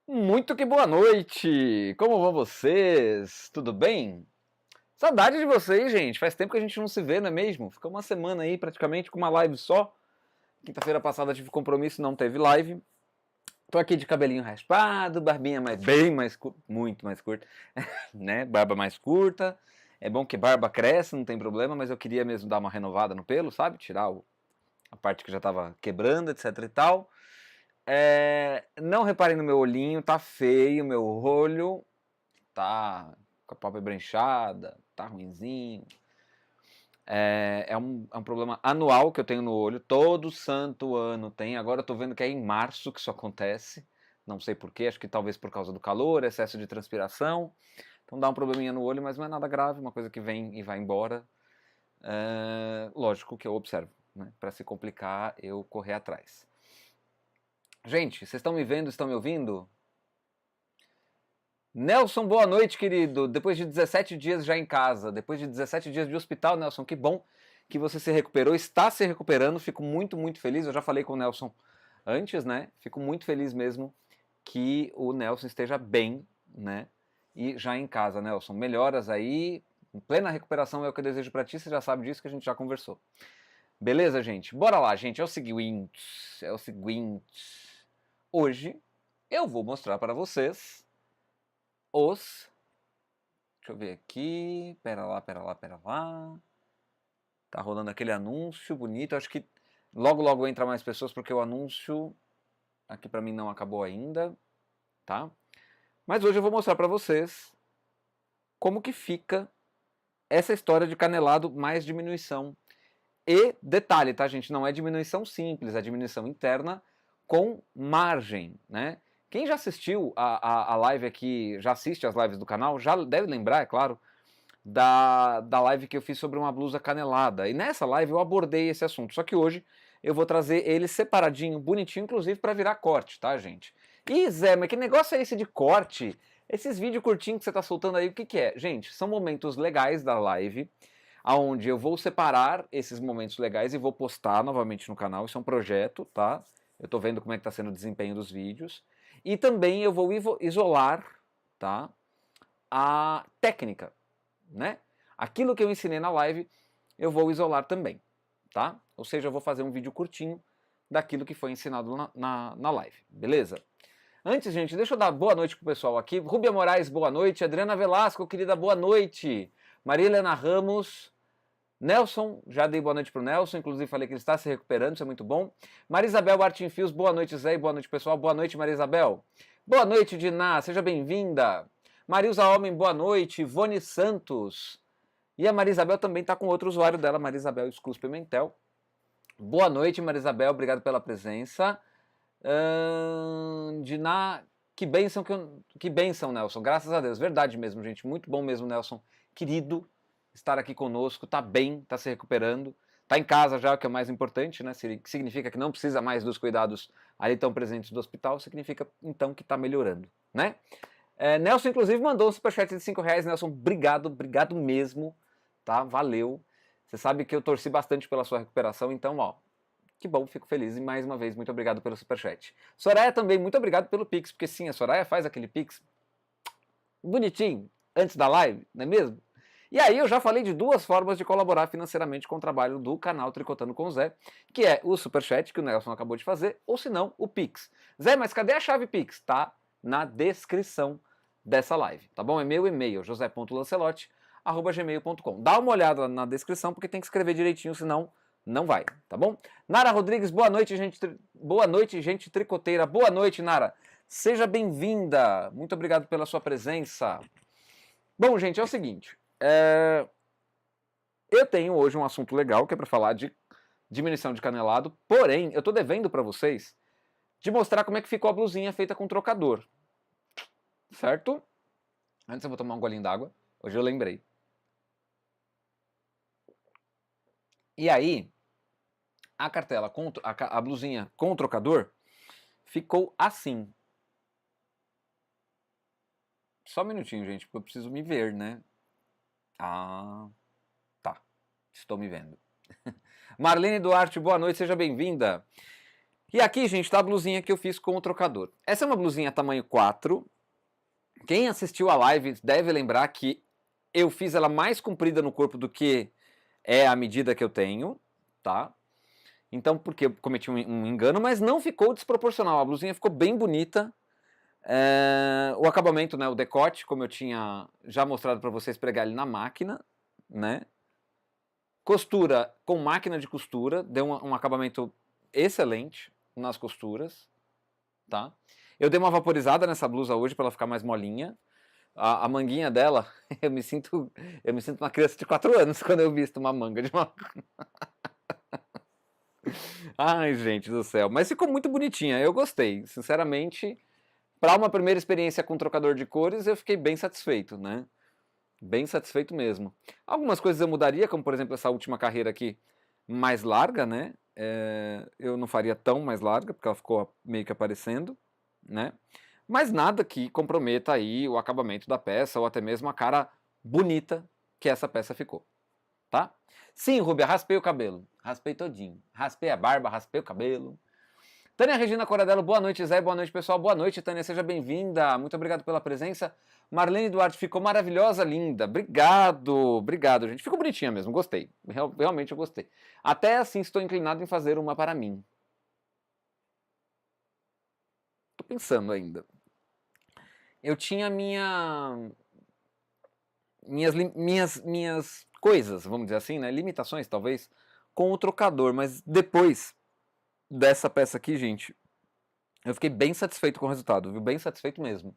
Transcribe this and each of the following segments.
Muito que boa noite! Como vão vocês? Tudo bem? Saudade de vocês, gente. Faz tempo que a gente não se vê, não é mesmo? Ficou uma semana aí praticamente com uma live só. Quinta-feira passada tive compromisso, não teve live. Tô aqui de cabelinho raspado, barbinha bem mais curta, muito mais curta, né? Barba mais curta. É bom que barba cresce, não tem problema, mas eu queria mesmo dar uma renovada no pelo, sabe? Tirar a parte que já tava quebrando, etc e tal. Não reparem no meu olhinho, tá feio meu olho, tá com a pálpebra inchada, tá ruinzinho. É um problema anual que eu tenho no olho, todo santo ano tem. Agora eu tô vendo que é em março que isso acontece, não sei porquê, acho que talvez por causa do calor, excesso de transpiração. Então dá um probleminha no olho, mas não é nada grave, uma coisa que vem e vai embora. Lógico que eu observo, né? Para se complicar, eu correr atrás. Gente, vocês estão me vendo, estão me ouvindo? Nelson, boa noite, querido. Depois de 17 dias já em casa, depois de 17 dias de hospital, Nelson, que bom que você se recuperou, está se recuperando. Fico muito, muito feliz. Eu já falei com o Nelson antes, né? Fico muito feliz mesmo que o Nelson esteja bem, né? E já em casa, Nelson. Melhoras aí. Em plena recuperação é o que eu desejo para ti. Você já sabe disso que a gente já conversou. Beleza, gente? Bora lá, gente. É o seguinte. É o seguinte. Hoje eu vou mostrar para vocês os. Deixa eu ver aqui. Pera lá, pera lá, pera lá. Tá rolando aquele anúncio bonito. Acho que logo, logo entra mais pessoas porque o anúncio aqui pra mim não acabou ainda, tá? Mas hoje eu vou mostrar pra vocês como que fica essa história de canelado mais diminuição. E detalhe, tá, gente? Não é diminuição simples, é diminuição interna com margem, né? Quem já assistiu a live aqui, já assiste as lives do canal, já deve lembrar, é claro, da live que eu fiz sobre uma blusa canelada. E nessa live eu abordei esse assunto. Só que hoje eu vou trazer ele separadinho, bonitinho, inclusive para virar corte, tá, gente? E Zé, mas que negócio é esse de corte? Esses vídeos curtinhos que você tá soltando aí, o que que é? Gente, são momentos legais da live, aonde eu vou separar esses momentos legais e vou postar novamente no canal. Isso é um projeto, tá? Eu tô vendo como é que tá sendo o desempenho dos vídeos. E também eu vou isolar, tá? A técnica, né? Aquilo que eu ensinei na live, eu vou isolar também, tá? Ou seja, eu vou fazer um vídeo curtinho daquilo que foi ensinado na live, beleza? Antes, gente, deixa eu dar boa noite pro pessoal aqui. Rúbia Moraes, boa noite. Adriana Velasco, querida, boa noite. Maria Helena Ramos. Nelson, já dei boa noite pro Nelson, inclusive falei que ele está se recuperando, isso é muito bom. Maria Isabel Artinfios, boa noite, Zé, e boa noite, pessoal. Boa noite, Maria Isabel. Boa noite, Diná, seja bem-vinda. Marilza Homem, boa noite. Ivone Santos. E a Maria Isabel também está com outro usuário dela, Maria Isabel Exclus Pimentel. Boa noite, Maria Isabel, obrigado pela presença. Diná, que bênção, Nelson, graças a Deus, verdade mesmo, gente, muito bom mesmo, Nelson, querido, estar aqui conosco, tá bem, tá se recuperando, tá em casa já, o que é o mais importante, né, significa que não precisa mais dos cuidados ali tão presentes do hospital, significa então que tá melhorando, né? Nelson, inclusive, mandou um superchat de R$ 5. Nelson, obrigado, obrigado mesmo, tá? Valeu. Você sabe que eu torci bastante pela sua recuperação, então, ó, que bom, fico feliz. E mais uma vez, muito obrigado pelo superchat. Soraya também, muito obrigado pelo Pix, porque sim, a Soraya faz aquele Pix bonitinho, antes da live, não é mesmo? E aí eu já falei de duas formas de colaborar financeiramente com o trabalho do canal Tricotando com o Zé, que é o superchat, que o Nelson acabou de fazer, ou se não, o Pix. Zé, mas cadê a chave Pix? Tá na descrição dessa live, tá bom? É meu e-mail, josé.lancelotti@gmail.com. Dá uma olhada na descrição, porque tem que escrever direitinho, senão não vai, tá bom? Nara Rodrigues, boa noite, gente. Boa noite, gente tricoteira. Boa noite, Nara. Seja bem-vinda. Muito obrigado pela sua presença. Bom, gente, é o seguinte. Eu tenho hoje um assunto legal que é para falar de diminuição de canelado, porém, eu tô devendo para vocês de mostrar como é que ficou a blusinha feita com trocador. Certo? Antes eu vou tomar um golinho d'água. Hoje eu lembrei. E aí, a cartela, a blusinha com o trocador ficou assim. Só um minutinho, gente, porque eu preciso me ver, né? Ah, estou me vendo. Marlene Duarte, boa noite, seja bem-vinda. E aqui, gente, tá a blusinha que eu fiz com o trocador. Essa é uma blusinha tamanho 4. Quem assistiu a live deve lembrar que eu fiz ela mais comprida no corpo do que é a medida que eu tenho, tá? Então, porque eu cometi um engano, mas não ficou desproporcional. A blusinha ficou bem bonita. O acabamento, né, o decote, como eu tinha já mostrado para vocês, pregar ele na máquina, né? Costura com máquina de costura, deu um acabamento excelente nas costuras, tá? Eu dei uma vaporizada nessa blusa hoje para ela ficar mais molinha. A manguinha dela, eu me sinto uma criança de 4 anos quando eu visto uma manga de uma... Ai, gente do céu. Mas ficou muito bonitinha, eu gostei. Sinceramente, para uma primeira experiência com trocador de cores, eu fiquei bem satisfeito, né? Bem satisfeito mesmo. Algumas coisas eu mudaria, como por exemplo essa última carreira aqui, mais larga, né? Eu não faria tão mais larga, porque ela ficou meio que aparecendo, né? Mas nada que comprometa aí o acabamento da peça, ou até mesmo a cara bonita que essa peça ficou, tá? Sim, Rubia, raspei o cabelo. Raspei todinho. Raspei a barba, raspei o cabelo. Tânia Regina Coradello, boa noite, Zé. Boa noite, pessoal. Boa noite, Tânia. Seja bem-vinda. Muito obrigado pela presença. Marlene Duarte, ficou maravilhosa, linda. Obrigado. Obrigado, gente. Ficou bonitinha mesmo. Gostei. Realmente eu gostei. Até assim estou inclinado em fazer uma para mim. Tô pensando ainda. Eu tinha minhas coisas, vamos dizer assim, né? Limitações, talvez, com o trocador. Mas depois dessa peça aqui, gente, eu fiquei bem satisfeito com o resultado, viu? Bem satisfeito mesmo.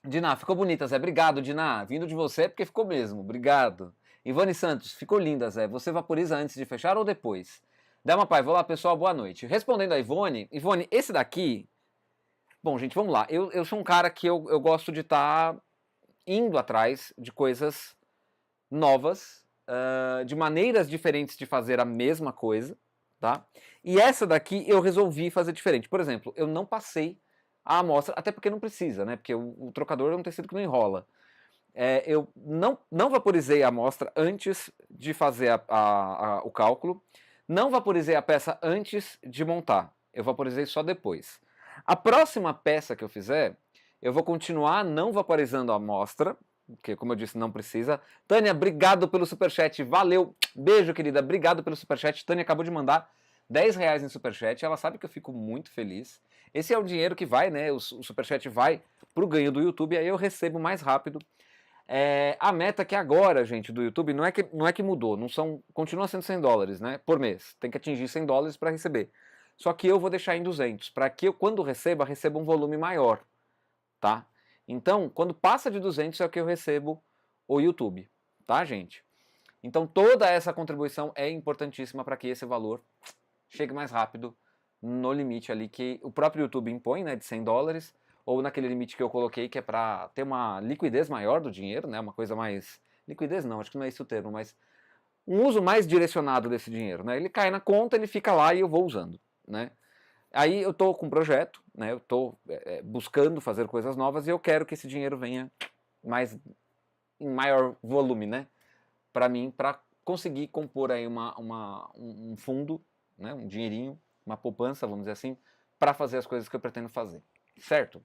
Diná, ficou bonita, Zé. Obrigado, Diná. Vindo de você é porque ficou mesmo. Obrigado. Ivone Santos, ficou linda, Zé. Você vaporiza antes de fechar ou depois? Delma Pai, vou lá, pessoal. Boa noite. Respondendo a Ivone, esse daqui... Bom, gente, vamos lá. Eu sou um cara que eu gosto de estar indo atrás de coisas novas, de maneiras diferentes de fazer a mesma coisa, tá? E essa daqui eu resolvi fazer diferente. Por exemplo, eu não passei a amostra, até porque não precisa, né? Porque o trocador é um tecido que não enrola. Eu não vaporizei a amostra antes de fazer o cálculo, não vaporizei a peça antes de montar, eu vaporizei só depois. A próxima peça que eu fizer, eu vou continuar não vaporizando a amostra, porque, como eu disse, não precisa. Tânia, obrigado pelo superchat, valeu, beijo, querida, obrigado pelo superchat. Tânia acabou de mandar R$10 em superchat, ela sabe que eu fico muito feliz. Esse é o dinheiro que vai, né, o superchat vai pro ganho do YouTube, aí eu recebo mais rápido. A meta que agora, gente, do YouTube, não é que mudou, continua sendo $100, né, por mês. Tem que atingir $100 para receber. Só que eu vou deixar em 200, para que eu, quando receba um volume maior, tá? Então, quando passa de 200 é o que eu recebo o YouTube, tá, gente? Então, toda essa contribuição é importantíssima para que esse valor chegue mais rápido no limite ali que o próprio YouTube impõe, né, de $100, ou naquele limite que eu coloquei, que é para ter uma liquidez maior do dinheiro, né, uma coisa mais... Liquidez não, acho que não é esse o termo, mas um uso mais direcionado desse dinheiro, né? Ele cai na conta, ele fica lá e eu vou usando, né? Aí eu estou com um projeto, né? Eu estou buscando fazer coisas novas e eu quero que esse dinheiro venha em maior volume, né? Para mim, para conseguir compor aí um fundo, né? Um dinheirinho, uma poupança, vamos dizer assim, para fazer as coisas que eu pretendo fazer, certo?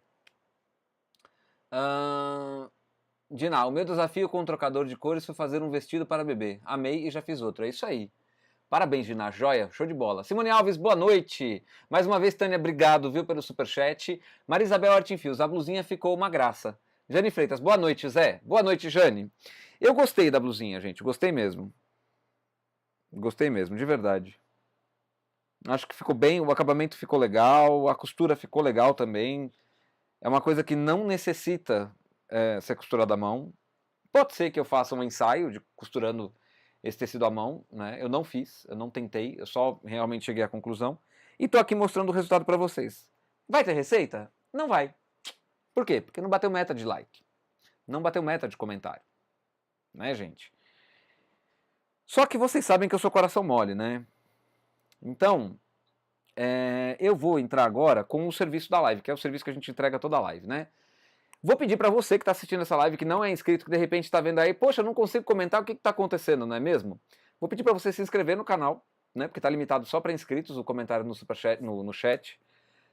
Diná, o meu desafio com o trocador de cores foi fazer um vestido para bebê. Amei e já fiz outro. É isso aí. Parabéns, Diná. Joia. Show de bola. Simone Alves, boa noite. Mais uma vez, Tânia, obrigado, viu, pelo superchat. Maria Isabel Artinfios, a blusinha ficou uma graça. Jane Freitas, boa noite, Zé. Boa noite, Jane. Eu gostei da blusinha, gente. Gostei mesmo. Gostei mesmo, de verdade. Acho que ficou bem, o acabamento ficou legal, a costura ficou legal também. É uma coisa que não necessita ser costurada à mão. Pode ser que eu faça um ensaio de costurando esse tecido à mão, né? Eu não fiz, eu não tentei, eu só realmente cheguei à conclusão. E tô aqui mostrando o resultado para vocês. Vai ter receita? Não vai. Por quê? Porque não bateu meta de like. Não bateu meta de comentário. Né, gente? Só que vocês sabem que eu sou coração mole, né? Então, eu vou entrar agora com o serviço da live, que é o serviço que a gente entrega toda a live, né? Vou pedir para você que está assistindo essa live, que não é inscrito, que de repente está vendo aí, poxa, eu não consigo comentar o que está acontecendo, não é mesmo? Vou pedir para você se inscrever no canal, né? Porque está limitado só para inscritos, o comentário no superchat, no chat.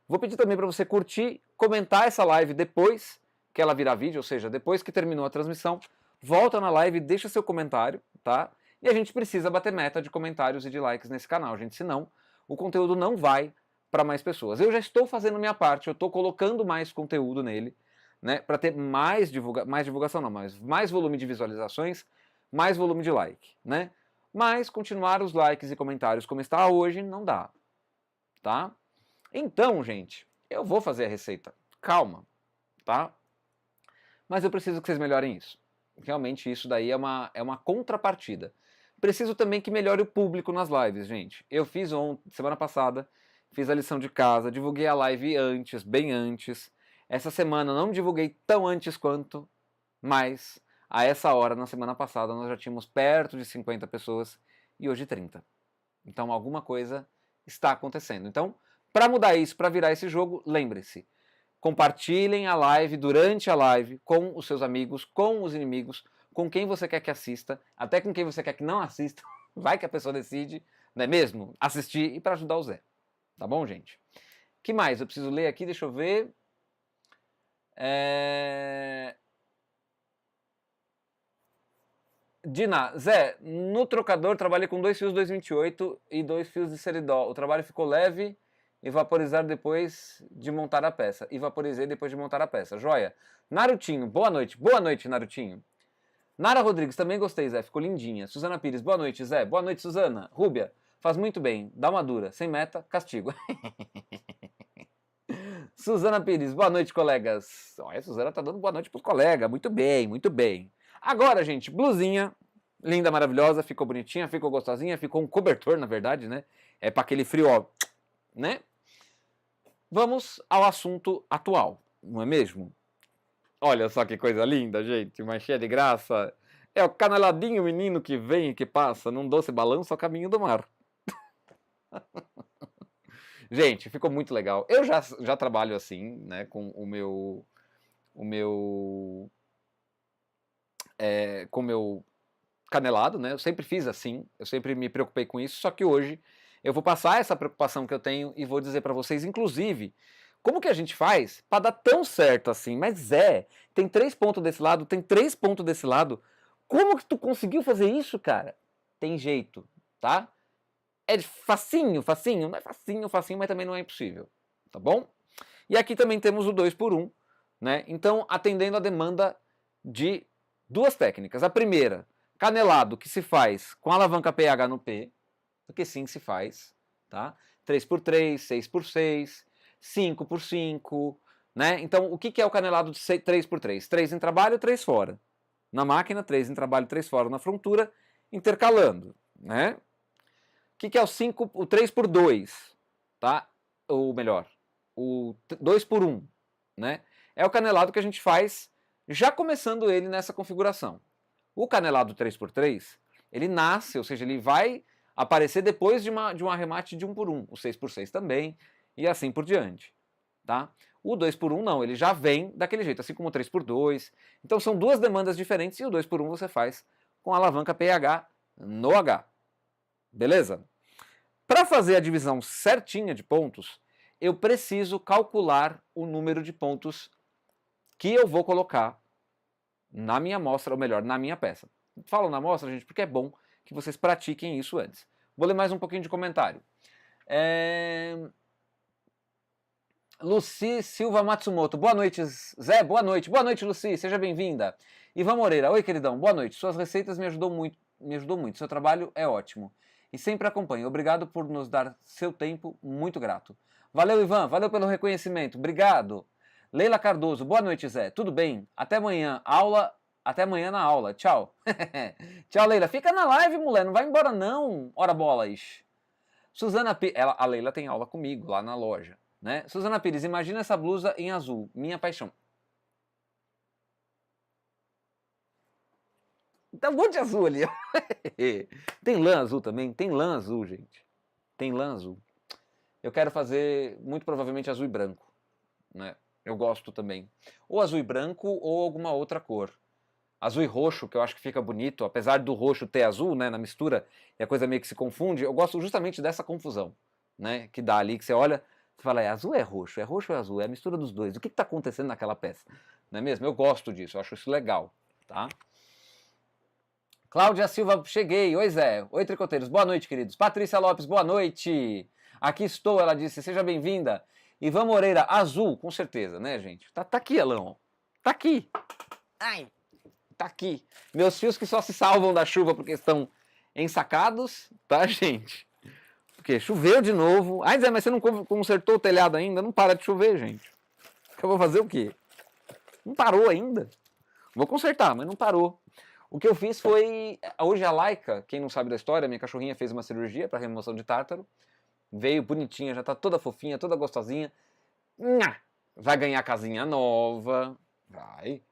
Vou pedir também para você curtir, comentar essa live depois que ela virar vídeo, ou seja, depois que terminou a transmissão, volta na live e deixa seu comentário, tá? E a gente precisa bater meta de comentários e de likes nesse canal, gente, senão o conteúdo não vai para mais pessoas. Eu já estou fazendo minha parte, eu estou colocando mais conteúdo nele, né, para ter mais divulgação não, mas mais volume de visualizações, mais volume de like, né? Mas continuar os likes e comentários como está hoje não dá, tá? Então, gente, eu vou fazer a receita. Calma, tá? Mas eu preciso que vocês melhorem isso. Realmente isso daí é uma contrapartida. Preciso também que melhore o público nas lives, gente. Eu fiz semana passada, fiz a lição de casa, divulguei a live antes, bem antes. Essa semana não divulguei tão antes quanto, mas a essa hora, na semana passada, nós já tínhamos perto de 50 pessoas e hoje 30. Então alguma coisa está acontecendo. Então, para mudar isso, para virar esse jogo, lembre-se, compartilhem a live durante a live com os seus amigos, com os inimigos, com quem você quer que assista, até com quem você quer que não assista. Vai que a pessoa decide, não é mesmo? Assistir e para ajudar o Zé. Tá bom, gente? Que mais? Eu preciso ler aqui, deixa eu ver. Dina, Zé, no trocador trabalhei com 2 fios 228 e 2 fios de seridó. O trabalho ficou leve e vaporizar depois de montar a peça. E vaporizei depois de montar a peça. Joia. Narutinho, boa noite. Boa noite, Narutinho. Nara Rodrigues, também gostei, Zé. Ficou lindinha. Suzana Pires, boa noite, Zé. Boa noite, Suzana. Rúbia, faz muito bem. Dá uma dura. Sem meta, castigo. Suzana Pires, boa noite, colegas. Olha, a Suzana tá dando boa noite pros colegas. Muito bem, muito bem. Agora, gente, blusinha, linda, maravilhosa, ficou bonitinha, ficou gostosinha, ficou um cobertor, na verdade, né? É para aquele frio, ó, né? Vamos ao assunto atual, não é mesmo? Olha só que coisa linda, gente, mas cheia de graça. É o caneladinho menino que vem e que passa num doce balanço ao caminho do mar. Gente, ficou muito legal. Eu já trabalho assim, né, com o meu canelado, né? Eu sempre fiz assim, eu sempre me preocupei com isso, só que hoje eu vou passar essa preocupação que eu tenho e vou dizer para vocês, inclusive, como que a gente faz para dar tão certo assim? Mas tem 3 pontos desse lado, tem 3 pontos desse lado. Como que tu conseguiu fazer isso, cara? Tem jeito, tá? É facinho, facinho, não é facinho, facinho, mas também não é impossível, tá bom? E aqui também temos o 2 por 1, né? Então, atendendo a demanda de duas técnicas. A primeira, canelado, que se faz com alavanca pH no P, porque sim se faz, tá? 3x3, 6x6, 5x5, né? Então, o que é o canelado de 3x3? 3 em trabalho, 3 fora. Na máquina, 3 em trabalho, 3 fora na frontura, intercalando, né? O que é o 3x2, tá? Ou melhor, o 2x1, né? É o canelado que a gente faz já começando ele nessa configuração. O canelado 3x3, ele nasce, ou seja, ele vai aparecer depois de um arremate de 1x1, o 6x6 também, e assim por diante, tá? O 2x1 não, ele já vem daquele jeito, assim como o 3x2. Então são duas demandas diferentes e o 2x1 você faz com a alavanca pH no H. Beleza? Para fazer a divisão certinha de pontos, eu preciso calcular o número de pontos que eu vou colocar na minha amostra, ou melhor, na minha peça. Falo na amostra, gente, porque é bom que vocês pratiquem isso antes. Vou ler mais um pouquinho de comentário. Luci Silva Matsumoto, boa noite, Zé, boa noite. Boa noite, Luci, seja bem-vinda. Ivan Moreira, oi, queridão, boa noite. Suas receitas me ajudou muito. Seu trabalho é ótimo. E sempre acompanho. Obrigado por nos dar seu tempo, muito grato. Valeu, Ivan, valeu pelo reconhecimento. Obrigado. Leila Cardoso, boa noite, Zé. Tudo bem? Até amanhã. Até amanhã na aula. Tchau. Tchau, Leila. Fica na live, mulher. Não vai embora, não. Ora bolas. Suzana Pires. A Leila tem aula comigo lá na loja, né? Suzana Pires, imagina essa blusa em azul. Minha paixão. Tá um monte de azul ali. Tem lã azul também? Tem lã azul, gente. Tem lã azul. Eu quero fazer, muito provavelmente, azul e branco, né? Eu gosto também. Ou azul e branco ou alguma outra cor. azul e roxo, que eu acho que fica bonito, apesar do roxo ter azul, né, na mistura, e a coisa meio que se confunde, eu gosto justamente dessa confusão, né, que dá ali, que você olha, você fala, azul ou é roxo é azul, é a mistura dos dois, o que está acontecendo naquela peça, não é mesmo? Eu gosto disso, eu acho isso legal, tá? Cláudia Silva, cheguei, oi Zé, oi tricoteiros, boa noite queridos, Patrícia Lopes, boa noite, aqui estou, ela disse, seja bem-vinda, Ivan Moreira, azul, com certeza, né gente, tá aqui, Alão, tá aqui, ai, tá aqui. Meus fios que só se salvam da chuva porque estão ensacados, tá, gente? Porque choveu de novo. Ai, Zé, mas você não consertou o telhado ainda? Não para de chover, gente. Eu vou fazer o quê? Não parou ainda. Vou consertar, mas não parou. O que eu fiz foi... Hoje a Laika, quem não sabe da história, minha cachorrinha fez uma cirurgia para remoção de tártaro. Veio bonitinha, já tá toda fofinha, toda gostosinha. Vai ganhar casinha nova. Vai.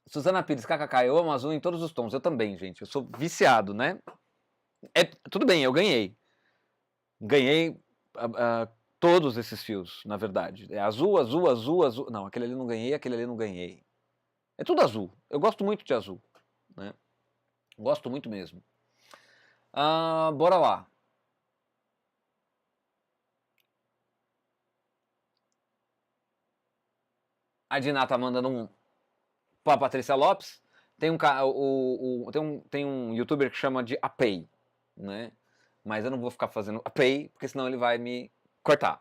Suzana Pires, kkk, eu amo azul em todos os tons. Eu também, gente. Eu sou viciado, né? Tudo bem, eu ganhei. Ganhei todos esses fios, na verdade. É azul, azul, azul, azul. Não, aquele ali não ganhei, aquele ali não ganhei. É tudo azul. Eu gosto muito de azul, né? Gosto muito mesmo. Bora lá. A Diná tá mandando um pra Patrícia Lopes. Tem um youtuber que chama de Apei, né? Mas eu não vou ficar fazendo Apei, porque senão ele vai me cortar.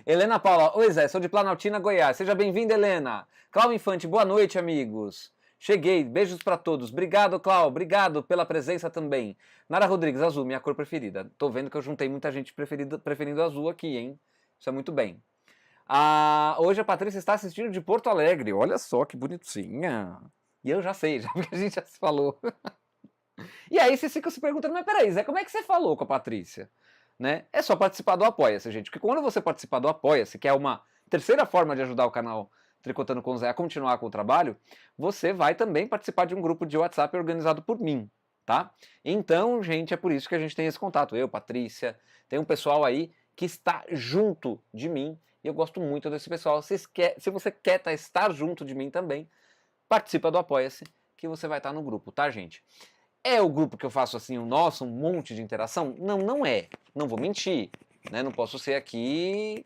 Helena Paula, oi Zé, sou de Planaltina, Goiás. Seja bem-vinda, Helena. Cláudio Infante, boa noite, amigos. Cheguei, beijos pra todos. Obrigado, Cláudio, obrigado pela presença também. Nara Rodrigues, azul, minha cor preferida. Tô vendo que eu juntei muita gente preferindo azul aqui, hein? Isso é muito bem. Hoje a Patrícia está assistindo de Porto Alegre. Olha só que bonitinha. E eu já sei, já porque a gente já se falou. E aí vocês ficam se perguntando, mas peraí, Zé, como é que você falou com a Patrícia? Né? É só participar do Apoia-se, gente. Porque quando você participar do Apoia-se, que é uma terceira forma de ajudar o canal Tricotando com o Zé a continuar com o trabalho, você vai também participar de um grupo de WhatsApp organizado por mim, tá? Então, gente, é por isso que a gente tem esse contato. Eu, Patrícia, tem um pessoal aí que está junto de mim. E eu gosto muito desse pessoal. Se você quer estar junto de mim também, participa do Apoia-se, que você vai estar no grupo, tá, gente? É o grupo que eu faço assim, o nosso, um monte de interação? Não, não é. Não vou mentir. Né? Não posso ser aqui.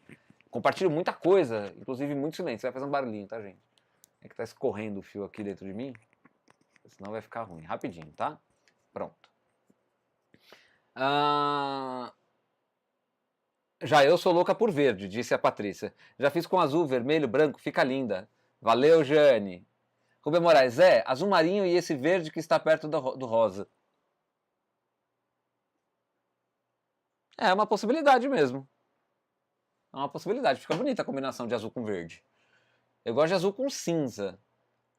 Compartilho muita coisa, inclusive muito silêncio. Vai fazer um barulhinho, tá, gente? É que tá escorrendo o fio aqui dentro de mim. Senão vai ficar ruim. Rapidinho, tá? Pronto. Já eu sou louca por verde, disse a Patrícia. Já fiz com azul, vermelho, branco, fica linda. Valeu, Jane. Rubem Moraes, azul marinho e esse verde que está perto do rosa. É uma possibilidade mesmo. É uma possibilidade. Fica bonita a combinação de azul com verde. Eu gosto de azul com cinza.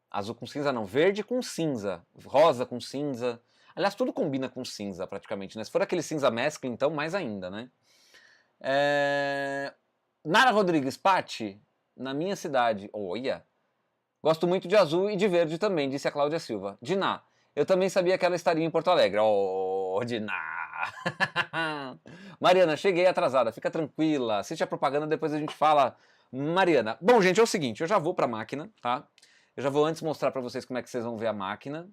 Azul com cinza não, verde com cinza. Rosa com cinza. Aliás, tudo combina com cinza praticamente, né? Se for aquele cinza mescla, então mais ainda, né? Nara Rodrigues, Pati, na minha cidade. Olha. Gosto muito de azul e de verde também, disse a Cláudia Silva. Diná, eu também sabia que ela estaria em Porto Alegre. Oh, Diná! Mariana, cheguei atrasada, fica tranquila. Assiste a propaganda, depois a gente fala. Mariana, bom, gente, é o seguinte, eu já vou pra máquina, tá? Eu já vou antes mostrar pra vocês como é que vocês vão ver a máquina.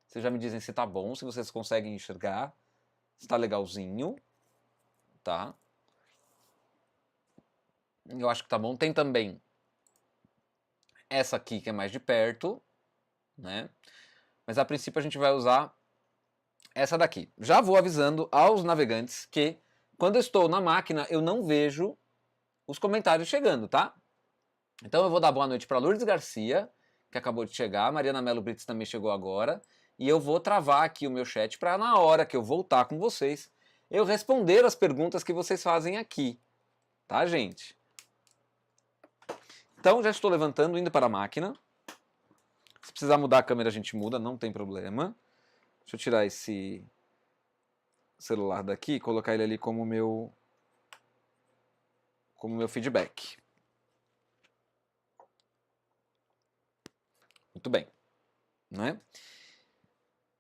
Vocês já me dizem se tá bom, se vocês conseguem enxergar. Se tá legalzinho, tá? Eu acho que tá bom. Tem também essa aqui que é mais de perto, né? Mas a princípio a gente vai usar essa daqui. Já vou avisando aos navegantes que quando eu estou na máquina eu não vejo os comentários chegando, tá? Então eu vou dar boa noite para Lourdes Garcia, que acabou de chegar, Mariana Melo Brits também chegou agora, e eu vou travar aqui o meu chat para na hora que eu voltar com vocês, eu responder as perguntas que vocês fazem aqui, tá, gente? Então já estou levantando, indo para a máquina. Se precisar mudar a câmera, a gente muda, não tem problema. Deixa eu tirar esse celular daqui e colocar ele ali como meu feedback. Muito bem, né?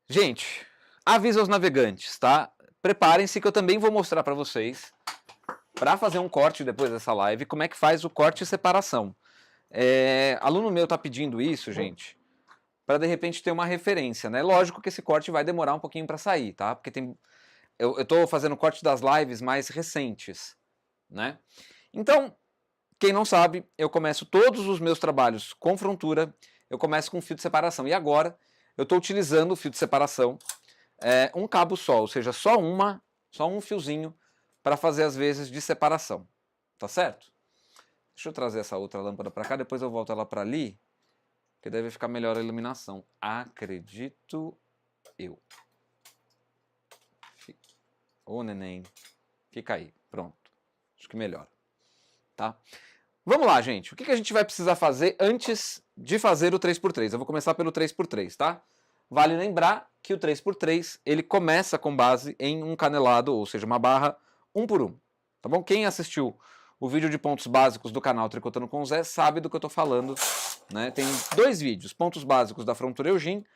Gente, avisa aos navegantes, tá? preparem-se que eu também vou mostrar para vocês, para fazer um corte depois dessa live, como é que faz o corte e separação. Aluno meu tá pedindo isso, gente, para de repente ter uma referência, né? Lógico que esse corte vai demorar um pouquinho para sair, tá? Porque eu tô fazendo corte das lives mais recentes, né? Então, quem não sabe, eu começo todos os meus trabalhos com frontura, eu começo com fio de separação. E agora, eu estou utilizando o fio de separação, um cabo só, ou seja, só um fiozinho para fazer as vezes de separação, tá certo? Deixa eu trazer essa outra lâmpada para cá, depois eu volto ela para ali, que deve ficar melhor a iluminação. Acredito eu. Ô, neném, fica aí, pronto. Acho que melhor, tá? Vamos lá, gente. O que a gente vai precisar fazer antes de fazer o 3x3? Eu vou começar pelo 3x3, tá? Vale lembrar que o 3x3, ele começa com base em um canelado, ou seja, uma barra 1x1. Tá bom? Quem assistiu o vídeo de pontos básicos do canal Tricotando com o Zé sabe do que eu tô falando, né? Tem 2 vídeos, pontos básicos da frontura Eugene,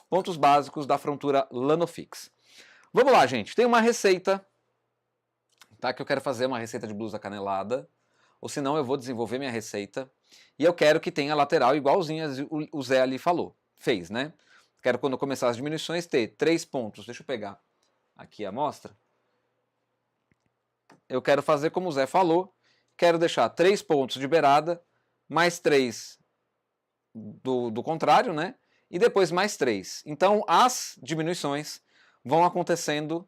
pontos básicos da frontura Lanofix. Vamos lá, gente. Tem uma receita, tá? Que eu quero fazer uma receita de blusa canelada, ou senão eu vou desenvolver minha receita, e eu quero que tenha lateral igualzinho o Zé ali falou, fez, né? Quero quando eu começar as diminuições ter 3 pontos, deixa eu pegar aqui a amostra. Eu quero fazer como o Zé falou, quero deixar 3 pontos de beirada, mais 3 do contrário, né? E depois mais 3. Então as diminuições vão acontecendo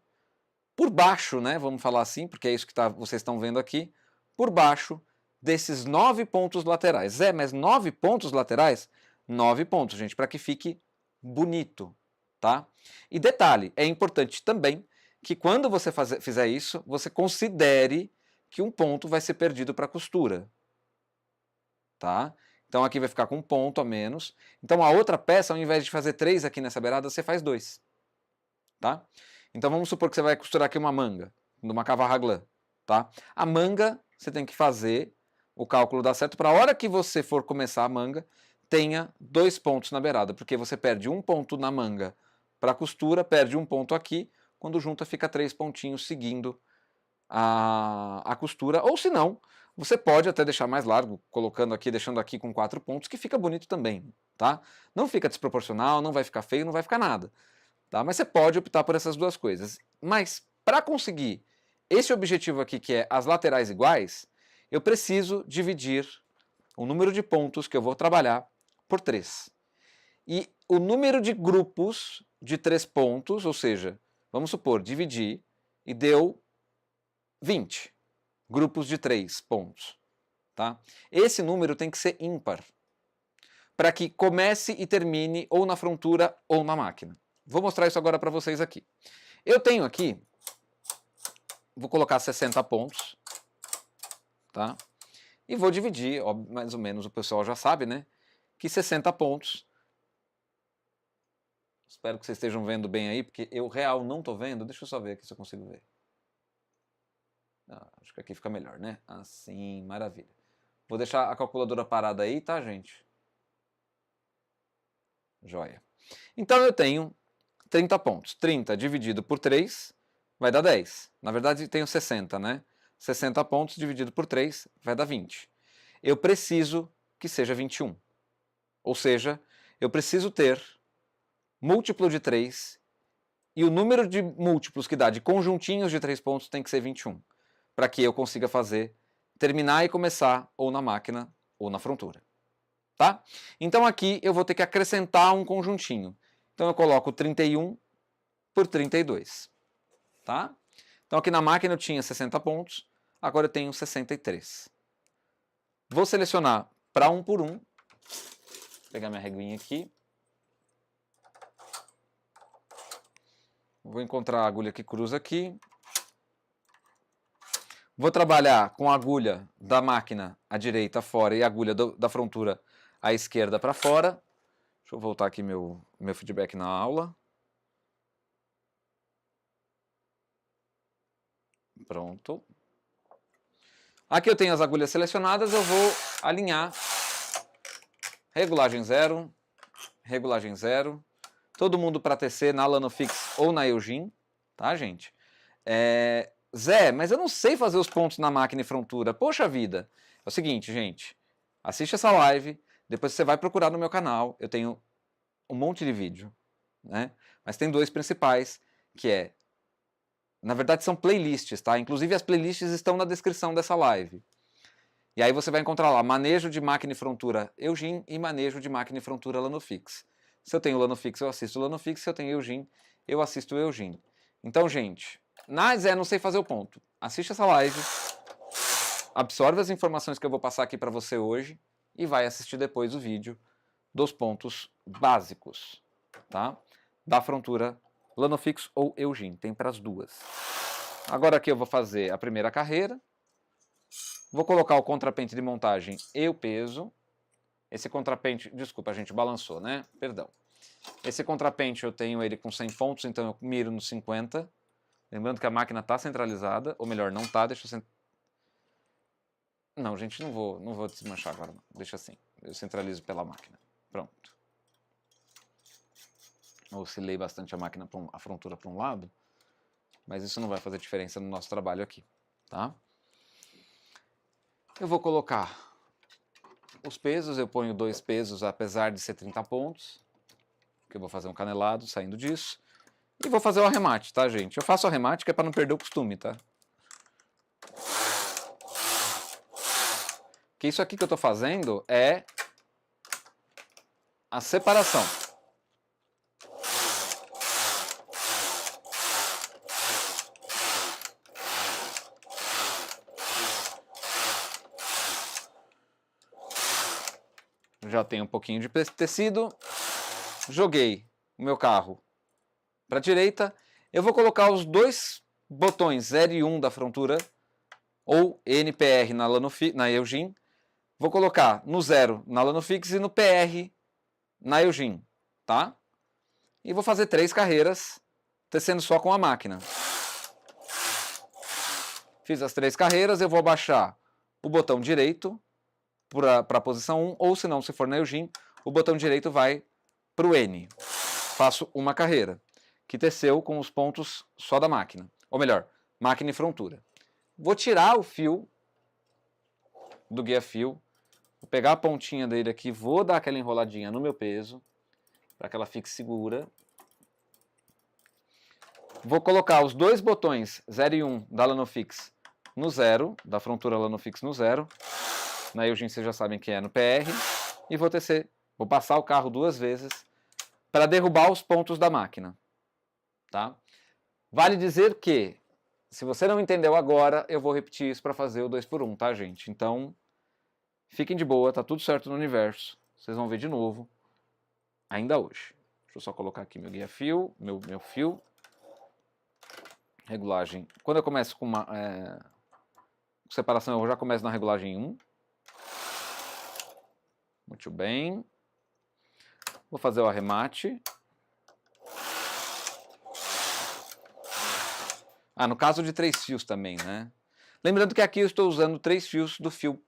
por baixo, né? Vamos falar assim, porque é isso que vocês estão vendo aqui, por baixo desses 9 pontos laterais. Zé, mas 9 pontos laterais? 9 pontos, gente, para que fique bonito, tá? E detalhe, é importante também que quando você fizer isso, você considere que um ponto vai ser perdido para a costura, tá? Então aqui vai ficar com um ponto a menos. Então a outra peça, ao invés de fazer 3 aqui nessa beirada, você faz 2, tá? Então vamos supor que você vai costurar aqui uma manga, numa cavarra tá? A manga, você tem que fazer o cálculo dar certo para a hora que você for começar a manga, tenha 2 pontos na beirada, porque você perde um ponto na manga para a costura, perde um ponto aqui, quando junta fica 3 pontinhos seguindo a costura, ou se não, você pode até deixar mais largo, colocando aqui, deixando aqui com 4 pontos, que fica bonito também, tá? Não fica desproporcional, não vai ficar feio, não vai ficar nada, tá? Mas você pode optar por essas duas coisas. Mas para conseguir esse objetivo aqui, que é as laterais iguais, eu preciso dividir o número de pontos que eu vou trabalhar por 3. E o número de grupos de 3 pontos, ou seja, vamos supor, dividir e deu 20 grupos de 3 pontos. Tá? Esse número tem que ser ímpar, para que comece e termine ou na frontura ou na máquina. Vou mostrar isso agora para vocês aqui. Eu tenho aqui, vou colocar 60 pontos, tá? E vou dividir, ó, mais ou menos o pessoal já sabe, né? Que 60 pontos. Espero que vocês estejam vendo bem aí, porque eu real não estou vendo. Deixa eu só ver aqui se eu consigo ver. Acho que aqui fica melhor, né? Assim, maravilha. Vou deixar a calculadora parada aí, tá, gente? Joia. Então eu tenho 30 pontos. 30 dividido por 3 vai dar 10. Na verdade, tenho 60, né? 60 pontos dividido por 3 vai dar 20. Eu preciso que seja 21. Ou seja, eu preciso ter múltiplo de 3 e o número de múltiplos que dá de conjuntinhos de 3 pontos tem que ser 21. Para que eu consiga fazer, terminar e começar ou na máquina ou na frontura. Tá? Então aqui eu vou ter que acrescentar um conjuntinho. Então eu coloco 31 por 32. Tá? Então aqui na máquina eu tinha 60 pontos, agora eu tenho 63. Vou selecionar para 1 por 1. Vou pegar minha reguinha aqui. Vou encontrar a agulha que cruza aqui. Vou trabalhar com a agulha da máquina à direita fora e a agulha da frontura à esquerda para fora. Deixa eu voltar aqui meu feedback na aula. Pronto. Aqui eu tenho as agulhas selecionadas, eu vou alinhar. Regulagem 0, regulagem 0. Todo mundo para tecer na Lanofix ou na Eugene, tá, gente? Zé, mas eu não sei fazer os pontos na máquina e frontura. Poxa vida. É o seguinte, gente. Assiste essa live, depois você vai procurar no meu canal. Eu tenho um monte de vídeo, né? Mas tem dois principais, que é... Na verdade são playlists, tá? Inclusive as playlists estão na descrição dessa live. E aí você vai encontrar lá manejo de máquina e frontura Eugene e manejo de máquina e frontura Lanofix. Se eu tenho Lanofix, eu assisto Lanofix. Se eu tenho Eugene, eu assisto Eugene. Então, gente, não sei fazer o ponto. Assiste essa live, absorve as informações que eu vou passar aqui para você hoje e vai assistir depois o vídeo dos pontos básicos, tá? Da frontura Lanofix ou Eugene, tem para as duas. Agora aqui eu vou fazer a primeira carreira. Vou colocar o contrapente de montagem e o peso. Esse contrapente, desculpa, a gente balançou, né? Perdão. Esse contrapente eu tenho ele com 100 pontos, então eu miro no 50. Lembrando que a máquina está centralizada, ou melhor, não está, deixa eu... Não, gente, não vou desmanchar agora, não. Deixa assim, eu centralizo pela máquina. Pronto. Eu oscilei bastante a máquina, a frontura para um lado, mas isso não vai fazer diferença no nosso trabalho aqui, tá? Eu vou colocar os pesos, eu ponho 2 pesos, apesar de ser 30 pontos, que eu vou fazer um canelado saindo disso, e vou fazer o arremate, tá, gente? Eu faço o arremate que é para não perder o costume, tá? Que isso aqui que eu tô fazendo é a separação. Já tenho um pouquinho de tecido, joguei o meu carro para a direita, eu vou colocar os dois botões 0 e 1 da frontura, ou NPR na Eugene, vou colocar no 0 na Lanofix e no PR na Eugene, tá? E vou fazer 3 carreiras, tecendo só com a máquina. Fiz as 3 carreiras, eu vou abaixar o botão direito para a posição 1, ou se não, se for na Eugene, o botão direito vai para o N. Faço uma carreira, que teceu com os pontos só da máquina. Ou melhor, máquina e frontura. Vou tirar o fio do guia-fio, vou pegar a pontinha dele aqui, vou dar aquela enroladinha no meu peso, para que ela fique segura. Vou colocar os dois botões 0 e 1 da Lanofix no 0, da frontura Lanofix no 0. Na Eugene vocês já sabem que é no PR. E vou tecer, vou passar o carro 2 vezes para derrubar os pontos da máquina. Tá? Vale dizer que, se você não entendeu agora, eu vou repetir isso para fazer o 2x1, tá, gente? Então, fiquem de boa, tá tudo certo no universo. Vocês vão ver de novo, ainda hoje. Deixa eu só colocar aqui meu guia-fio, meu fio. Regulagem. Quando eu começo com uma separação, eu já começo na regulagem 1. Muito bem. Vou fazer o arremate. No caso de 3 fios também, né? Lembrando que aqui eu estou usando 3 fios do fio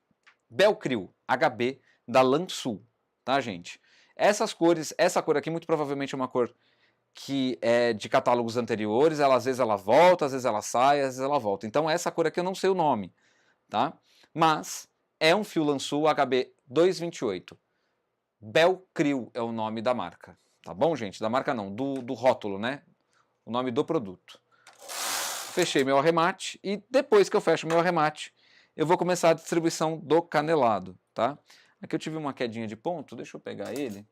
Belcrio HB da Lansul, tá, gente? Essas cores, essa cor aqui muito provavelmente é uma cor que é de catálogos anteriores, às vezes ela volta, às vezes ela sai, às vezes ela volta. Então essa cor aqui eu não sei o nome, tá? Mas é um fio Lansul HB 228. Belcrio é o nome da marca, tá bom, gente? Da marca não, do rótulo, né? O nome do produto. Fechei meu arremate e depois que eu fecho meu arremate, eu vou começar a distribuição do canelado, tá? Aqui eu tive uma quedinha de ponto, deixa eu pegar ele.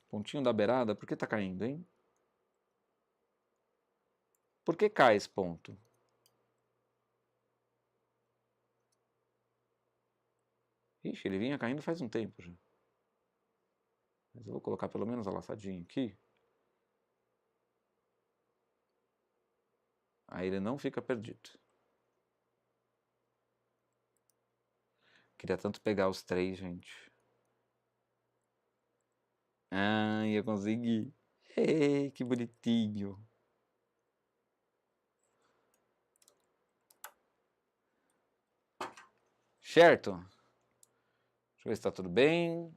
Pontinho da beirada, por que tá caindo, hein? Por que cai esse ponto? Ixi, ele vinha caindo faz um tempo já. Mas eu vou colocar pelo menos a laçadinha aqui. Aí ele não fica perdido. Queria tanto pegar os 3, gente. Eu consegui. Ei, que bonitinho. Certo? Deixa eu ver se está tudo bem.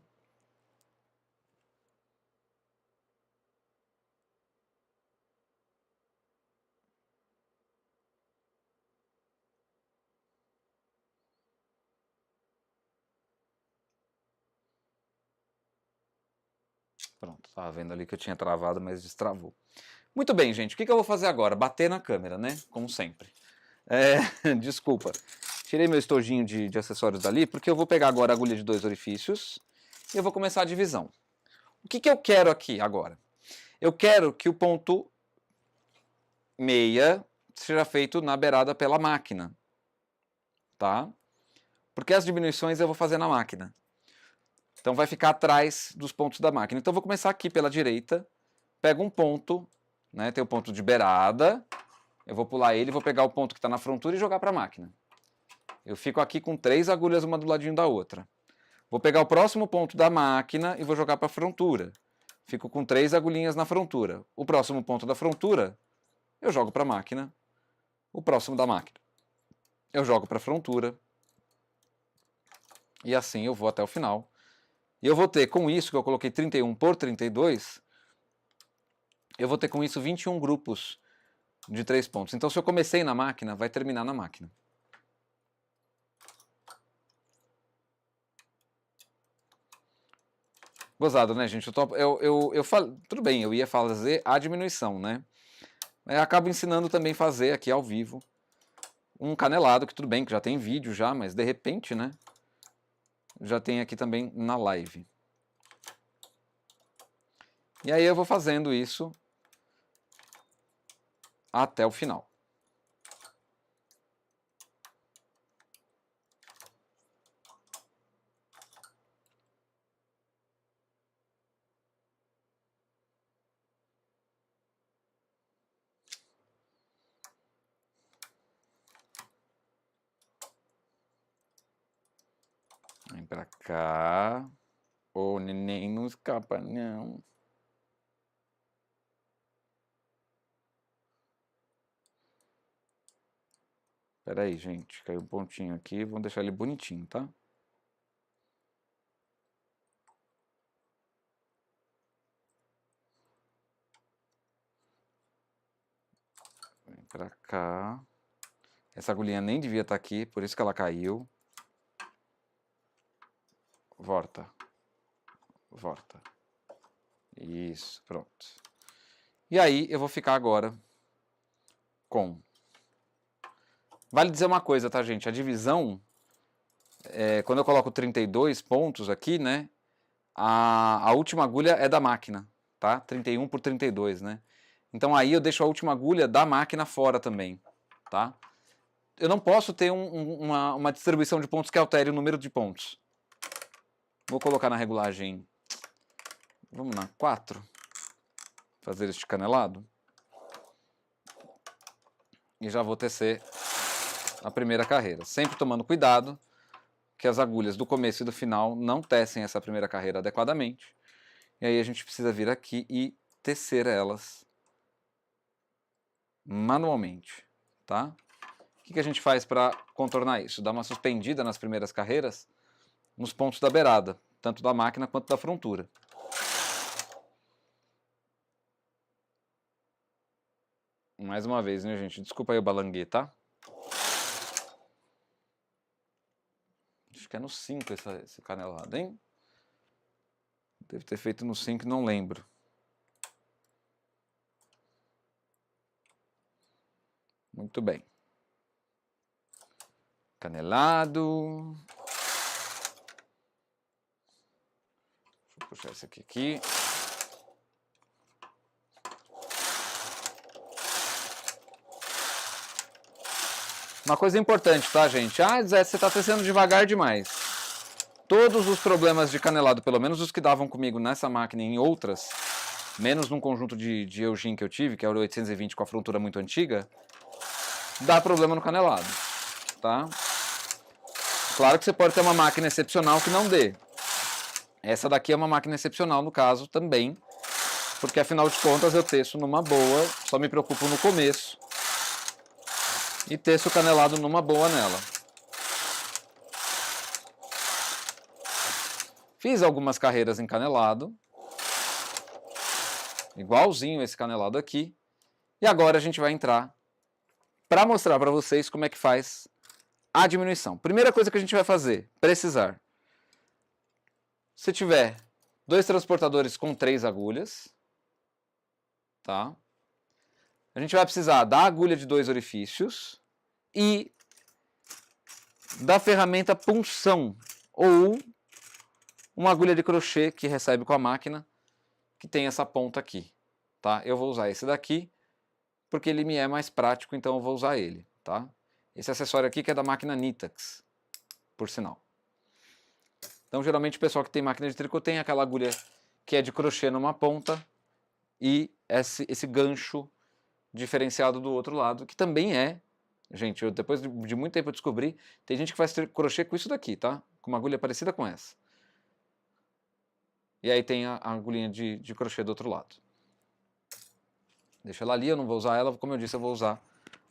Pronto, tava vendo ali que eu tinha travado, mas destravou. Muito bem, gente, o que eu vou fazer agora? Bater na câmera, né? Como sempre. Desculpa. Tirei meu estojinho de acessórios dali, porque eu vou pegar agora a agulha de 2 orifícios e eu vou começar a divisão. O que eu quero aqui agora? Eu quero que o ponto meia seja feito na beirada pela máquina, tá? Porque as diminuições eu vou fazer na máquina. Então vai ficar atrás dos pontos da máquina. Então eu vou começar aqui pela direita, pego um ponto, né? Tem o ponto de beirada, eu vou pular ele, vou pegar o ponto que está na frontura e jogar para a máquina. Eu fico aqui com 3 agulhas, uma do ladinho da outra. Vou pegar o próximo ponto da máquina e vou jogar para a frontura. Fico com 3 agulhinhas na frontura. O próximo ponto da frontura, eu jogo para a máquina. O próximo da máquina, eu jogo para a frontura. E assim eu vou até o final. E eu vou ter com isso, que eu coloquei 31 por 32, eu vou ter com isso 21 grupos de 3 pontos. Então se eu comecei na máquina, vai terminar na máquina. Gozado, né, gente? Tudo bem, eu ia fazer a diminuição, né? Eu acabo ensinando também a fazer aqui ao vivo um canelado, que tudo bem, que já tem vídeo já, mas de repente, né? Já tem aqui também na live. E aí eu vou fazendo isso até o final. Vem pra cá. Ô, neném, não escapa, não. Pera aí, gente. Caiu um pontinho aqui. Vamos deixar ele bonitinho, tá? Vem pra cá. Essa agulhinha nem devia estar aqui, por isso que ela caiu. Volta. Volta. Isso, pronto. E aí eu vou ficar agora com... Vale dizer uma coisa, tá, gente? A divisão, quando eu coloco 32 pontos aqui, né? A última agulha é da máquina, tá? 31 por 32, né? Então aí eu deixo a última agulha da máquina fora também, tá? Eu não posso ter uma distribuição de pontos que altere o número de pontos. Vou colocar na regulagem, vamos na 4, fazer este canelado. E já vou tecer a primeira carreira. Sempre tomando cuidado que as agulhas do começo e do final não tecem essa primeira carreira adequadamente. E aí a gente precisa vir aqui e tecer elas manualmente, tá? O que a gente faz para contornar isso? Dá uma suspendida nas primeiras carreiras nos pontos da beirada, tanto da máquina quanto da frontura. Mais uma vez, né, gente? Desculpa aí o balanguê, tá? Acho que é no 5 esse canelado, hein? Deve ter feito no 5, não lembro. Muito bem. Canelado. Deixa eu puxar esse aqui. Uma coisa importante, tá, gente? Ah, Zé, você tá tecendo devagar demais. Todos os problemas de canelado, pelo menos os que davam comigo nessa máquina e em outras, menos num conjunto de Eugene que eu tive, que era o 820 com a frontura muito antiga, dá problema no canelado, tá? Claro que você pode ter uma máquina excepcional que não dê. Essa daqui é uma máquina excepcional no caso também, porque afinal de contas eu teço numa boa, só me preocupo no começo e teço o canelado numa boa nela. Fiz algumas carreiras em canelado, igualzinho esse canelado aqui, e agora a gente vai entrar para mostrar para vocês como é que faz a diminuição. Primeira coisa que a gente vai fazer, precisar. Se tiver 2 transportadores com 3 agulhas, tá? A gente vai precisar da agulha de 2 orifícios e da ferramenta punção, ou uma agulha de crochê que recebe com a máquina, que tem essa ponta aqui, tá? Eu vou usar esse daqui, porque ele me é mais prático, então eu vou usar ele, tá? Esse acessório aqui que é da máquina Nitax, por sinal. Então, geralmente, o pessoal que tem máquina de tricô tem aquela agulha que é de crochê numa ponta e esse gancho diferenciado do outro lado, que também é... Gente, depois de muito tempo eu descobri, tem gente que faz crochê com isso daqui, tá? Com uma agulha parecida com essa. E aí tem a agulhinha de crochê do outro lado. Deixa ela ali, eu não vou usar ela, como eu disse, eu vou usar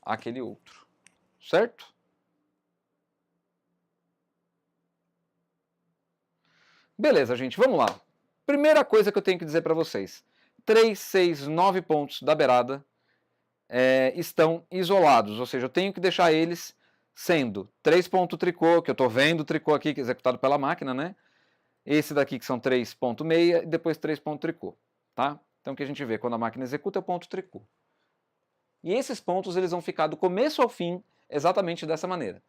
aquele outro. Certo? Beleza, gente, vamos lá. Primeira coisa que eu tenho que dizer para vocês. 3, 6, 9 pontos da beirada estão isolados, ou seja, eu tenho que deixar eles sendo 3 pontos tricô, que eu estou vendo o tricô aqui executado pela máquina, né? Esse daqui que são 3,6 e depois 3 pontos tricô, tá? Então o que a gente vê quando a máquina executa é o ponto tricô. E esses pontos eles vão ficar do começo ao fim exatamente dessa maneira.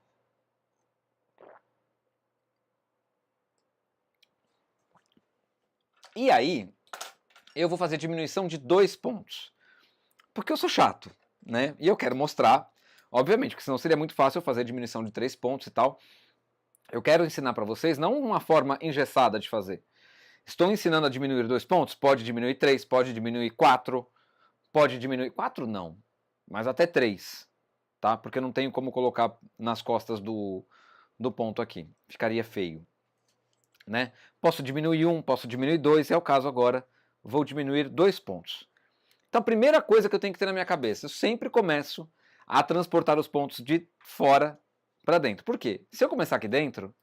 E aí, eu vou fazer diminuição de 2 pontos. Porque eu sou chato, né? E eu quero mostrar, obviamente, porque senão seria muito fácil eu fazer diminuição de 3 pontos e tal. Eu quero ensinar para vocês não uma forma engessada de fazer. Estou ensinando a diminuir 2 pontos? Pode diminuir 3, pode diminuir 4, pode diminuir... 4 não, mas até 3, tá? Porque eu não tenho como colocar nas costas do ponto aqui. Ficaria feio, né? Posso diminuir 1, posso diminuir 2, é o caso agora. Vou diminuir 2 pontos. Então a primeira coisa que eu tenho que ter na minha cabeça, eu sempre começo a transportar os pontos de fora para dentro. Por quê? Se eu começar aqui dentro,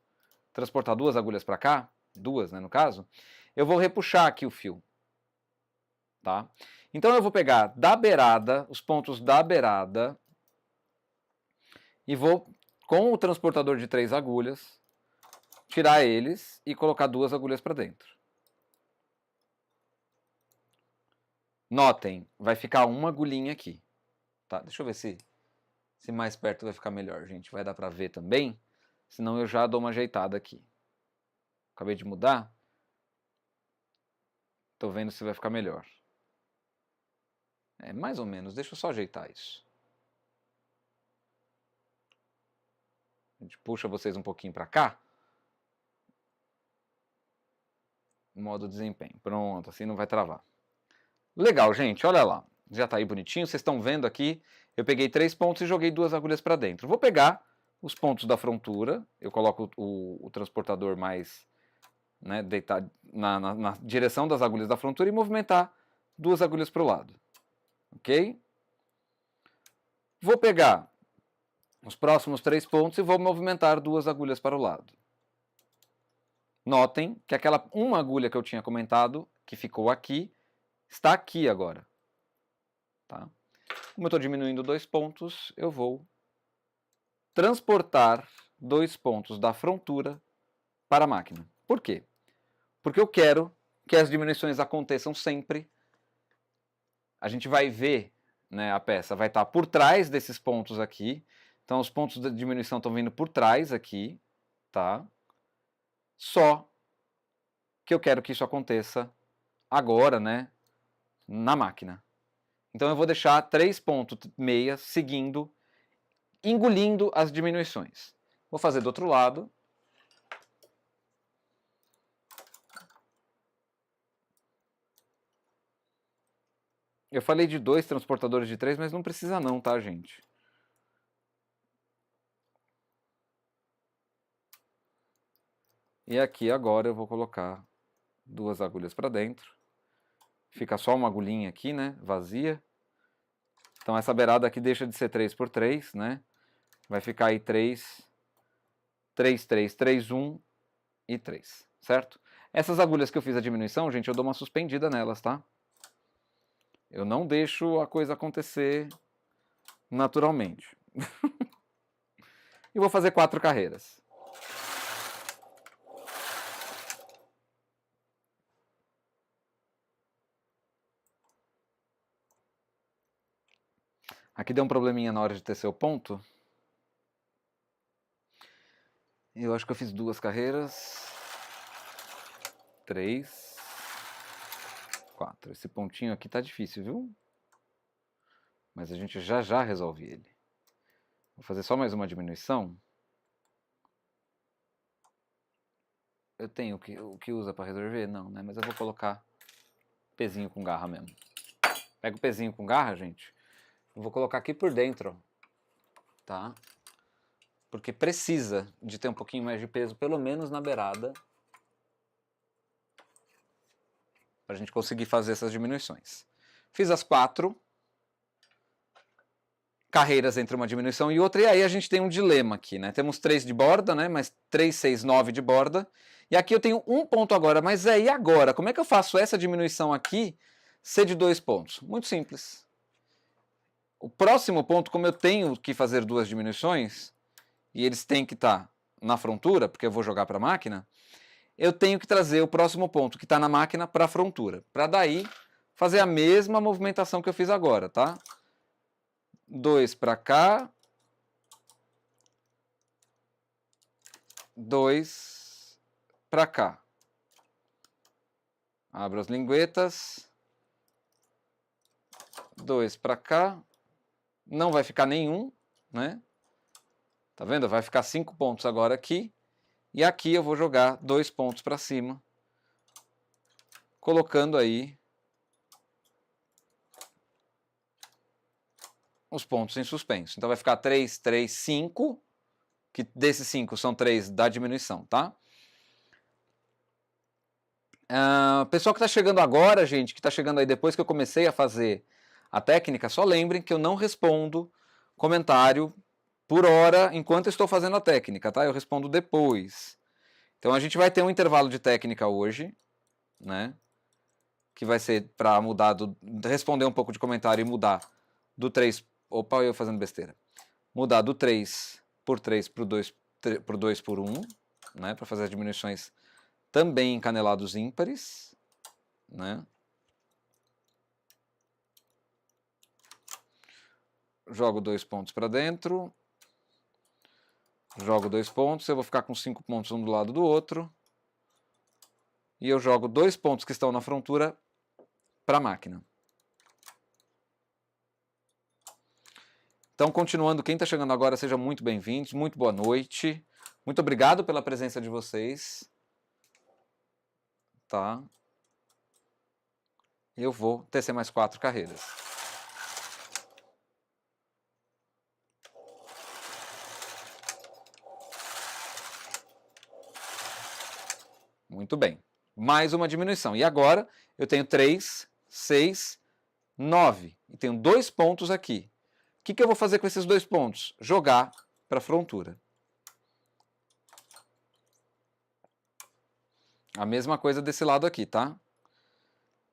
transportar 2 agulhas para cá, 2, né, no caso, eu vou repuxar aqui o fio, tá? Então eu vou pegar da beirada, os pontos da beirada, e vou, com o transportador de 3 agulhas, tirar eles e colocar 2 agulhas para dentro. Notem, vai ficar uma agulhinha aqui, tá? Deixa eu ver se mais perto vai ficar melhor, gente. Vai dar para ver também, senão eu já dou uma ajeitada aqui. Acabei de mudar. Tô vendo se vai ficar melhor. É, mais ou menos. Deixa eu só ajeitar isso. A gente puxa vocês um pouquinho para cá. Modo desempenho. Pronto, assim não vai travar. Legal, gente. Olha lá. Já tá aí bonitinho. Vocês estão vendo aqui. Eu peguei 3 pontos e joguei 2 agulhas para dentro. Vou pegar os pontos da frontura. Eu coloco o transportador mais, né, deitar na direção das agulhas da frontura e movimentar 2 agulhas para o lado. Ok? Vou pegar os próximos 3 pontos e vou movimentar 2 agulhas para o lado. Notem que aquela uma agulha que eu tinha comentado, que ficou aqui, está aqui agora. Tá? Como eu estou diminuindo 2 pontos, eu vou transportar 2 pontos da frontura para a máquina. Por quê? Porque eu quero que as diminuições aconteçam sempre. A gente vai ver, né, a peça vai estar por trás desses pontos aqui. Então os pontos de diminuição estão vindo por trás aqui, tá? Só que eu quero que isso aconteça agora, né, na máquina. Então eu vou deixar 3,6 seguindo, engolindo as diminuições. Vou fazer do outro lado. Eu falei de 2 transportadores de 3, mas não precisa não, tá, gente? E aqui agora eu vou colocar 2 agulhas para dentro. Fica só uma agulhinha aqui, né, vazia. Então essa beirada aqui deixa de ser 3 por 3, né? Vai ficar aí 3, 3, 3, 3, 1 e 3, certo? Essas agulhas que eu fiz a diminuição, gente, eu dou uma suspendida nelas, tá? Eu não deixo a coisa acontecer naturalmente. E vou fazer 4 carreiras. Aqui deu um probleminha na hora de tecer o ponto. Eu acho que eu fiz 2 carreiras. 3. 4. Esse pontinho aqui tá difícil, viu? Mas a gente já resolve ele. Vou fazer só mais uma diminuição. Eu tenho o que usa para resolver? Não, né? Mas eu vou colocar pezinho com garra mesmo. Pega o pezinho com garra, gente. Eu vou colocar aqui por dentro, ó. Tá? Porque precisa de ter um pouquinho mais de peso, pelo menos na beirada, para a gente conseguir fazer essas diminuições. Fiz as 4 carreiras entre uma diminuição e outra, e aí a gente tem um dilema aqui, né? Temos 3 de borda, né? Mas 3, 6, 9 de borda. E aqui eu tenho um ponto agora, mas e agora? Como é que eu faço essa diminuição aqui ser de 2 pontos? Muito simples. O próximo ponto, como eu tenho que fazer 2 diminuições, e eles têm que estar na frontura, porque eu vou jogar para a máquina, eu tenho que trazer o próximo ponto que está na máquina para a frontura, para daí fazer a mesma movimentação que eu fiz agora, tá? 2 para cá, 2 para cá. Abro as linguetas, 2 para cá, não vai ficar nenhum, né? Tá vendo? Vai ficar 5 pontos agora aqui, e aqui eu vou jogar 2 pontos para cima, colocando aí os pontos em suspenso. Então vai ficar 3, 3, 5, que desses 5 são 3 da diminuição, tá? Pessoal que está chegando agora, gente, que está chegando aí depois que eu comecei a fazer a técnica, só lembrem que eu não respondo comentário por hora enquanto eu estou fazendo a técnica, tá? Eu respondo depois. Então a gente vai ter um intervalo de técnica hoje, né? Que vai ser para mudar, responder um pouco de comentário e mudar do 3... Opa, eu fazendo besteira. Mudar do 3 por 3 para o 2 por 1, né? Para fazer as diminuições também em canelados ímpares, né? Jogo 2 pontos para dentro. Jogo 2 pontos, eu vou ficar com 5 pontos um do lado do outro. E eu jogo 2 pontos que estão na frontura para a máquina. Então, continuando, quem está chegando agora, sejam muito bem-vindos, muito boa noite. Muito obrigado pela presença de vocês. Tá? Eu vou tecer mais 4 carreiras. Muito bem. Mais uma diminuição. E agora eu tenho 3, 6, 9. E tenho 2 pontos aqui. O que eu vou fazer com esses 2 pontos? Jogar para a frontura. A mesma coisa desse lado aqui, tá?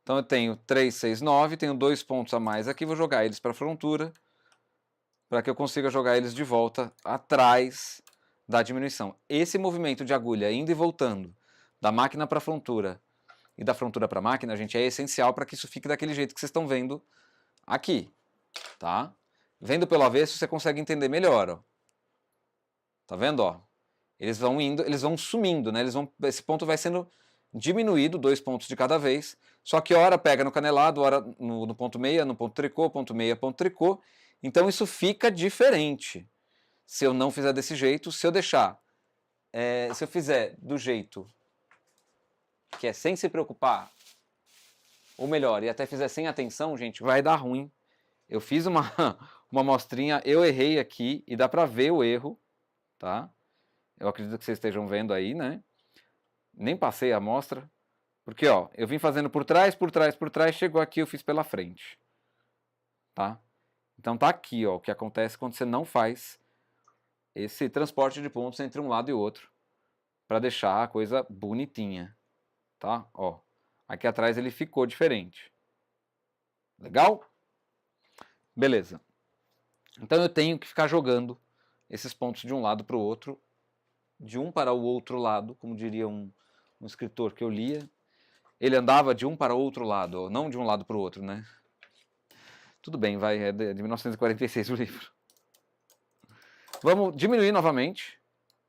Então eu tenho 3, 6, 9, tenho 2 pontos a mais aqui, vou jogar eles para a frontura, para que eu consiga jogar eles de volta atrás da diminuição. Esse movimento de agulha indo e voltando da máquina para a frontura e da frontura para a máquina, gente, é essencial para que isso fique daquele jeito que vocês estão vendo aqui, tá? Vendo pelo avesso, você consegue entender melhor, ó. Tá vendo, ó? Eles vão indo, eles vão sumindo, né? Esse ponto vai sendo diminuído, 2 pontos de cada vez, só que hora pega no canelado, hora no ponto meia, no ponto tricô, ponto meia, ponto tricô, então isso fica diferente. Se eu não fizer desse jeito, se eu deixar, se eu fizer do jeito que é sem se preocupar, ou melhor, e até fizer sem atenção, gente, vai dar ruim. Eu fiz uma amostrinha, eu errei aqui, e dá pra ver o erro, tá? Eu acredito que vocês estejam vendo aí, né? Nem passei a amostra, porque ó, eu vim fazendo por trás, por trás, por trás, chegou aqui eu fiz pela frente, tá? Então tá aqui, ó, o que acontece quando você não faz esse transporte de pontos entre um lado e outro, para deixar a coisa bonitinha, tá? Ó, aqui atrás ele ficou diferente. Legal? Beleza. Então eu tenho que ficar jogando esses pontos de um lado para o outro, de um para o outro lado, como diria um escritor que eu lia. Ele andava de um para o outro lado, não de um lado para o outro, né? Tudo bem, vai, é de 1946 o livro. Vamos diminuir novamente.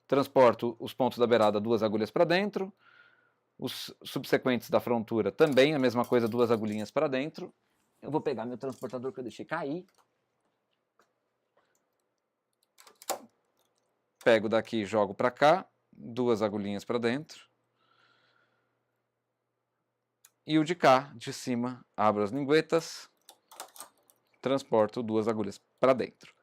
Transporto os pontos da beirada 2 agulhas para dentro. Os subsequentes da frontura também, a mesma coisa, 2 agulhinhas para dentro. Eu vou pegar meu transportador que eu deixei cair. Pego daqui e jogo para cá. 2 agulhinhas para dentro. E o de cá, de cima, abro as linguetas. Transporto 2 agulhas para dentro.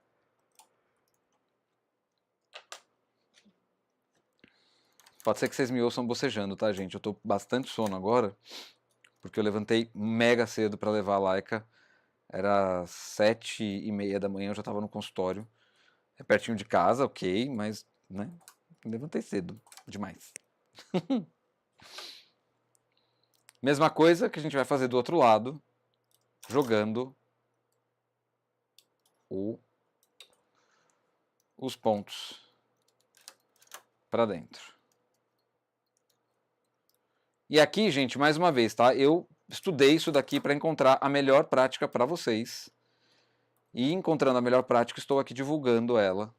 Pode ser que vocês me ouçam bocejando, tá, gente? Eu tô bastante sono agora, porque eu levantei mega cedo para levar a Laika. Era 7h30 da manhã, eu já tava no consultório. É pertinho de casa, ok, mas, né, levantei cedo demais. Mesma coisa que a gente vai fazer do outro lado, jogando os pontos para dentro. E aqui, gente, mais uma vez, tá? Eu estudei isso daqui para encontrar a melhor prática para vocês. E encontrando a melhor prática, estou aqui divulgando ela.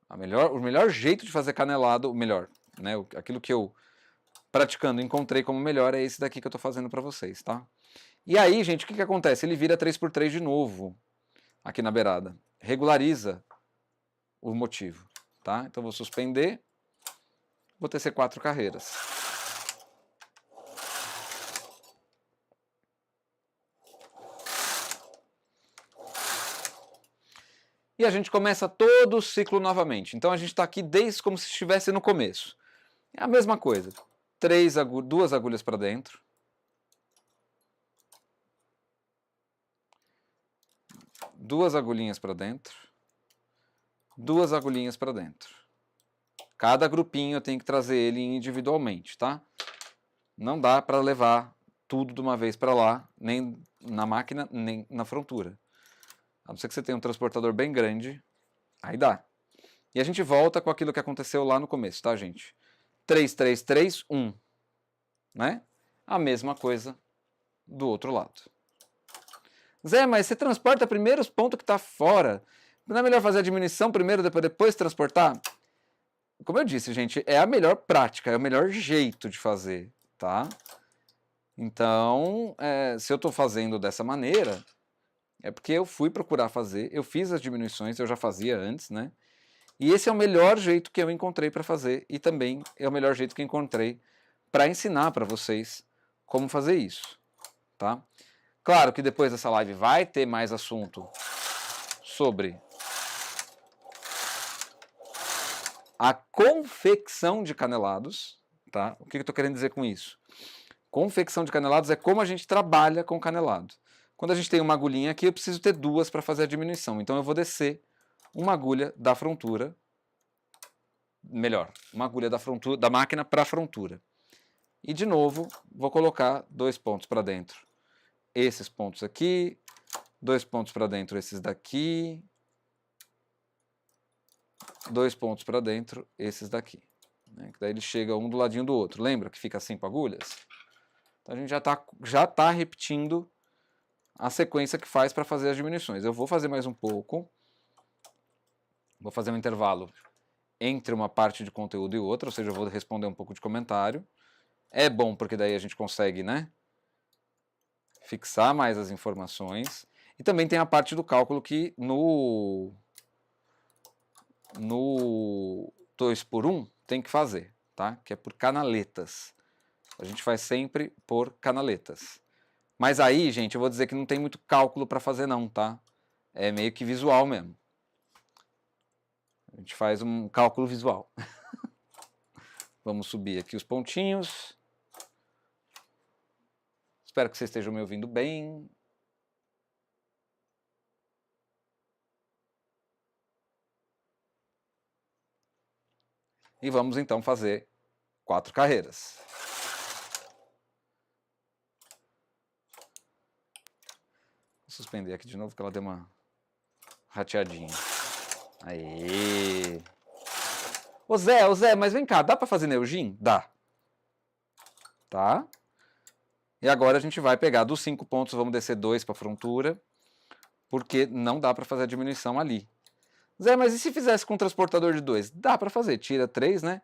O melhor jeito de fazer canelado, o melhor, né? Aquilo que eu, praticando, encontrei como melhor é esse daqui que eu estou fazendo para vocês, tá? E aí, gente, o que acontece? Ele vira 3x3 de novo, aqui na beirada. Regulariza o motivo, tá? Então vou suspender, vou tecer 4 carreiras. E a gente começa todo o ciclo novamente. Então a gente está aqui desde como se estivesse no começo. É a mesma coisa. 2 agulhas para dentro. 2 agulhinhas para dentro. 2 agulhinhas para dentro. Cada grupinho eu tenho que trazer ele individualmente, tá? Não dá para levar tudo de uma vez para lá, nem na máquina, nem na frontura. A não ser que você tenha um transportador bem grande, aí dá. E a gente volta com aquilo que aconteceu lá no começo, tá, gente? 3, 3, 3, 1. Né? A mesma coisa do outro lado. Zé, mas você transporta primeiro os pontos que está fora. Não é melhor fazer a diminuição primeiro, depois transportar? Como eu disse, gente, é a melhor prática, é o melhor jeito de fazer, tá? Então, se eu estou fazendo dessa maneira, é porque eu fui procurar fazer, eu fiz as diminuições, eu já fazia antes, né? E esse é o melhor jeito que eu encontrei para fazer e também é o melhor jeito que eu encontrei para ensinar para vocês como fazer isso, tá? Claro que depois dessa live vai ter mais assunto sobre a confecção de canelados, tá? O que eu estou querendo dizer com isso? Confecção de canelados é como a gente trabalha com canelado. Quando a gente tem uma agulhinha aqui, eu preciso ter 2 para fazer a diminuição. Então eu vou descer uma agulha da frontura, melhor, uma agulha da máquina para a frontura. E de novo, vou colocar 2 pontos para dentro. Esses pontos aqui, 2 pontos para dentro esses daqui, 2 pontos para dentro esses daqui. Né? Daí ele chega um do ladinho do outro. Lembra que fica 5 agulhas? Então a gente já tá repetindo a sequência que faz para fazer as diminuições. Eu vou fazer mais um pouco. Vou fazer um intervalo entre uma parte de conteúdo e outra, ou seja, eu vou responder um pouco de comentário. É bom porque daí a gente consegue, né, fixar mais as informações. E também tem a parte do cálculo que no 2x1 tem que fazer, tá? Que é por canaletas. A gente faz sempre por canaletas. Mas aí, gente, eu vou dizer que não tem muito cálculo para fazer não, tá? É meio que visual mesmo. A gente faz um cálculo visual. Vamos subir aqui os pontinhos. Espero que vocês estejam me ouvindo bem. E vamos então fazer 4 carreiras. Vou suspender aqui de novo, que ela deu uma rateadinha. Aê! Ô Zé, mas vem cá, dá para fazer Neogin? Dá. Tá? E agora a gente vai pegar dos 5 pontos, vamos descer 2 para a frontura. porque não dá para fazer a diminuição ali. Zé, mas e se fizesse com um transportador de 2? Dá para fazer, tira 3, né?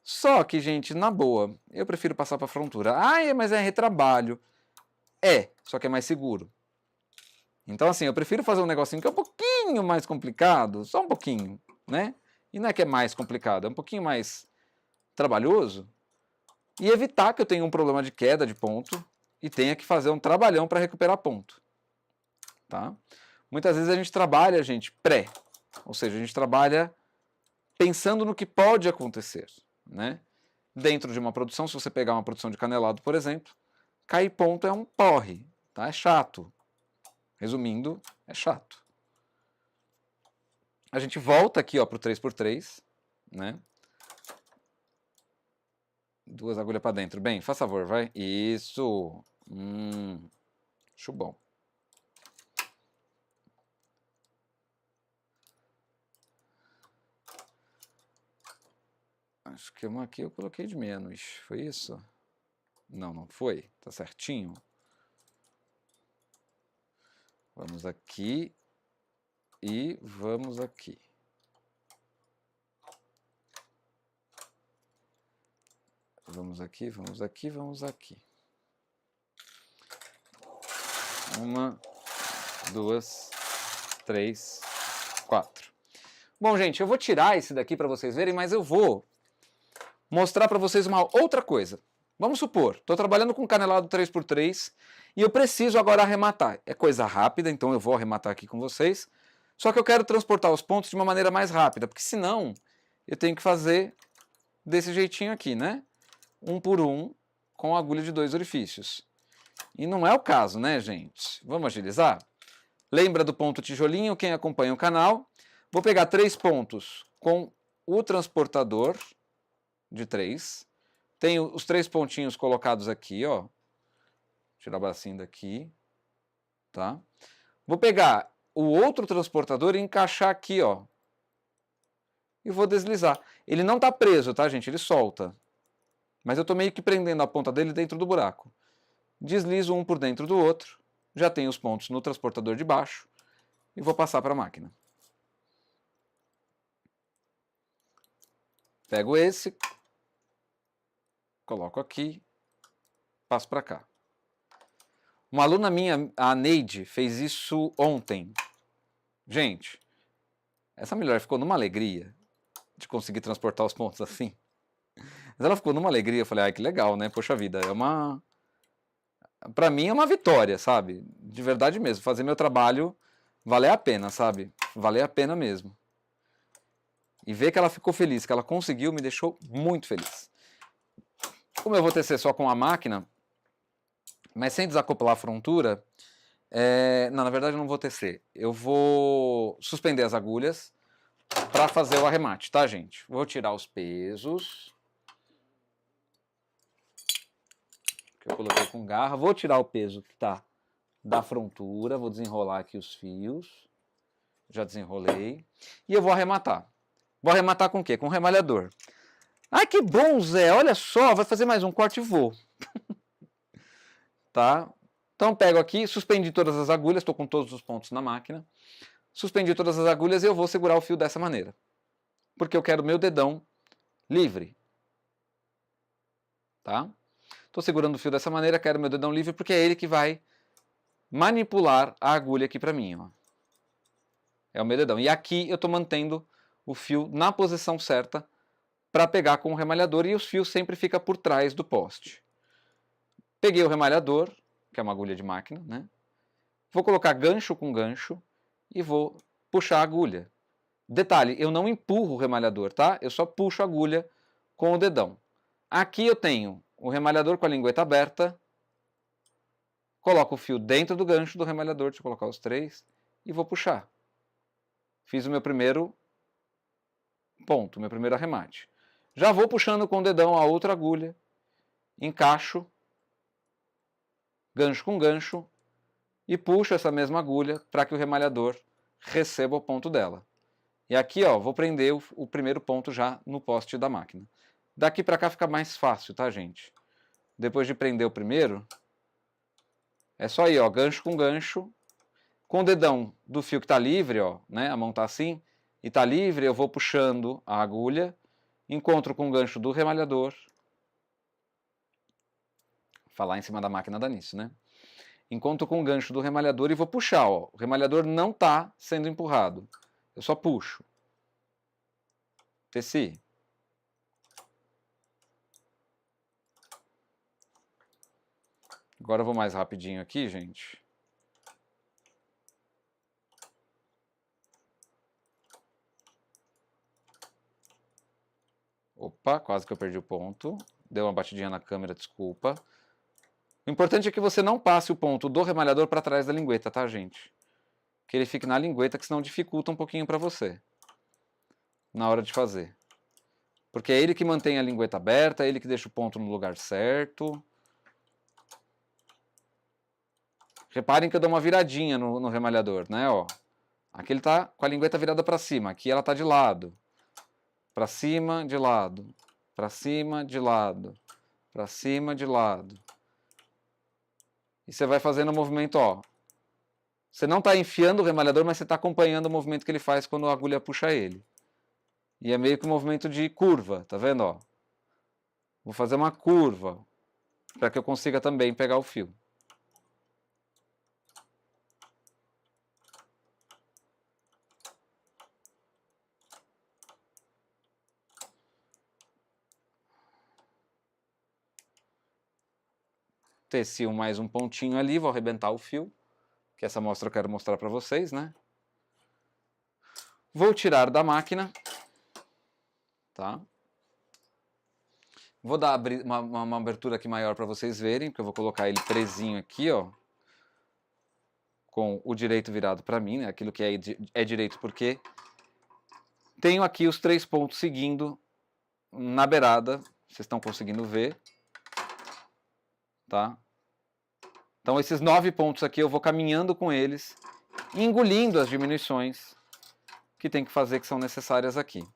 Só que, gente, na boa, eu prefiro passar para a frontura. Mas é retrabalho. Só que é mais seguro. Então, assim, eu prefiro fazer um negocinho que é um pouquinho mais complicado, só um pouquinho, né? E não é que é mais complicado, é um pouquinho mais trabalhoso, e evitar que eu tenha um problema de queda de ponto e tenha que fazer um trabalhão para recuperar ponto. Tá? Muitas vezes a gente trabalha, gente, pré. Ou seja, a gente trabalha pensando no que pode acontecer, né? Dentro de uma produção, se você pegar uma produção de canelado, por exemplo, cair ponto é um porre, tá? É chato. Resumindo, é chato. A gente volta aqui para o 3x3, né? 2 agulhas para dentro. Bem, faz favor, vai. Isso. Acho bom. Acho que uma aqui eu coloquei de menos. Foi isso? Não, não foi. Tá certinho. Vamos aqui. E vamos aqui. Vamos aqui, vamos aqui, vamos aqui. 1, 2, 3, 4. Bom, gente, eu vou tirar esse daqui para vocês verem, mas eu vou mostrar para vocês uma outra coisa. Vamos supor, estou trabalhando com canelado 3x3 e eu preciso agora arrematar. É coisa rápida, então eu vou arrematar aqui com vocês. Só que eu quero transportar os pontos de uma maneira mais rápida, porque senão eu tenho que fazer desse jeitinho aqui, né? 1 por 1 com agulha de 2 orifícios. E não é o caso, né, gente? Vamos agilizar? Lembra do ponto tijolinho? Quem acompanha o canal. Vou pegar 3 pontos com o transportador de 3. Tenho os 3 pontinhos colocados aqui, ó. Tirar o bracinho daqui, tá? Vou pegar o outro transportador e encaixar aqui, ó. E vou deslizar. Ele não tá preso, tá, gente? Ele solta. Mas eu tô meio que prendendo a ponta dele dentro do buraco. Deslizo um por dentro do outro. Já tenho os pontos no transportador de baixo. E vou passar para a máquina. Pego esse. Coloco aqui. Passo para cá. Uma aluna minha, a Neide, fez isso ontem. Gente, essa mulher ficou numa alegria de conseguir transportar os pontos assim. Mas ela ficou numa alegria, eu falei, ai, que legal, né? Poxa vida, é uma... Pra mim é uma vitória, sabe? De verdade mesmo, fazer meu trabalho valer a pena, sabe? Valer a pena mesmo. E ver que ela ficou feliz, que ela conseguiu, me deixou muito feliz. Como eu vou tecer só com a máquina, mas sem desacoplar a frontura, não, na verdade eu não vou tecer. Eu vou suspender as agulhas para fazer o arremate, tá, gente? Vou tirar os pesos que eu coloquei com garra. Vou tirar o peso que tá da frontura. Vou desenrolar aqui os fios. Já desenrolei. E eu vou arrematar. Vou arrematar com o quê? Com remalhador. Ai, que bom, Zé! Olha só, vai fazer mais um corte e vou. Tá? Então pego aqui, suspendi todas as agulhas, estou com todos os pontos na máquina. Suspendi todas as agulhas e eu vou segurar o fio dessa maneira. Porque eu quero meu dedão livre. Tá? Estou segurando o fio dessa maneira, quero meu dedão livre porque é ele que vai manipular a agulha aqui para mim. Ó. É o meu dedão. E aqui eu estou mantendo o fio na posição certa para pegar com o remalhador e os fios sempre ficam por trás do poste. Peguei o remalhador, que é uma agulha de máquina, né? Vou colocar gancho com gancho e vou puxar a agulha. Detalhe, eu não empurro o remalhador, tá? Eu só puxo a agulha com o dedão. Aqui eu tenho o remalhador com a lingueta aberta. Coloco o fio dentro do gancho do remalhador, deixa eu colocar os 3, e vou puxar. Fiz o meu primeiro ponto, meu primeiro arremate. Já vou puxando com o dedão a outra agulha, encaixo, gancho com gancho, e puxo essa mesma agulha para que o remalhador receba o ponto dela. E aqui, ó, vou prender o primeiro ponto já no poste da máquina. Daqui para cá fica mais fácil, tá, gente? Depois de prender o primeiro, é só ir, ó, gancho. Com o dedão do fio que está livre, ó, né, a mão está assim, e está livre, eu vou puxando a agulha, encontro com o gancho do remalhador. Falar em cima da máquina dá nisso, né? Encontro com o gancho do remalhador e vou puxar, ó. O remalhador não está sendo empurrado. Eu só puxo. Teci. Agora eu vou mais rapidinho aqui, gente. Opa, quase que eu perdi o ponto. Deu uma batidinha na câmera, desculpa. O importante é que você não passe o ponto do remalhador para trás da lingueta, tá, gente? Que ele fique na lingueta, que senão dificulta um pouquinho para você na hora de fazer. Porque é ele que mantém a lingueta aberta, é ele que deixa o ponto no lugar certo. Reparem que eu dou uma viradinha no remalhador, né? Ó. Aqui ele tá com a lingueta virada para cima, aqui ela tá de lado. Para cima, de lado. Para cima, de lado. Para cima, de lado. E você vai fazendo o movimento, ó. Você não está enfiando o remalhador, mas você está acompanhando o movimento que ele faz quando a agulha puxa ele. E é meio que um movimento de curva, tá vendo, ó? Vou fazer uma curva para que eu consiga também pegar o fio. Teci mais um pontinho ali, vou arrebentar o fio, que essa amostra eu quero mostrar para vocês, né? Vou tirar da máquina, tá? Vou dar uma abertura aqui maior para vocês verem, porque eu vou colocar ele presinho aqui, ó, com o direito virado para mim, né? Aquilo que é direito, porque tenho aqui os 3 pontos seguindo na beirada, vocês estão conseguindo ver, tá? Então esses 9 pontos aqui eu vou caminhando com eles, engolindo as diminuições que tem que fazer, que são necessárias aqui.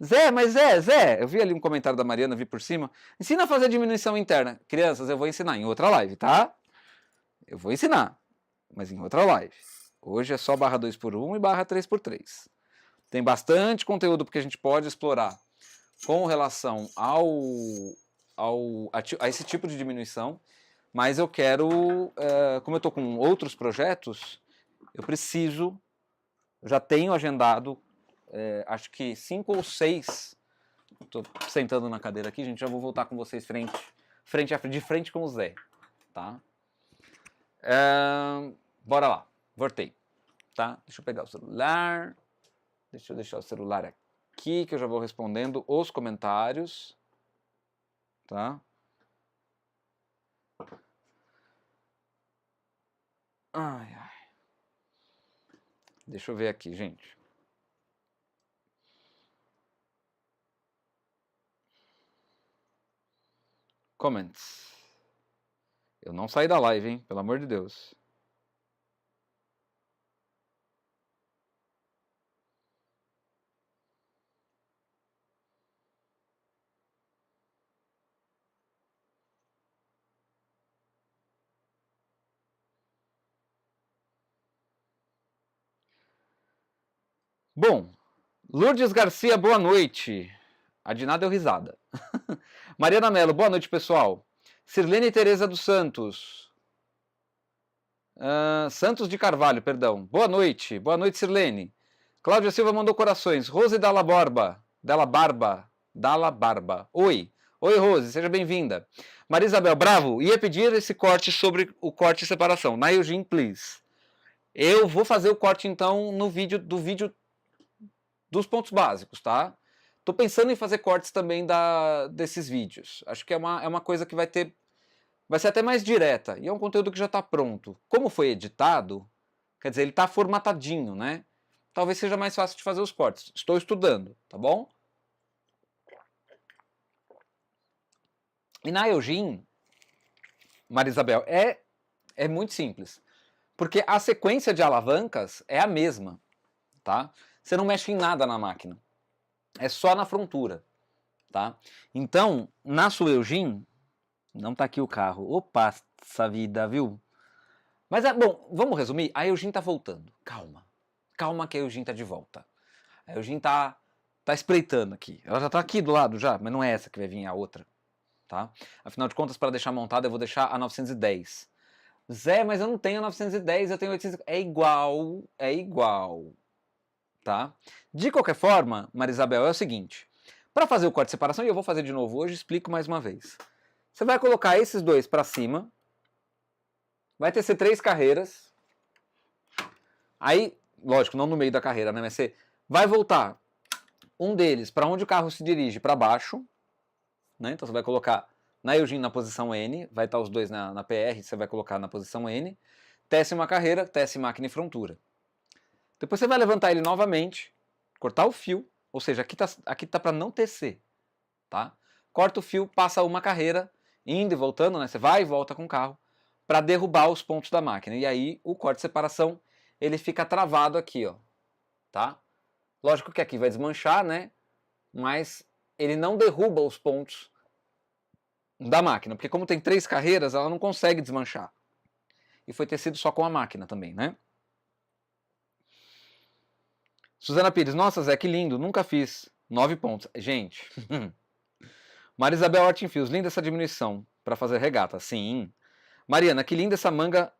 Zé, mas Zé, eu vi ali um comentário da Mariana, vi por cima, ensina a fazer diminuição interna. Crianças, eu vou ensinar em outra live, tá? Eu vou ensinar, mas em outra live. Hoje é só barra 2x1 e barra 3x3. Tem bastante conteúdo que a gente pode explorar com relação a esse tipo de diminuição, mas eu quero, como eu estou com outros projetos, eu já tenho agendado, acho que 5 ou 6, estou sentando na cadeira aqui, gente, já vou voltar com vocês de frente com o Zé, tá? Bora lá, voltei, tá? Deixa eu pegar o celular, deixa eu deixar o celular aqui, que eu já vou respondendo os comentários, tá? Ai, ai. Deixa eu ver aqui, gente. Comments. Eu não saí da live, hein? Pelo amor de Deus. Bom, Lourdes Garcia, boa noite. A Diná deu risada. Mariana Mello, boa noite, pessoal. Sirlene Tereza dos Santos. Santos de Carvalho, perdão. Boa noite, Sirlene. Cláudia Silva mandou corações. Rose Dalla Barba. Oi, Rose, seja bem-vinda. Maria Isabel, bravo, ia pedir esse corte sobre o corte e separação. Na Eugene, please. Eu vou fazer o corte, então, no vídeo dos pontos básicos, tá? Tô pensando em fazer cortes também desses vídeos. Acho que é uma coisa que vai ser até mais direta. E é um conteúdo que já está pronto. Como foi editado, quer dizer, ele está formatadinho, né? Talvez seja mais fácil de fazer os cortes. Estou estudando, tá bom? E na Eugene, Maria Isabel, é muito simples. Porque a sequência de alavancas é a mesma, tá? Você não mexe em nada na máquina. É só na frontura, tá? Então, na sua Eugene, não tá aqui o carro. Opa, essa vida, viu? Mas, bom, vamos resumir? A Eugene tá voltando. Calma. Calma que a Eugene tá de volta. A Eugene tá espreitando aqui. Ela já tá aqui do lado já, mas não é essa que vai vir, é a outra. Tá? Afinal de contas, para deixar montada, eu vou deixar a 910. Zé, mas eu não tenho a 910, eu tenho 800. É igual, é igual. Tá? De qualquer forma, Marisabel, é o seguinte. Para fazer o corte de separação, e eu vou fazer de novo hoje, explico mais uma vez. Você vai colocar esses dois para cima. Vai tecer 3 carreiras. Aí, lógico, não no meio da carreira, né? Mas você vai voltar um deles para onde o carro se dirige, para baixo. Né? Então você vai colocar na Eugene na posição N, vai estar os dois na PR, você vai colocar na posição N. Tece uma carreira, tece máquina e frontura. Depois você vai levantar ele novamente, cortar o fio, ou seja, aqui tá para não tecer. Tá? Corta o fio, passa uma carreira, indo e voltando, né? Você vai e volta com o carro, para derrubar os pontos da máquina. E aí o corte de separação ele fica travado aqui, ó, tá? Lógico que aqui vai desmanchar, né? Mas ele não derruba os pontos da máquina, porque como tem 3 carreiras, ela não consegue desmanchar. E foi tecido só com a máquina também, né? Suzana Pires, nossa Zé, que lindo, nunca fiz. 9 pontos. Gente, Marisabel Hortin Fios, linda essa diminuição para fazer regata. Sim. Mariana, que linda essa manga,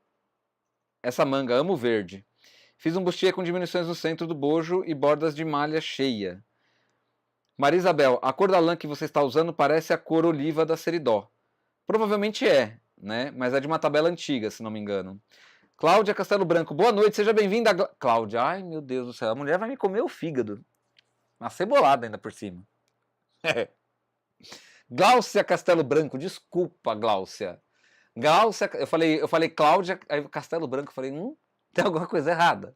amo verde. Fiz um bustier com diminuições no centro do bojo e bordas de malha cheia. Marisabel, a cor da lã que você está usando parece a cor oliva da Seridó. Provavelmente é, né? Mas é de uma tabela antiga, se não me engano. Cláudia Castelo Branco, boa noite, seja bem-vinda. Cláudia, ai meu Deus do céu, a mulher vai me comer o fígado. Uma cebolada ainda por cima. Gláucia Castelo Branco, desculpa, Gláucia. Gláucia, eu falei Cláudia, aí Castelo Branco, eu falei, tem alguma coisa errada,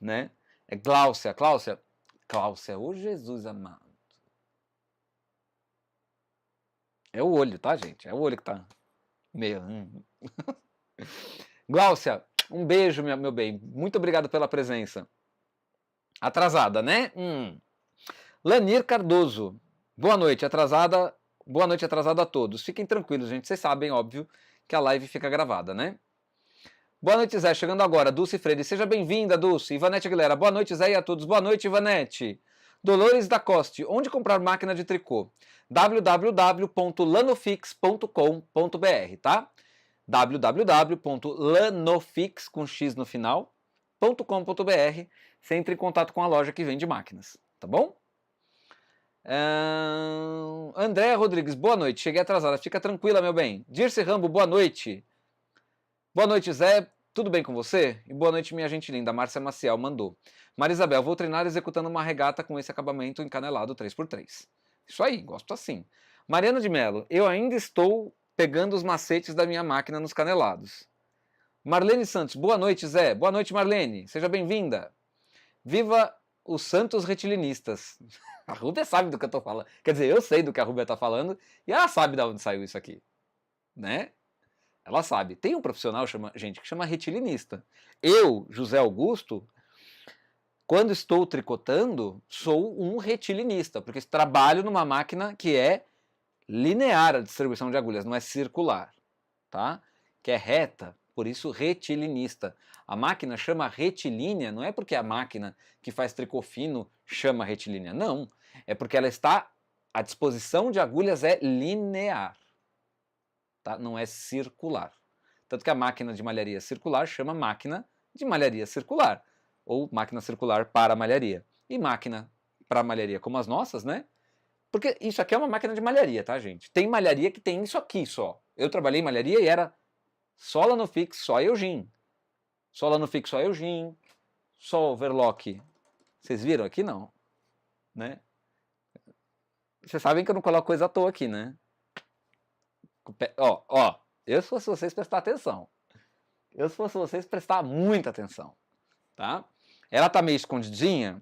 né? É Gláucia, ô Jesus amado. É o olho, tá, gente? É o olho que tá meio... Gláucia, um beijo, meu bem. Muito obrigado pela presença. Atrasada, né? Lanir Cardoso. Boa noite, atrasada. Boa noite, atrasada a todos. Fiquem tranquilos, gente. Vocês sabem, óbvio, que a live fica gravada, né? Boa noite, Zé. Chegando agora, Dulce Freire. Seja bem-vinda, Dulce. Ivanete Aguilera. Boa noite, Zé, e a todos. Boa noite, Ivanete. Dolores da Coste. Onde comprar máquina de tricô? www.lanofix.com.br, tá? www.lanofix, com X no final, .com.br. Você entra em contato com a loja que vende máquinas, tá bom? Andréa Rodrigues, boa noite. Cheguei atrasada. Fica tranquila, meu bem. Dirce Rambo, boa noite. Boa noite, Zé. Tudo bem com você? E boa noite, minha gente linda. Márcia Maciel mandou. Marisabel, vou treinar executando uma regata com esse acabamento encanelado 3x3. Isso aí, gosto assim. Mariana de Mello, eu ainda estou pegando os macetes da minha máquina nos canelados. Marlene Santos, boa noite, Zé. Boa noite, Marlene. Seja bem-vinda. Viva os santos retilinistas. A Rúbia sabe do que eu tô falando. Quer dizer, eu sei do que a Rúbia tá falando e ela sabe de onde saiu isso aqui. Né? Ela sabe. Tem um profissional, gente, que chama retilinista. Eu, José Augusto, quando estou tricotando, sou um retilinista, porque trabalho numa máquina que é linear a distribuição de agulhas, não é circular, tá? Que é reta, por isso retilinista. A máquina chama retilínea, não é porque a máquina que faz tricô fino chama retilínea, não. É porque ela está, a disposição de agulhas é linear, tá? Não é circular. Tanto que a máquina de malharia circular chama máquina de malharia circular, ou máquina circular para malharia. E máquina para malharia como as nossas, né? Porque isso aqui é uma máquina de malharia, tá, gente? Tem malharia que tem isso aqui só. Eu trabalhei em malharia e era só Lanofix, só Eugene. Só Lanofix, só Eugene. Só overlock. Vocês viram aqui? Não. Né? Vocês sabem que eu não coloco coisa à toa aqui, né? Ó. Eu, se fosse vocês, prestar atenção. Eu, se fosse vocês, prestar muita atenção. Tá? Ela tá meio escondidinha,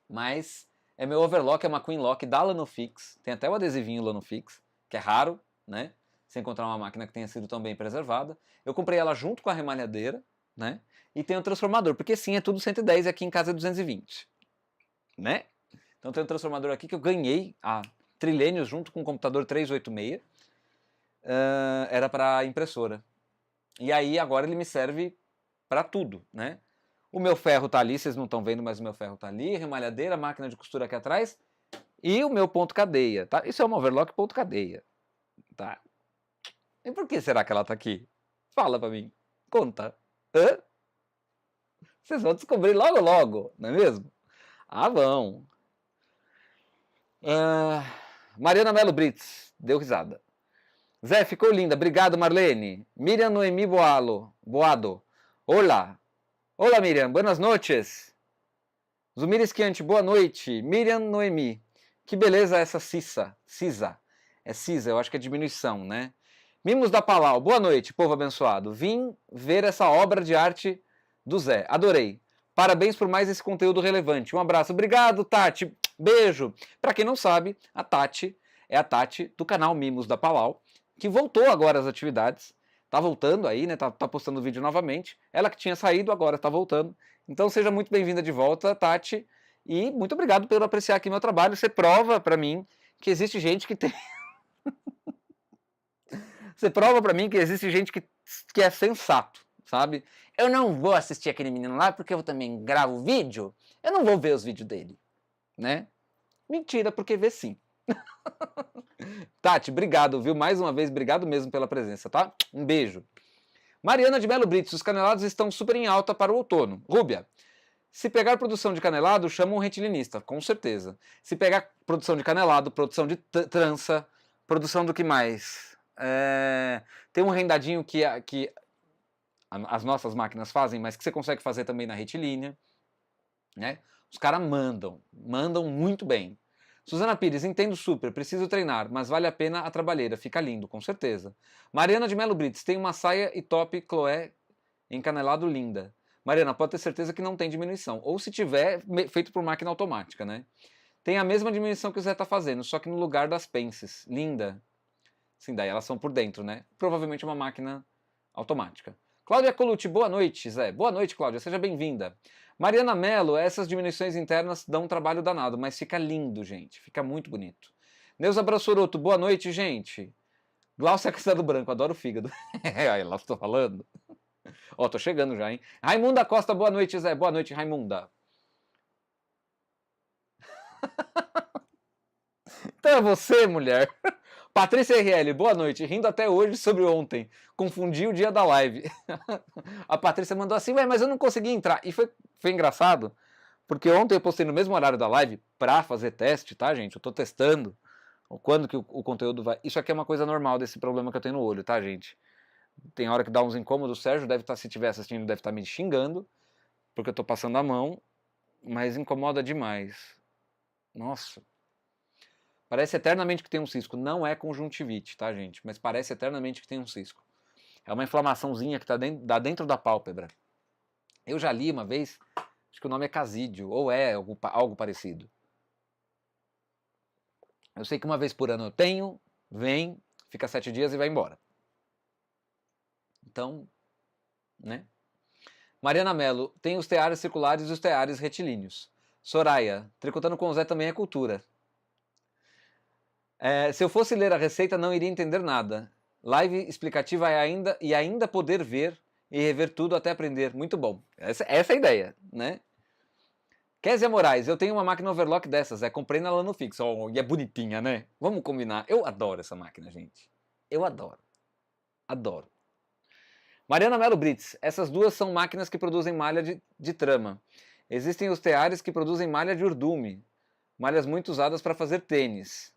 mas... é meu overlock, é uma Queen Lock da Lanofix. Tem até o adesivinho Lanofix, que é raro, né? Se encontrar uma máquina que tenha sido tão bem preservada. Eu comprei ela junto com a remalhadeira, né? E tem o transformador, porque sim, é tudo 110 e aqui em casa é 220, né? Então tem um transformador aqui que eu ganhei há trilênios junto com o computador 386. Era para impressora. E aí agora ele me serve para tudo, né? O meu ferro tá ali, vocês não estão vendo, mas o meu ferro tá ali, remalhadeira, máquina de costura aqui atrás e o meu ponto cadeia, tá? Isso é uma overlock ponto cadeia, tá? E por que será que ela tá aqui? Fala pra mim, conta. Hã? Vocês vão descobrir logo logo, não é mesmo? Ah, vão. Mariana Melo Brits, deu risada. Zé, ficou linda. Obrigado, Marlene. Miriam Noemi Boado. Olá. Olá, Miriam. Buenas noches. Zumira Esquiante, boa noite. Miriam Noemi. Que beleza essa Cisa. É Cisa, eu acho que é diminuição, né? Mimos da Palau. Boa noite, povo abençoado. Vim ver essa obra de arte do Zé. Adorei. Parabéns por mais esse conteúdo relevante. Um abraço. Obrigado, Tati. Beijo. Para quem não sabe, a Tati é a Tati do canal Mimos da Palau, que voltou agora às atividades. Tá voltando aí, né? Tá postando vídeo novamente. Ela que tinha saído, agora tá voltando. Então seja muito bem-vinda de volta, Tati. E muito obrigado por apreciar aqui meu trabalho. Você prova para mim que existe gente que tem... Você prova para mim que existe gente que é sensato, sabe? Eu não vou assistir aquele menino lá porque eu também gravo vídeo. Eu não vou ver os vídeos dele, né? Mentira, porque vê sim. Tati, obrigado, viu? Mais uma vez, obrigado mesmo pela presença, tá? Um beijo. Mariana de Melo Brits, os canelados estão super em alta para o outono. Rúbia, se pegar produção de canelado, chama um retilinista, com certeza. Se pegar produção de canelado, produção de trança, produção do que mais? Tem um rendadinho que as nossas máquinas fazem, mas que você consegue fazer também na retilínea, né? Os caras mandam muito bem. Suzana Pires, entendo super, preciso treinar, mas vale a pena a trabalheira, fica lindo, com certeza. Mariana de Melo Brits, tem uma saia e top Chloé encanelado linda. Mariana, pode ter certeza que não tem diminuição. Ou se tiver, feito por máquina automática, né? Tem a mesma diminuição que o Zé tá fazendo, só que no lugar das pences. Linda. Sim, daí elas são por dentro, né? Provavelmente uma máquina automática. Cláudia Colucci, boa noite, Zé. Boa noite, Cláudia, seja bem-vinda. Mariana Mello, essas diminuições internas dão um trabalho danado, mas fica lindo, gente. Fica muito bonito. Neuza Brassoroto, boa noite, gente. Glaucia Castelo Branco, adoro o fígado. Aí lá estou falando. Ó, tô chegando já, hein? Raimunda Costa, boa noite, Zé. Boa noite, Raimunda. Então é você, mulher. Patrícia RL, boa noite. Rindo até hoje sobre ontem. Confundi o dia da live. A Patrícia mandou assim, ué, mas eu não consegui entrar. E foi engraçado, porque ontem eu postei no mesmo horário da live pra fazer teste, tá, gente? Eu tô testando quando que o conteúdo vai... Isso aqui é uma coisa normal desse problema que eu tenho no olho, tá, gente? Tem hora que dá uns incômodos. O Sérgio deve estar, se estiver assistindo, deve estar me xingando, porque eu tô passando a mão, mas incomoda demais. Nossa. Parece eternamente que tem um cisco. Não é conjuntivite, tá, gente? Mas parece eternamente que tem um cisco. É uma inflamaçãozinha que dá dentro da pálpebra. Eu já li uma vez, acho que o nome é casídio, ou é algo parecido. Eu sei que uma vez por ano eu tenho, vem, fica 7 dias e vai embora. Então, né? Mariana Mello, tem os teares circulares e os teares retilíneos. Soraya, tricotando com o Zé também é cultura. Se eu fosse ler a receita, não iria entender nada. Live explicativa e ainda poder ver e rever tudo até aprender. Muito bom. Essa é a ideia, né? Kézia Moraes, eu tenho uma máquina overlock dessas. Comprei na Lanofix. Oh, e é bonitinha, né? Vamos combinar. Eu adoro essa máquina, gente. Eu adoro. Adoro. Mariana Melo Brits, essas duas são máquinas que produzem malha de trama. Existem os teares que produzem malha de urdume. Malhas muito usadas para fazer tênis.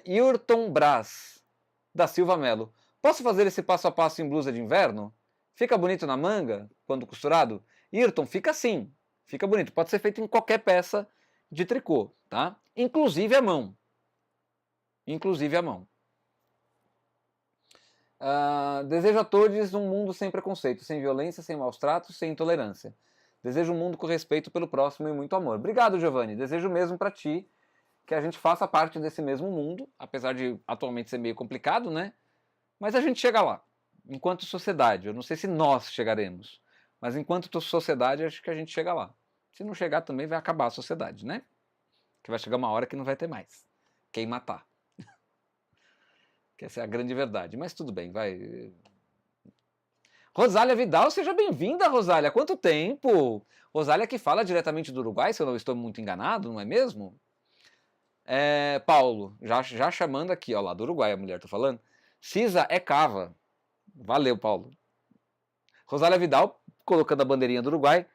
Yurton Brás, da Silva Melo. Posso fazer esse passo a passo em blusa de inverno? Fica bonito na manga, quando costurado? Yurton, fica assim. Fica bonito. Pode ser feito em qualquer peça de tricô, tá? Inclusive a mão. Inclusive a mão. Desejo a todos um mundo sem preconceito, sem violência, sem maus tratos, sem intolerância. Desejo um mundo com respeito pelo próximo e muito amor. Obrigado, Giovanni. Desejo mesmo para ti que a gente faça parte desse mesmo mundo, apesar de atualmente ser meio complicado, né? Mas a gente chega lá, enquanto sociedade. Eu não sei se nós chegaremos, mas enquanto sociedade, acho que a gente chega lá. Se não chegar também vai acabar a sociedade, né? Que vai chegar uma hora que não vai ter mais quem matar. Que essa é a grande verdade. Mas tudo bem, vai. Rosália Vidal, seja bem-vinda, Rosália. Quanto tempo? Rosália que fala diretamente do Uruguai, se eu não estou muito enganado, não é mesmo? Paulo, já chamando aqui, ó lá, do Uruguai a mulher, tô falando. Cisa é cava. Valeu, Paulo. Rosália Vidal, colocando a bandeirinha do Uruguai.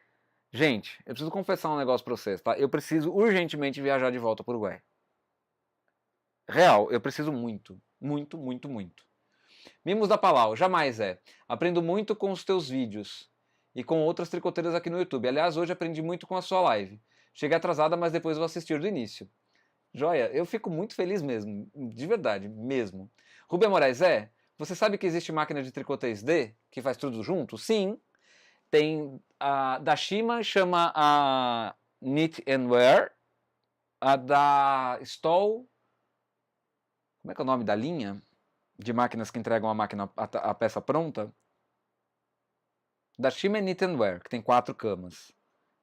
Gente, eu preciso confessar um negócio pra vocês, tá? Eu preciso urgentemente viajar de volta pro Uruguai. Real, eu preciso muito. Muito, muito, muito. Mimos da Palau, jamais é. Aprendo muito com os teus vídeos e com outras tricoteiras aqui no YouTube. Aliás, hoje aprendi muito com a sua live. Cheguei atrasada, mas depois vou assistir do início. Joia, eu fico muito feliz mesmo, de verdade, mesmo. Rubem Moraes, você sabe que existe máquina de tricô 3D que faz tudo junto? Sim, tem a da Shima, chama a Knit and Wear, a da Stoll, como é que é o nome da linha de máquinas que entregam a peça pronta? Da Shima é Knit and Wear, que tem 4 camas.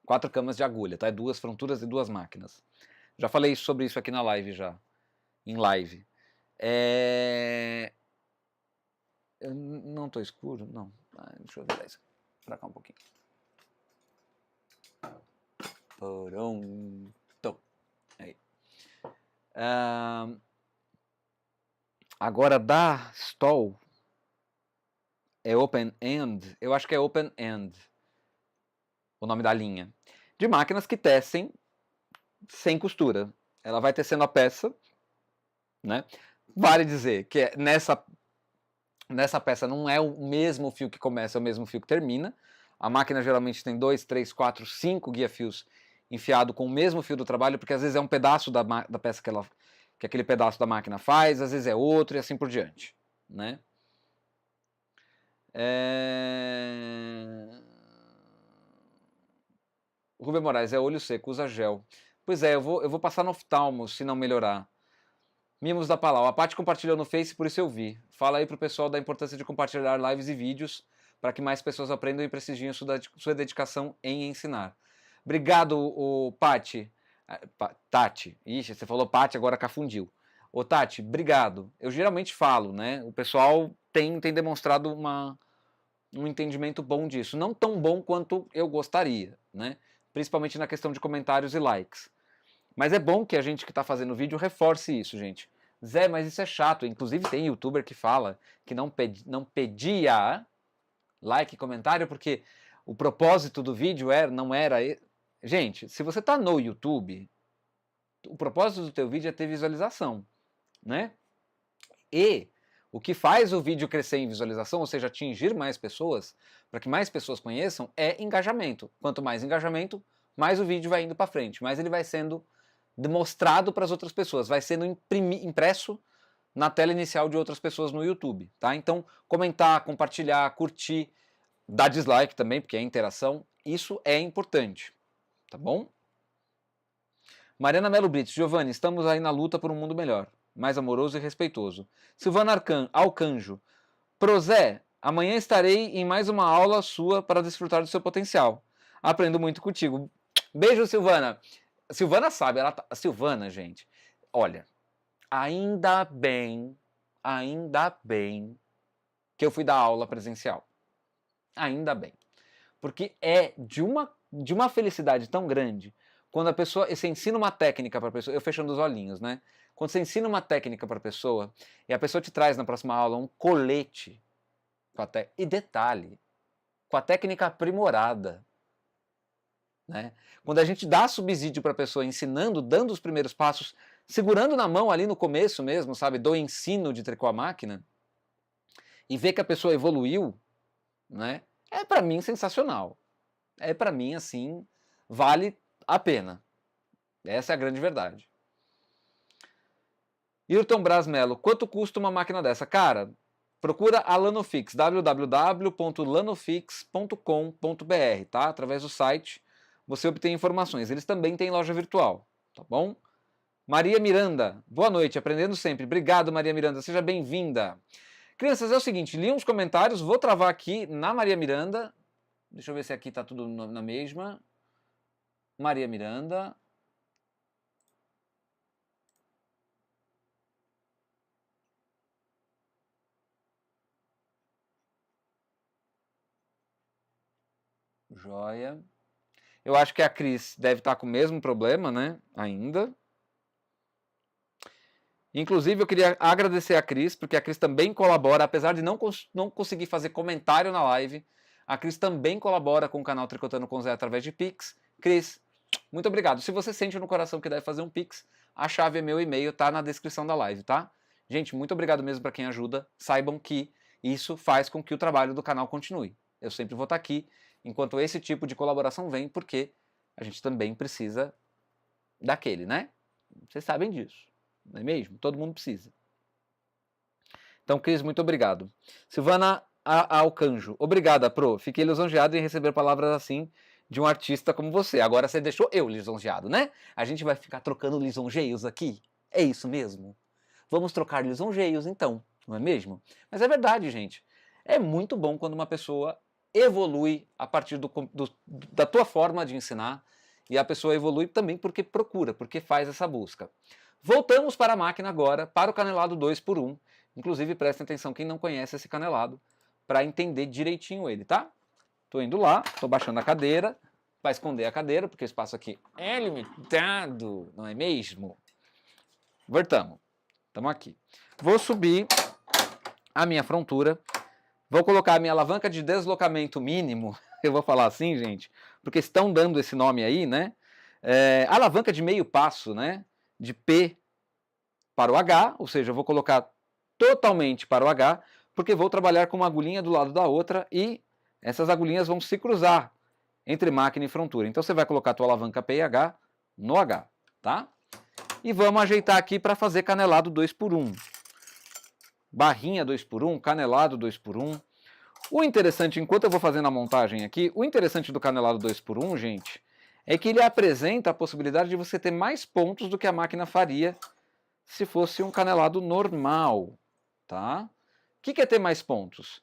4 camas de agulha, tá? É 2 fronturas e 2 máquinas. Já falei sobre isso aqui na live já. Em live. Eu não tô escuro? Não. Deixa eu virar isso pra cá um pouquinho. Pronto. Aí. Agora da Stoll é Open End. Eu acho que é Open End o nome da linha. De máquinas que tecem sem costura. Ela vai tecendo a peça, né? Vale dizer que nessa peça não é o mesmo fio que começa, é o mesmo fio que termina. A máquina geralmente tem 2, 3, 4, 5 guia-fios enfiado com o mesmo fio do trabalho, porque às vezes é um pedaço da peça que aquele pedaço da máquina faz, às vezes é outro e assim por diante, né? Rubem Moraes, olho seco, usa gel. Pois é, eu vou passar no oftalmo se não melhorar. Mimos da Palau. A Paty compartilhou no Face, por isso eu vi. Fala aí pro pessoal da importância de compartilhar lives e vídeos para que mais pessoas aprendam e prestigiem sua dedicação em ensinar. Obrigado, Paty. Tati. Ixi, você falou Paty, agora confundiu. Ô, Tati, obrigado. Eu geralmente falo, né? O pessoal tem demonstrado um entendimento bom disso. Não tão bom quanto eu gostaria, né? Principalmente na questão de comentários e likes. Mas é bom que a gente que está fazendo vídeo reforce isso, gente. Zé, mas isso é chato. Inclusive tem youtuber que fala que não pedia like e comentário porque o propósito do vídeo não era... Gente, se você está no YouTube, o propósito do teu vídeo é ter visualização, né? E o que faz o vídeo crescer em visualização, ou seja, atingir mais pessoas, para que mais pessoas conheçam, é engajamento. Quanto mais engajamento, mais o vídeo vai indo para frente, mais ele vai sendo demonstrado para as outras pessoas, vai sendo impresso na tela inicial de outras pessoas no YouTube, tá? Então, comentar, compartilhar, curtir, dar dislike também, porque é interação, isso é importante, tá bom? Mariana Melo Brito, Giovanni, estamos aí na luta por um mundo melhor, mais amoroso e respeitoso. Silvana Alcanjo, Prozé, amanhã estarei em mais uma aula sua para desfrutar do seu potencial. Aprendo muito contigo. Beijo, Silvana. Silvana sabe, Silvana, gente, olha, ainda bem que eu fui dar aula presencial. Ainda bem. Porque é de uma felicidade tão grande quando a pessoa, você ensina uma técnica para a pessoa, eu fechando os olhinhos, né? Quando você ensina uma técnica para a pessoa e a pessoa te traz na próxima aula um colete e detalhe, com a técnica aprimorada, né? Quando a gente dá subsídio para a pessoa ensinando, dando os primeiros passos, segurando na mão ali no começo mesmo, sabe, do ensino de tricô à máquina, e ver que a pessoa evoluiu, né? É para mim sensacional. É para mim assim, vale a pena. Essa é a grande verdade. Ayrton Braz Melo, quanto custa uma máquina dessa? Cara, procura a Lanofix, www.lanofix.com.br, tá? Através do site você obtém informações. Eles também têm loja virtual, tá bom? Maria Miranda, boa noite, aprendendo sempre. Obrigado, Maria Miranda, seja bem-vinda. Crianças, é o seguinte, li uns comentários, vou travar aqui na Maria Miranda. Deixa eu ver se aqui tá tudo na mesma. Maria Miranda. Joia. Eu acho que a Cris deve estar com o mesmo problema, né? Ainda. Inclusive, eu queria agradecer a Cris, porque a Cris também colabora, apesar de não conseguir fazer comentário na live, a Cris também colabora com o canal Tricotando com Zé através de Pix. Cris, muito obrigado. Se você sente no coração que deve fazer um Pix, a chave é meu e-mail, tá na descrição da live, tá? Gente, muito obrigado mesmo para quem ajuda. Saibam que isso faz com que o trabalho do canal continue. Eu sempre vou estar aqui enquanto esse tipo de colaboração vem, porque a gente também precisa daquele, né? Vocês sabem disso. Não é mesmo? Todo mundo precisa. Então, Cris, muito obrigado. Silvana Alcanjo, obrigada, Pro. Fiquei lisonjeado em receber palavras assim de um artista como você. Agora você deixou eu lisonjeado, né? A gente vai ficar trocando lisonjeios aqui? É isso mesmo? Vamos trocar lisonjeios, então, não é mesmo? Mas é verdade, gente. É muito bom quando uma pessoa evolui a partir da tua forma de ensinar, e a pessoa evolui também porque procura, porque faz essa busca. Voltamos para a máquina agora, para o canelado 2x1. Inclusive, prestem atenção quem não conhece esse canelado, para entender direitinho ele, tá? Tô indo lá, tô baixando a cadeira, para esconder a cadeira, porque o espaço aqui é limitado, não é mesmo? Voltamos. Estamos aqui. Vou subir a minha frontura, vou colocar a minha alavanca de deslocamento mínimo, eu vou falar assim, gente, porque estão dando esse nome aí, né? Alavanca de meio passo, né? De P para o H, ou seja, eu vou colocar totalmente para o H, porque vou trabalhar com uma agulhinha do lado da outra e essas agulhinhas vão se cruzar entre máquina e frontura. Então você vai colocar a tua alavanca P e H no H, tá? E vamos ajeitar aqui para fazer canelado 2x1. Barrinha 2x1, canelado 2x1. O interessante, enquanto eu vou fazendo a montagem aqui, o interessante do canelado 2x1, gente, é que ele apresenta a possibilidade de você ter mais pontos do que a máquina faria se fosse um canelado normal, tá? O que é ter mais pontos?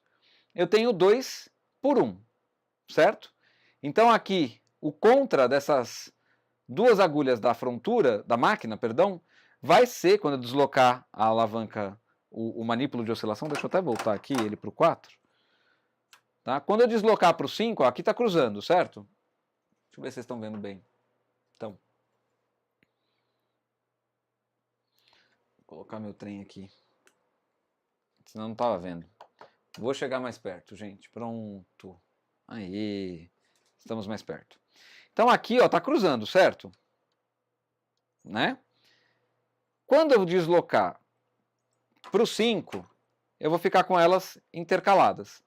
Eu tenho 2x1, certo? Então aqui, o contra dessas duas agulhas da frontura, da máquina, perdão, vai ser, quando eu deslocar a alavanca, o manípulo de oscilação, deixa eu até voltar aqui ele para o 4. Tá? Quando eu deslocar para o 5, ó, aqui está cruzando, certo? Deixa eu ver se vocês estão vendo bem. Então, vou colocar meu trem aqui. Senão não estava vendo. Vou chegar mais perto, gente. Pronto. Aí. Estamos mais perto. Então aqui, ó, tá cruzando, certo? Né? Quando eu deslocar para o 5, eu vou ficar com elas intercaladas.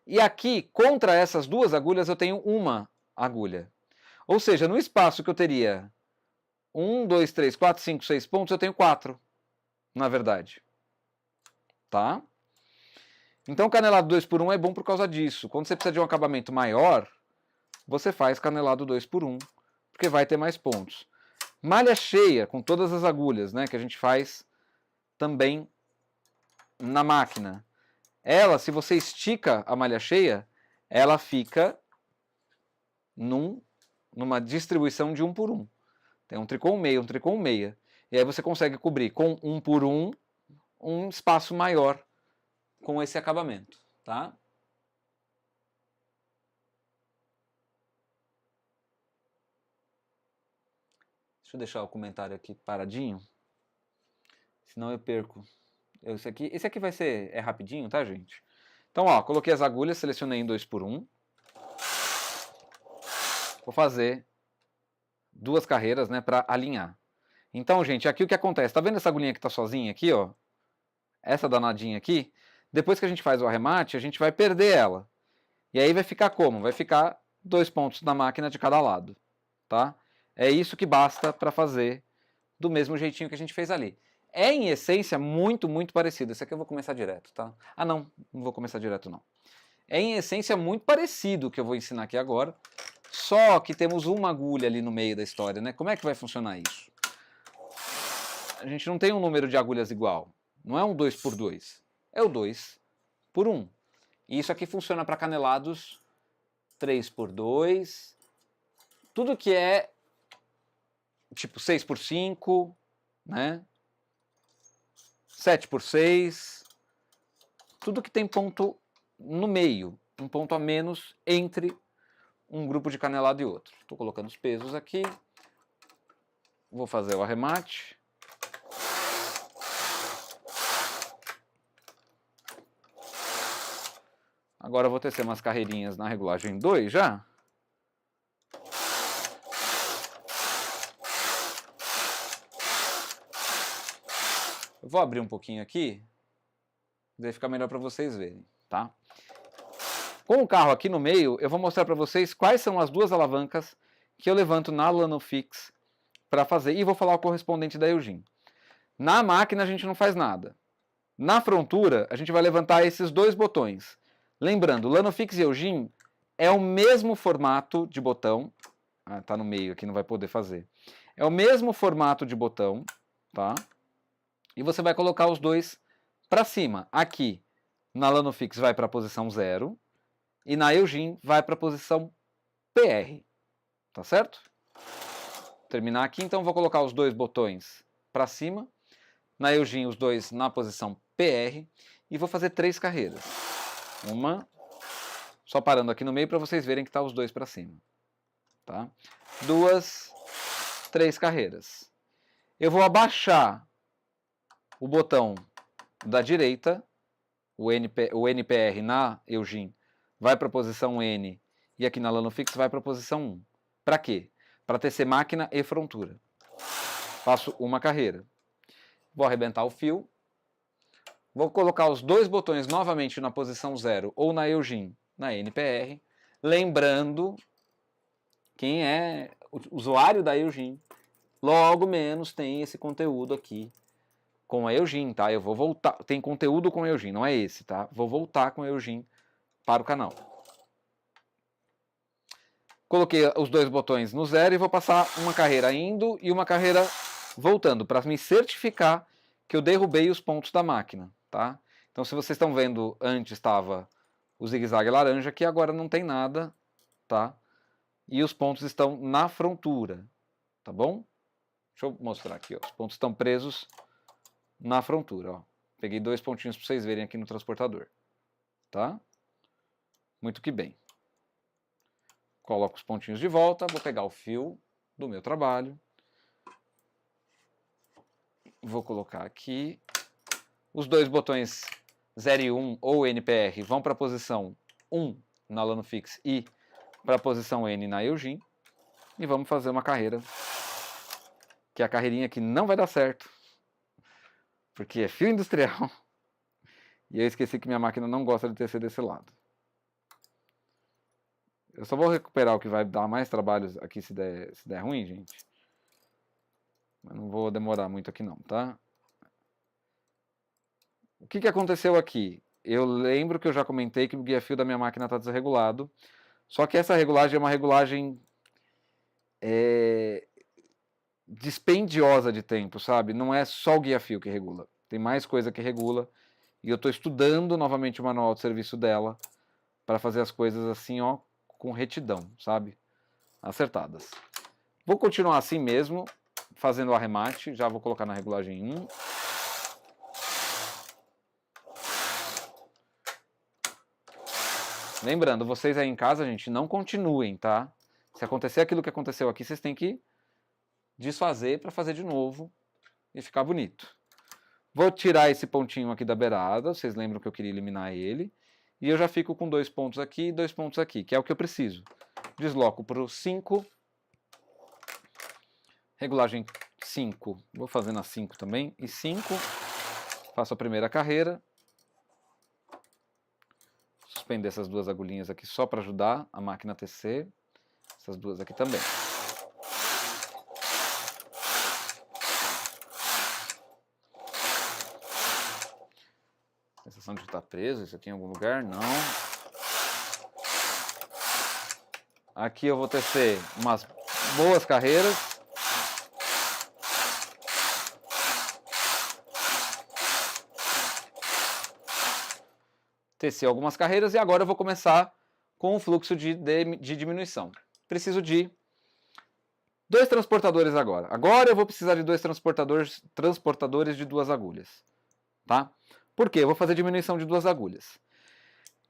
E aqui, contra essas duas agulhas, eu tenho uma agulha. Ou seja, no espaço que eu teria 1, 2, 3, 4, 5, 6 pontos, eu tenho 4, na verdade. Tá? Então, canelado 2x1 é bom por causa disso. Quando você precisa de um acabamento maior, você faz canelado 2x1, porque vai ter mais pontos. Malha cheia, com todas as agulhas, né, que a gente faz também na máquina. Ela, se você estica a malha cheia, ela fica numa distribuição de 1x1. Tem um tricô 1/6, um tricô 1/6. E aí você consegue cobrir com 1x1 um espaço maior com esse acabamento, tá? Deixa eu deixar o comentário aqui paradinho, senão eu perco. Esse aqui vai ser rapidinho, tá, gente? Então, ó, coloquei as agulhas, selecionei em 2x1. Vou fazer duas carreiras, né, para alinhar. Então, gente, aqui o que acontece? Tá vendo essa agulhinha que tá sozinha aqui, ó? Essa danadinha aqui? Depois que a gente faz o arremate, a gente vai perder ela. E aí vai ficar como? Vai ficar 2 pontos na máquina de cada lado, tá? É isso que basta para fazer do mesmo jeitinho que a gente fez ali. É, em essência, muito, muito parecido. Esse aqui eu vou começar direto, tá? Ah, não vou começar direto, não. É, em essência, muito parecido o que eu vou ensinar aqui agora, só que temos uma agulha ali no meio da história, né? Como é que vai funcionar isso? A gente não tem um número de agulhas igual. Não é um 2x2. É o 2x1. E isso aqui funciona para canelados 3x2. Tudo que é tipo 6x5, né? 7x6. Tudo que tem ponto no meio, um ponto a menos entre um grupo de canelado e outro. Estou colocando os pesos aqui. Vou fazer o arremate. Agora eu vou tecer umas carreirinhas na regulagem 2 já. Eu vou abrir um pouquinho aqui, daí fica melhor para vocês verem, tá? Com o carro aqui no meio, eu vou mostrar para vocês quais são as duas alavancas que eu levanto na Lanofix para fazer, e vou falar o correspondente da Eugene. Na máquina a gente não faz nada. Na frontura, a gente vai levantar esses dois botões. Lembrando, Lanofix e Eugene é o mesmo formato de botão. Ah, tá no meio aqui, não vai poder fazer. É o mesmo formato de botão, tá? E você vai colocar os dois para cima. Aqui, na Lanofix vai para a posição 0 e na Eugene vai para a posição PR. Tá certo? Vou terminar aqui, então vou colocar os dois botões para cima. Na Eugene, os dois na posição PR. E vou fazer 3 carreiras. Uma, só parando aqui no meio para vocês verem que tá os dois para cima. Tá? 2, 3 carreiras. Eu vou abaixar o botão da direita, o NPR na Eugene vai para a posição N e aqui na Lanofix vai para a posição 1. Para quê? Para tecer máquina e frontura. Faço uma carreira. Vou arrebentar o fio. Vou colocar os dois botões novamente na posição 0 ou na Eugene, na NPR. Lembrando, quem é usuário da Eugene, logo menos tem esse conteúdo aqui com a Eugene, tá? Eu vou voltar, tem conteúdo com a Eugene, não é esse, tá? Vou voltar com a Eugene para o canal. Coloquei os dois botões no 0 e vou passar uma carreira indo e uma carreira voltando, para me certificar que eu derrubei os pontos da máquina, tá? Então, se vocês estão vendo, antes estava o zigue-zague laranja, aqui agora não tem nada, tá? E os pontos estão na frontura, tá bom? Deixa eu mostrar aqui, ó. Os pontos estão presos na frontura, ó. Peguei 2 pontinhos para vocês verem aqui no transportador, tá? Muito que bem. Coloco os pontinhos de volta, vou pegar o fio do meu trabalho. Vou colocar aqui. Os dois botões 0 e 1 ou NPR vão para a posição 1 na Lanofix e para a posição N na Eugene. E vamos fazer uma carreira, que é a carreirinha que não vai dar certo, porque é fio industrial. E eu esqueci que minha máquina não gosta de tecer desse lado. Eu só vou recuperar o que vai dar mais trabalho aqui se der ruim, gente. Mas não vou demorar muito aqui não, tá? O que aconteceu aqui? Eu lembro que eu já comentei que o guia-fio da minha máquina está desregulado. Só que essa regulagem é uma regulagem dispendiosa de tempo, sabe? Não é só o guia-fio que regula. Tem mais coisa que regula. E eu estou estudando novamente o manual de serviço dela para fazer as coisas assim, ó, com retidão, sabe? Acertadas. Vou continuar assim mesmo, fazendo o arremate. Já vou colocar na regulagem 1. Lembrando, vocês aí em casa, gente, não continuem, tá? Se acontecer aquilo que aconteceu aqui, vocês têm que desfazer para fazer de novo e ficar bonito. Vou tirar esse pontinho aqui da beirada, vocês lembram que eu queria eliminar ele. E eu já fico com 2 pontos aqui e 2 pontos aqui, que é o que eu preciso. Desloco para o 5. Regulagem 5. Vou fazer na 5 também. E 5. Faço a primeira carreira. Suspender essas duas agulhinhas aqui só para ajudar a máquina a tecer. Essas duas aqui também. Sensação de estar preso, isso aqui em algum lugar? Não. Aqui eu vou tecer umas boas carreiras. Teci algumas carreiras e agora eu vou começar com o fluxo de diminuição. Preciso de 2 transportadores agora. Agora eu vou precisar de 2 transportadores de 2 agulhas. Tá? Por quê? Eu vou fazer diminuição de 2 agulhas.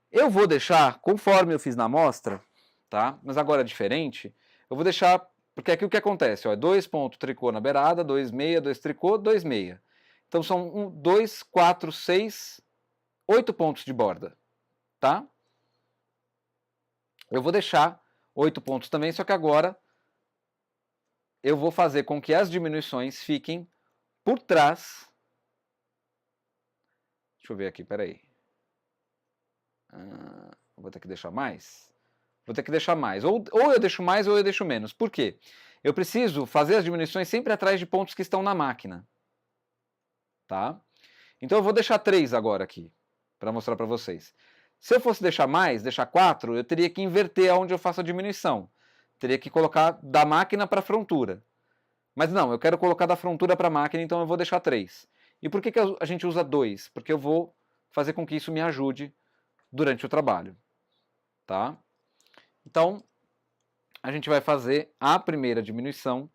Eu vou deixar, conforme eu fiz na amostra, tá? Mas agora é diferente. Eu vou deixar, porque aqui o que acontece, ó, é 2 pontos tricô na beirada, 2 meia, 2 tricô, 2 meia. Então são 2, 4, 6, 8 pontos de borda, tá? Eu vou deixar 8 pontos também, só que agora eu vou fazer com que as diminuições fiquem por trás. Deixa eu ver aqui, peraí. Vou ter que deixar mais? Vou ter que deixar mais. Ou eu deixo mais ou eu deixo menos. Por quê? Eu preciso fazer as diminuições sempre atrás de pontos que estão na máquina. Tá? Então eu vou deixar 3 agora aqui, para mostrar para vocês. Se eu fosse deixar mais, deixar 4, eu teria que inverter aonde eu faço a diminuição. Teria que colocar da máquina para a frontura. Mas não, eu quero colocar da frontura para a máquina, então eu vou deixar 3. E por que a gente usa 2? Porque eu vou fazer com que isso me ajude durante o trabalho. Tá? Então, a gente vai fazer a primeira diminuição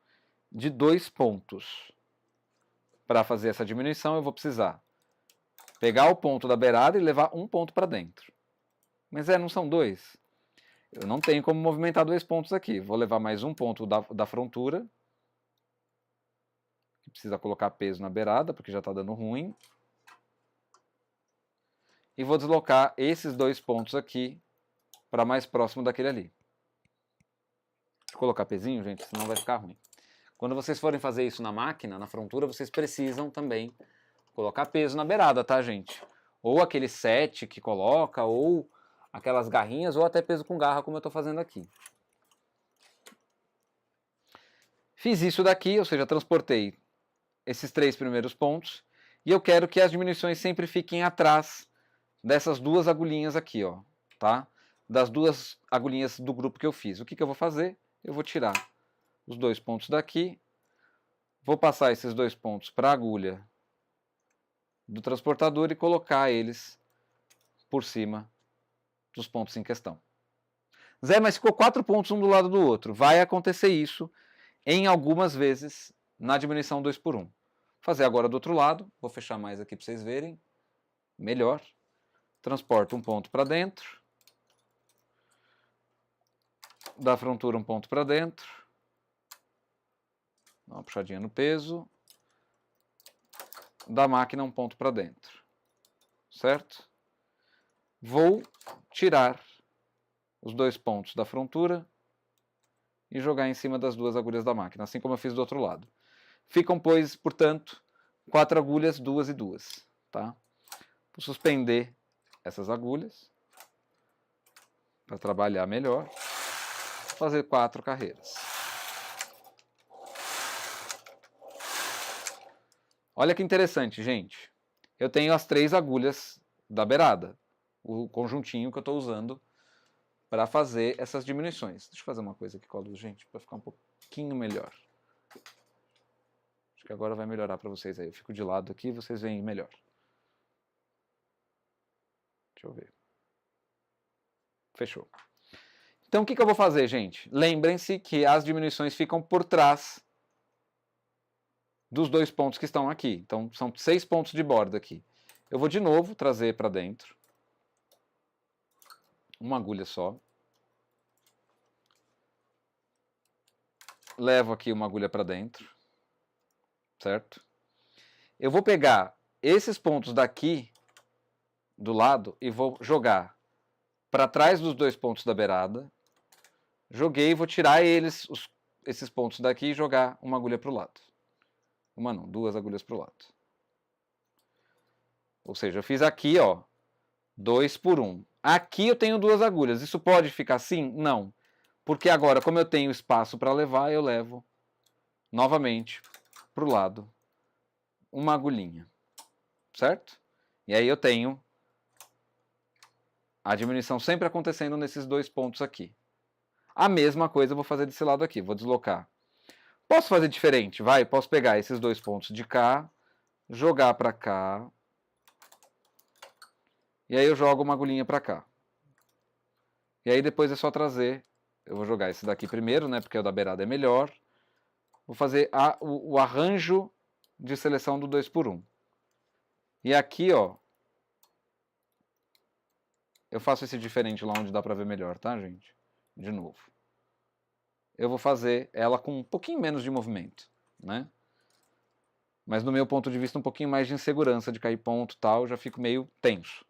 de 2 pontos. Para fazer essa diminuição, eu vou precisar pegar o ponto da beirada e levar um ponto para dentro. Mas não são 2. Eu não tenho como movimentar 2 pontos aqui. Vou levar mais um ponto da frontura. Que precisa colocar peso na beirada, porque já está dando ruim. E vou deslocar esses 2 pontos aqui para mais próximo daquele ali. Deixa eu colocar pezinho, gente, senão vai ficar ruim. Quando vocês forem fazer isso na máquina, na frontura, vocês precisam também colocar peso na beirada, tá, gente? Ou aquele set que coloca, ou aquelas garrinhas, ou até peso com garra, como eu estou fazendo aqui. Fiz isso daqui, ou seja, transportei esses 3 primeiros pontos, e eu quero que as diminuições sempre fiquem atrás dessas 2 agulhinhas aqui, ó, tá? Das 2 agulhinhas do grupo que eu fiz. O que eu vou fazer? Eu vou tirar os 2 pontos daqui, vou passar esses 2 pontos para a agulha do transportador e colocar eles por cima dos pontos em questão. Zé, mas ficou 4 pontos um do lado do outro. Vai acontecer isso em algumas vezes na diminuição 2 por 1. Vou fazer agora do outro lado, vou fechar mais aqui para vocês verem melhor. Transporto um ponto para dentro, da frontura um ponto para dentro, dá uma puxadinha no peso, da máquina um ponto para dentro, certo? Vou tirar os 2 pontos da frontura e jogar em cima das 2 agulhas da máquina, assim como eu fiz do outro lado. Ficam, pois, portanto, 4 agulhas, 2 e 2, tá? Vou suspender essas agulhas para trabalhar melhor. Vou fazer 4 carreiras. Olha que interessante, gente. Eu tenho as 3 agulhas da beirada, o conjuntinho que eu estou usando para fazer essas diminuições. Deixa eu fazer uma coisa aqui com a luz, gente, para ficar um pouquinho melhor. Acho que agora vai melhorar para vocês aí. Eu fico de lado aqui e vocês veem melhor. Deixa eu ver. Fechou. Então, o que eu vou fazer, gente? Lembrem-se que as diminuições ficam por trás dos 2 pontos que estão aqui. Então, são 6 pontos de borda aqui. Eu vou de novo trazer para dentro. Uma agulha só. Levo aqui uma agulha para dentro. Certo? Eu vou pegar esses pontos daqui, do lado, e vou jogar para trás dos 2 pontos da beirada. Joguei, vou tirar esses pontos daqui e jogar uma agulha para o lado. Uma não, 2 agulhas para o lado. Ou seja, eu fiz aqui, ó, 2 por 1. Aqui eu tenho 2 agulhas. Isso pode ficar assim? Não. Porque agora, como eu tenho espaço para levar, eu levo novamente para o lado uma agulhinha. Certo? E aí eu tenho a diminuição sempre acontecendo nesses 2 pontos aqui. A mesma coisa eu vou fazer desse lado aqui. Vou deslocar. Posso fazer diferente? Vai, posso pegar esses 2 pontos de cá, jogar para cá. E aí eu jogo uma agulhinha para cá. E aí depois é só trazer. Eu vou jogar esse daqui primeiro, né? Porque o da beirada é melhor. Vou fazer o arranjo de seleção do 2 por 1. E aqui, ó. Eu faço esse diferente lá onde dá para ver melhor, tá, gente? de novo. Eu vou fazer ela com um pouquinho menos de movimento, né? Mas no meu ponto de vista um pouquinho mais de insegurança de cair ponto e tal, eu já fico meio tenso.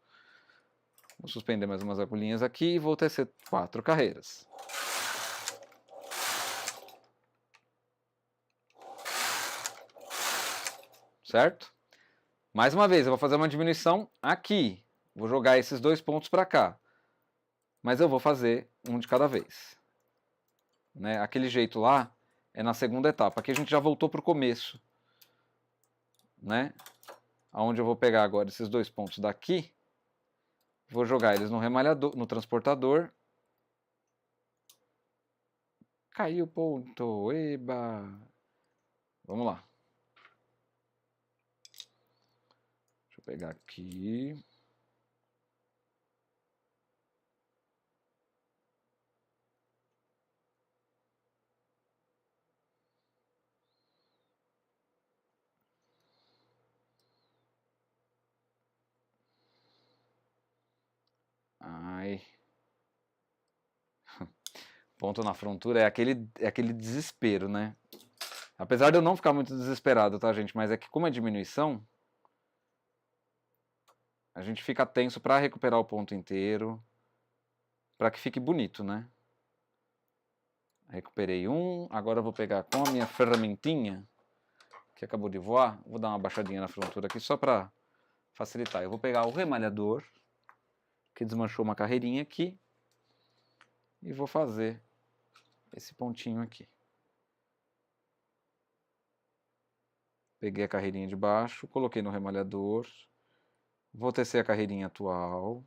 Vou suspender mais umas agulhinhas aqui e vou tecer 4 carreiras. Certo? Mais uma vez, eu vou fazer uma diminuição aqui. Vou jogar esses 2 pontos para cá. Mas eu vou fazer um de cada vez. Né? Aquele jeito lá é na segunda etapa. Aqui a gente já voltou para o começo. Né? Onde eu vou pegar agora esses 2 pontos daqui. Vou jogar eles no remalhador, no transportador. Caiu o ponto. Eba! Vamos lá. Deixa eu pegar aqui. Ai. Ponto na frontura é aquele desespero, né? Apesar de eu não ficar muito desesperado, tá, gente? Mas é que como é diminuição, a gente fica tenso para recuperar o ponto inteiro, para que fique bonito, né? Recuperei um, agora eu vou pegar com a minha ferramentinha, que acabou de voar, vou dar uma baixadinha na frontura aqui só para facilitar. Eu vou pegar o remalhador, que desmanchou uma carreirinha aqui, e vou fazer esse pontinho aqui. Peguei a carreirinha de baixo, coloquei no remalhador, vou tecer a carreirinha atual,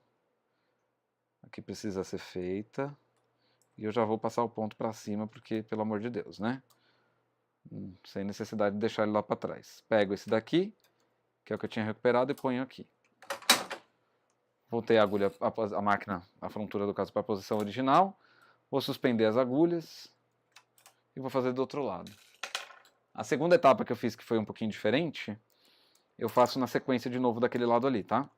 aqui precisa ser feita, e eu já vou passar o ponto para cima, porque, pelo amor de Deus, né? Sem necessidade de deixar ele lá para trás. Pego esse daqui, que é o que eu tinha recuperado, e ponho aqui. Voltei a agulha, a máquina, a frontura do caso para a posição original, vou suspender as agulhas e vou fazer do outro lado. A segunda etapa que eu fiz, que foi um pouquinho diferente, eu faço na sequência de novo daquele lado ali, tá?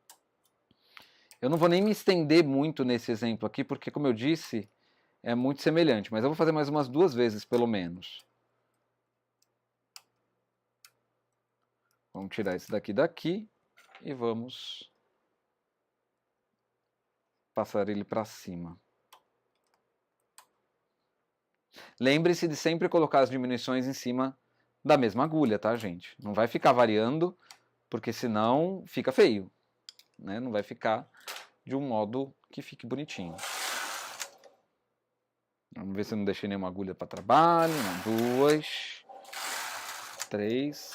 Eu não vou nem me estender muito nesse exemplo aqui, porque, como eu disse, é muito semelhante, mas eu vou fazer mais umas 2 vezes, pelo menos. Vamos tirar esse daqui e vamos passar ele para cima. Lembre-se de sempre colocar as diminuições em cima da mesma agulha, tá, gente? Não vai ficar variando, porque senão fica feio, né? Não vai ficar de um modo que fique bonitinho. Vamos ver se eu não deixei nenhuma agulha para trabalho. 2, 3,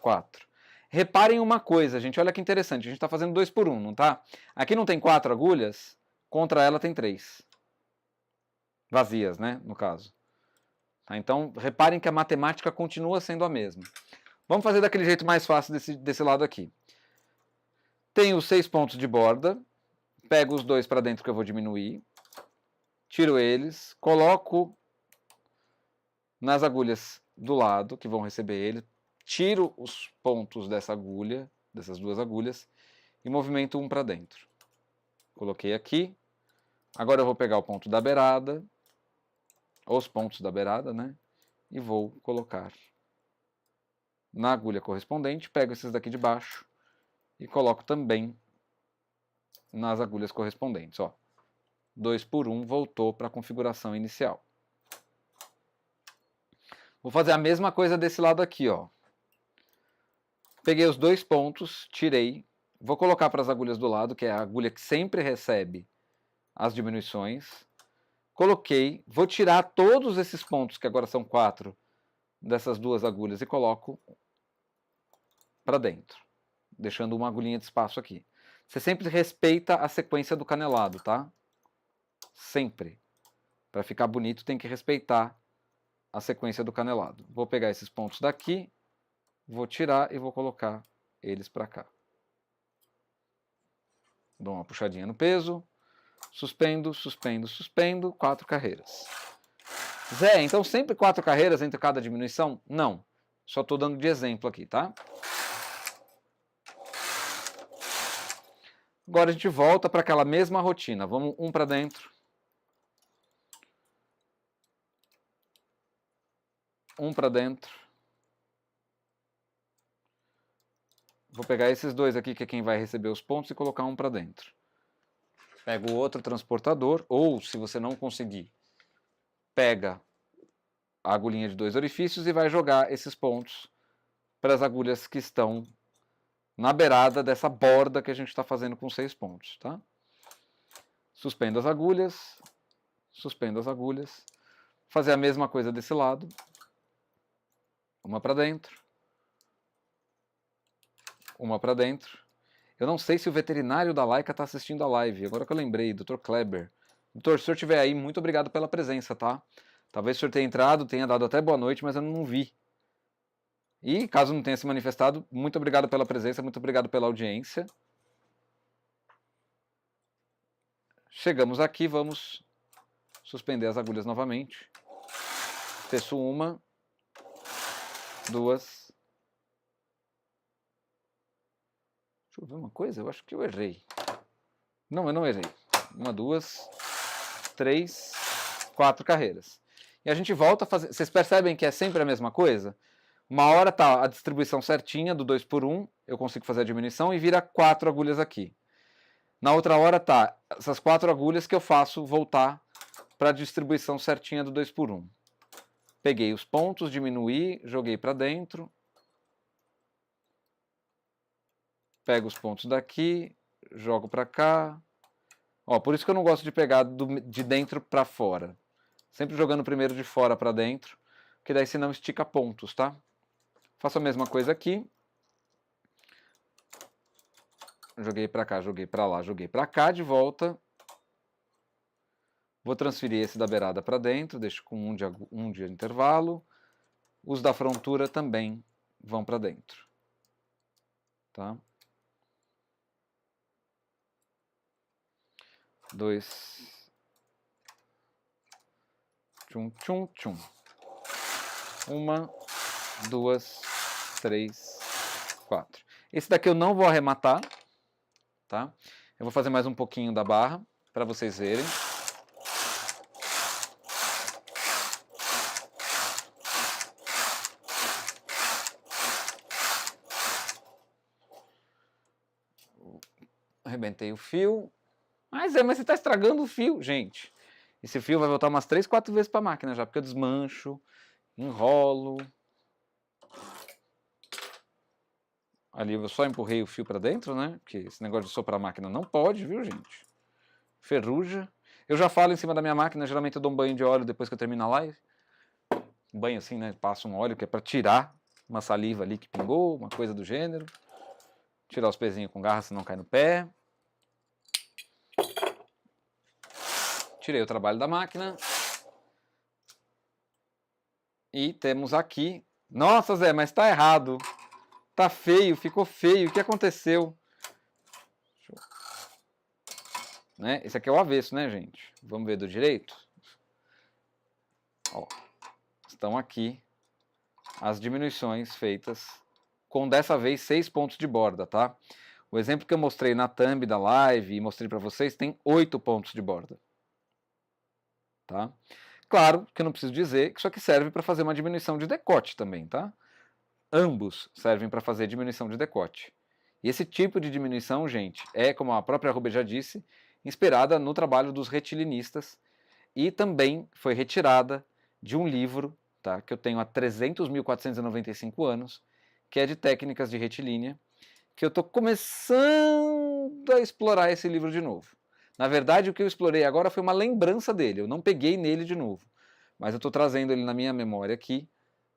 4. Reparem uma coisa, gente. Olha que interessante. A gente está fazendo 2 por 1, não tá? Aqui não tem 4 agulhas. Contra ela tem 3. Vazias, né? No caso. Tá? Então, reparem que a matemática continua sendo a mesma. Vamos fazer daquele jeito mais fácil desse lado aqui. Tenho os 6 pontos de borda. Pego os 2 para dentro que eu vou diminuir. Tiro eles. Coloco nas agulhas do lado, que vão receber ele. Tiro os pontos dessa agulha, dessas 2 agulhas, e movimento um para dentro. Coloquei aqui. Agora eu vou pegar o ponto da beirada, os pontos da beirada, né? E vou colocar na agulha correspondente. Pego esses daqui de baixo e coloco também nas agulhas correspondentes. Ó. 2 por 1 voltou para a configuração inicial. Vou fazer a mesma coisa desse lado aqui, ó. Peguei os 2 pontos, tirei, vou colocar para as agulhas do lado, que é a agulha que sempre recebe as diminuições. Coloquei, vou tirar todos esses pontos, que agora são 4, dessas 2 agulhas e coloco para dentro, deixando uma agulhinha de espaço aqui. Você sempre respeita a sequência do canelado, tá? Sempre. Para ficar bonito tem que respeitar a sequência do canelado. Vou pegar esses pontos daqui, vou tirar e vou colocar eles para cá. Dou uma puxadinha no peso, suspendo, suspendo, suspendo, 4 carreiras. Zé, então sempre 4 carreiras entre cada diminuição? Não, só estou dando de exemplo aqui, tá? Agora a gente volta para aquela mesma rotina. Vamos um para dentro, um para dentro. Vou pegar esses dois aqui, que é quem vai receber os pontos, e colocar um para dentro. Pega o outro transportador, ou se você não conseguir, pega a agulhinha de 2 orifícios e vai jogar esses pontos para as agulhas que estão na beirada dessa borda que a gente está fazendo com 6 pontos, tá? Suspendo as agulhas, suspendo as agulhas. Fazer a mesma coisa desse lado. Uma para dentro. Uma para dentro. Eu não sei se o veterinário da Laika está assistindo a live. Agora que eu lembrei, Dr. Kleber. Doutor, se o senhor estiver aí, muito obrigado pela presença, tá? Talvez o senhor tenha entrado, tenha dado até boa noite, mas eu não vi. E, caso não tenha se manifestado, muito obrigado pela presença, muito obrigado pela audiência. Chegamos aqui, vamos suspender as agulhas novamente. Teço uma, duas. Deixa eu ver uma coisa, eu acho que eu errei. Não, eu não errei. Uma, duas, três, 4 carreiras. E a gente volta a fazer. Vocês percebem que é sempre a mesma coisa? Uma hora tá a distribuição certinha do 2 por 1, eu consigo fazer a diminuição e vira 4 agulhas aqui. Na outra hora tá essas 4 agulhas que eu faço voltar para a distribuição certinha do 2 por 1. Peguei os pontos, diminuí, joguei para dentro. Pego os pontos daqui, jogo para cá. Ó, por isso que eu não gosto de pegar de dentro para fora. Sempre jogando primeiro de fora para dentro, porque daí senão estica pontos, tá? Faço a mesma coisa aqui. Joguei para cá, joguei para lá, joguei para cá de volta. Vou transferir esse da beirada para dentro, deixo com um de intervalo. Os da frontura também vão para dentro. Tá? 2. Tchum, tchum, tchum. 1, 2, 3, 4. Esse daqui eu não vou arrematar, tá? Eu vou fazer mais um pouquinho da barra para vocês verem. Arrebentei o fio. Mas você está estragando o fio, gente. Esse fio vai voltar umas 3, 4 vezes para a máquina já, porque eu desmancho, enrolo. Ali eu só empurrei o fio para dentro, né? Porque esse negócio de soprar a máquina não pode, viu, gente? Ferruja. Eu já falo em cima da minha máquina, geralmente eu dou um banho de óleo depois que eu termino a live. Um banho assim, né? Passo um óleo que é para tirar uma saliva ali que pingou, uma coisa do gênero. Tirar os pezinhos com garra, senão cai no pé. Tirei o trabalho da máquina. E temos aqui... Nossa, Zé, mas tá errado. Tá feio, ficou feio. O que aconteceu? Né? Esse aqui é o avesso, né, gente? Vamos ver do direito? Ó, estão aqui as diminuições feitas com, dessa vez, 6 pontos de borda, tá? O exemplo que eu mostrei na thumb da live e mostrei para vocês tem 8 pontos de borda. Tá? Claro que eu não preciso dizer que isso aqui serve para fazer uma diminuição de decote também, tá? Ambos servem para fazer diminuição de decote. E esse tipo de diminuição, gente, é, como a própria Rubê já disse, inspirada no trabalho dos retilinistas e também foi retirada de um livro, tá, que eu tenho há 300.495 anos, que é de técnicas de retilínea, que eu estou começando a explorar esse livro de novo. Na verdade, o que eu explorei agora foi uma lembrança dele, eu não peguei nele de novo, mas eu estou trazendo ele na minha memória aqui,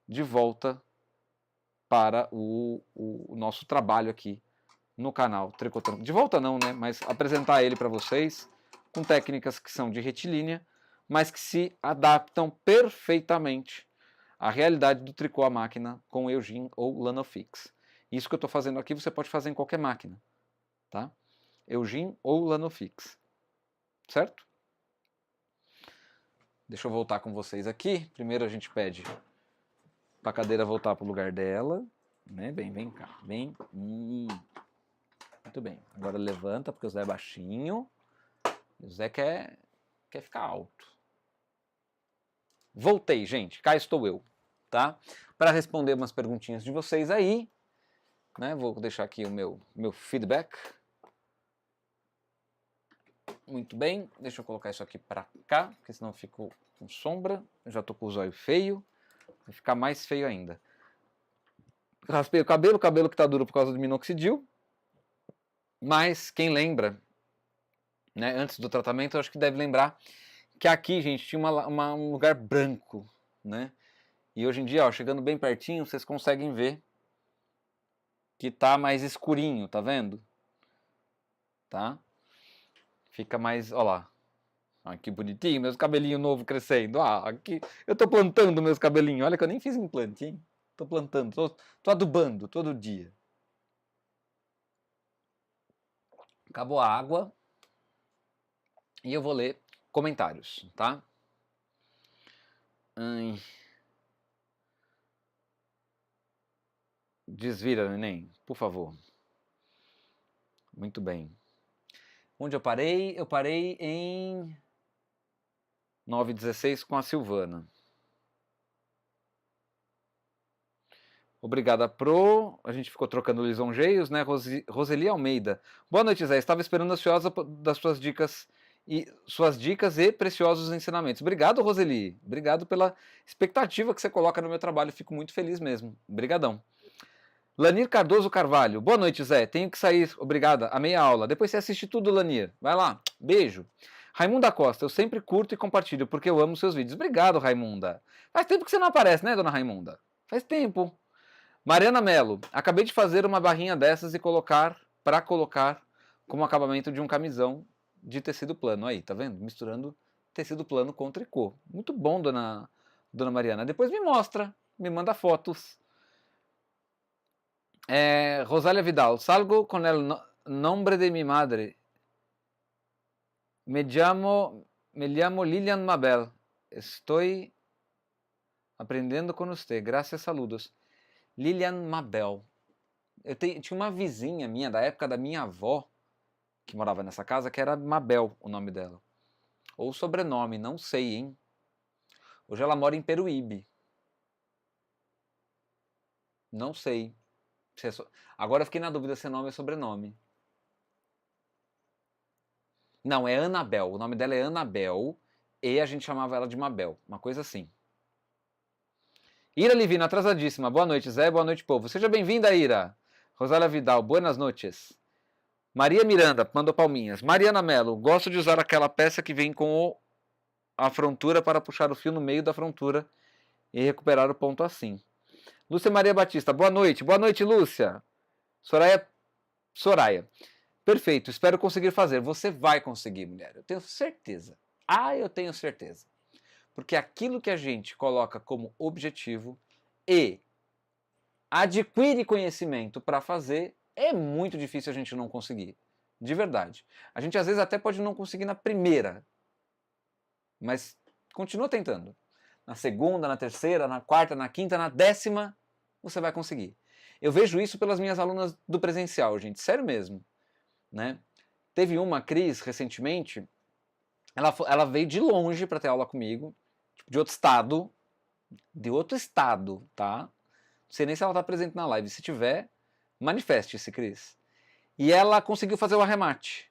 de volta para o nosso trabalho aqui no canal Tricotando. De volta não, né? Mas apresentar ele para vocês com técnicas que são de retilínea, mas que se adaptam perfeitamente à realidade do tricô à máquina com Eugene ou Lanofix. Isso que eu estou fazendo aqui você pode fazer em qualquer máquina, tá? Eugene ou Lanofix, certo? Deixa eu voltar com vocês aqui. Primeiro a gente pede para a cadeira voltar para o lugar dela, né? Vem cá, vem. Muito bem. Agora levanta porque o Zé é baixinho. O Zé quer ficar alto. Voltei, gente. Cá estou eu. tá? Para responder umas perguntinhas de vocês aí, né? Vou deixar aqui o meu feedback. Muito bem, deixa eu colocar isso aqui para cá, porque senão eu fico com sombra. Eu já tô com o zóio feio, vai ficar mais feio ainda. Raspei o cabelo que tá duro por causa do minoxidil. Mas quem lembra, né, antes do tratamento, eu acho que deve lembrar que aqui, gente, tinha um lugar branco, né? E hoje em dia, ó, chegando bem pertinho, vocês conseguem ver que tá mais escurinho, tá vendo? Tá? Fica mais, ó lá. Ah, que bonitinho, meus cabelinhos novos crescendo. Ah, aqui eu tô plantando meus cabelinhos. Olha que eu nem fiz implante, hein? Tô plantando, tô adubando todo dia. Acabou a água. E eu vou ler comentários, tá? Desvira, neném, por favor. Muito bem. Onde eu parei? Eu parei em 9:16 com a Silvana. Obrigada, Pro. A gente ficou trocando lisonjeios, né? Roseli Almeida. Boa noite, Zé. Estava esperando ansiosa das suas dicas e preciosos ensinamentos. Obrigado, Roseli. Obrigado pela expectativa que você coloca no meu trabalho. Fico muito feliz mesmo. Obrigadão. Lanir Cardoso Carvalho. Boa noite, Zé. Tenho que sair. Obrigada. A meia aula. Depois você assiste tudo, Lanir. Vai lá. Beijo. Raimunda Costa. Eu sempre curto e compartilho porque eu amo seus vídeos. Obrigado, Raimunda. Faz tempo que você não aparece, né, dona Raimunda? Faz tempo. Mariana Mello, acabei de fazer uma barrinha dessas e colocar como acabamento de um camisão de tecido plano. Aí, tá vendo? Misturando tecido plano com tricô. Muito bom, dona Mariana. Depois me mostra, me manda fotos. Rosália Vidal, salgo con el nombre de mi madre. Me llamo Lilian Mabel. Estoy aprendendo con usted. Gracias, saludos. Lilian Mabel. Tinha uma vizinha minha, da época da minha avó, que morava nessa casa, que era Mabel, o nome dela. Ou sobrenome, não sei, hein? Hoje ela mora em Peruíbe. Não sei. Agora eu fiquei na dúvida se é nome ou sobrenome. Não, é Anabel. O nome dela é Anabel e a gente chamava ela de Mabel. Uma coisa assim. Ira Livina, atrasadíssima. Boa noite, Zé. Boa noite, povo. Seja bem-vinda, Ira. Rosália Vidal, buenas noites. Maria Miranda, mandou palminhas. Mariana Mello, gosto de usar aquela peça que vem com a frontura para puxar o fio no meio da frontura e recuperar o ponto assim. Lúcia Maria Batista, boa noite. Boa noite, Lúcia. Soraya. Perfeito, espero conseguir fazer. Você vai conseguir, mulher. Eu tenho certeza. Eu tenho certeza. Porque aquilo que a gente coloca como objetivo e adquire conhecimento para fazer, é muito difícil a gente não conseguir. De verdade. A gente às vezes até pode não conseguir na primeira, mas continua tentando. Na segunda, na terceira, na quarta, na quinta, na 10ª, você vai conseguir. Eu vejo isso pelas minhas alunas do presencial, gente. Sério mesmo. Né? Teve uma, Cris, recentemente, ela veio de longe para ter aula comigo, de outro estado, tá? Não sei nem se ela tá presente na live. Se tiver, manifeste-se, Cris. E ela conseguiu fazer o arremate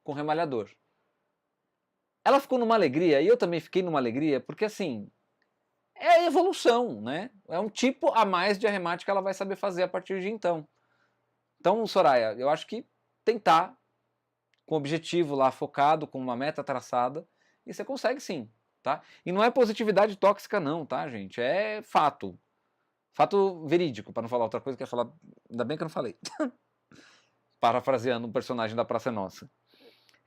com o remalhador. Ela ficou numa alegria, e eu também fiquei numa alegria, porque assim, é a evolução, né? É um tipo a mais de arremate que ela vai saber fazer a partir de então. Então, Soraya, eu acho que tentar, com o objetivo lá focado, com uma meta traçada, e você consegue sim, tá? E não é positividade tóxica não, tá, gente? É fato. Fato verídico, para não falar outra coisa que eu ia falar, ainda bem que eu não falei. Parafraseando um personagem da Praça é Nossa.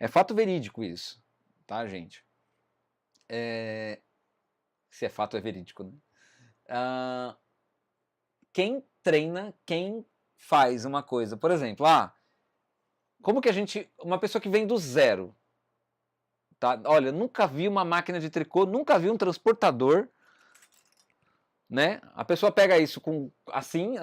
É fato verídico isso, tá, gente? Se é fato, é verídico, né? Quem treina, quem faz uma coisa, por exemplo, como que uma pessoa que vem do zero, tá? Olha, nunca vi uma máquina de tricô, nunca vi um transportador, né? A pessoa pega isso com assim,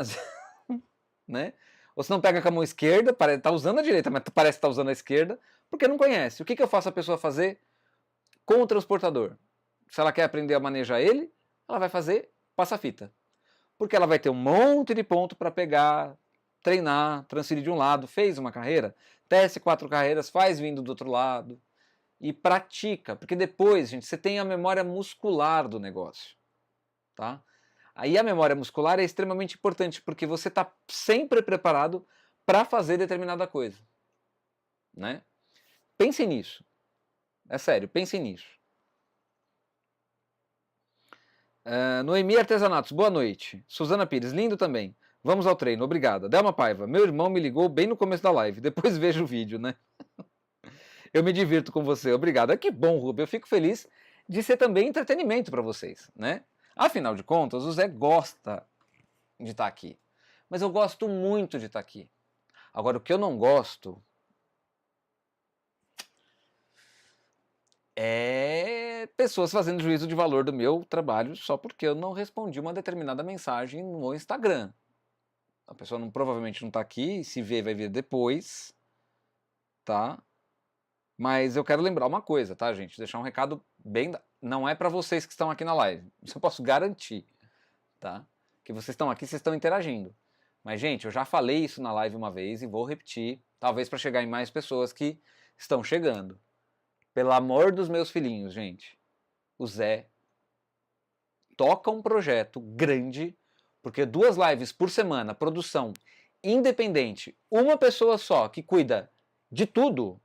né? Ou se não pega com a mão esquerda, tá usando a direita, mas parece que tá usando a esquerda, porque não conhece. O que eu faço a pessoa fazer com o transportador? Se ela quer aprender a manejar ele, ela vai fazer passa a fita. Porque ela vai ter um monte de ponto para pegar, treinar, transferir de um lado, fez uma carreira, teste 4 carreiras, faz vindo do outro lado e pratica, porque depois, gente, você tem a memória muscular do negócio, tá? Aí a memória muscular é extremamente importante, porque você está sempre preparado para fazer determinada coisa, né? Pense nisso. É sério, pense nisso. Noemi Artesanatos, boa noite. Suzana Pires, lindo também. Vamos ao treino, obrigada. Delma Paiva, meu irmão me ligou bem no começo da live, depois vejo o vídeo, né? Eu me divirto com você, obrigado. Que bom, Rubem, eu fico feliz de ser também entretenimento para vocês, né? Afinal de contas, o Zé gosta de estar aqui. Mas eu gosto muito de estar aqui. Agora, o que eu não gosto é pessoas fazendo juízo de valor do meu trabalho só porque eu não respondi uma determinada mensagem no Instagram. A pessoa provavelmente não está aqui, se vê, vai ver depois, tá? Mas eu quero lembrar uma coisa, tá, gente? Deixar um recado bem... Não é para vocês que estão aqui na live. Isso eu posso garantir, tá? Que vocês estão aqui, vocês estão interagindo. Mas, gente, eu já falei isso na live uma vez e vou repetir, talvez para chegar em mais pessoas que estão chegando. Pelo amor dos meus filhinhos, gente. O Zé toca um projeto grande, porque 2 lives por semana, produção independente, uma pessoa só que cuida de tudo,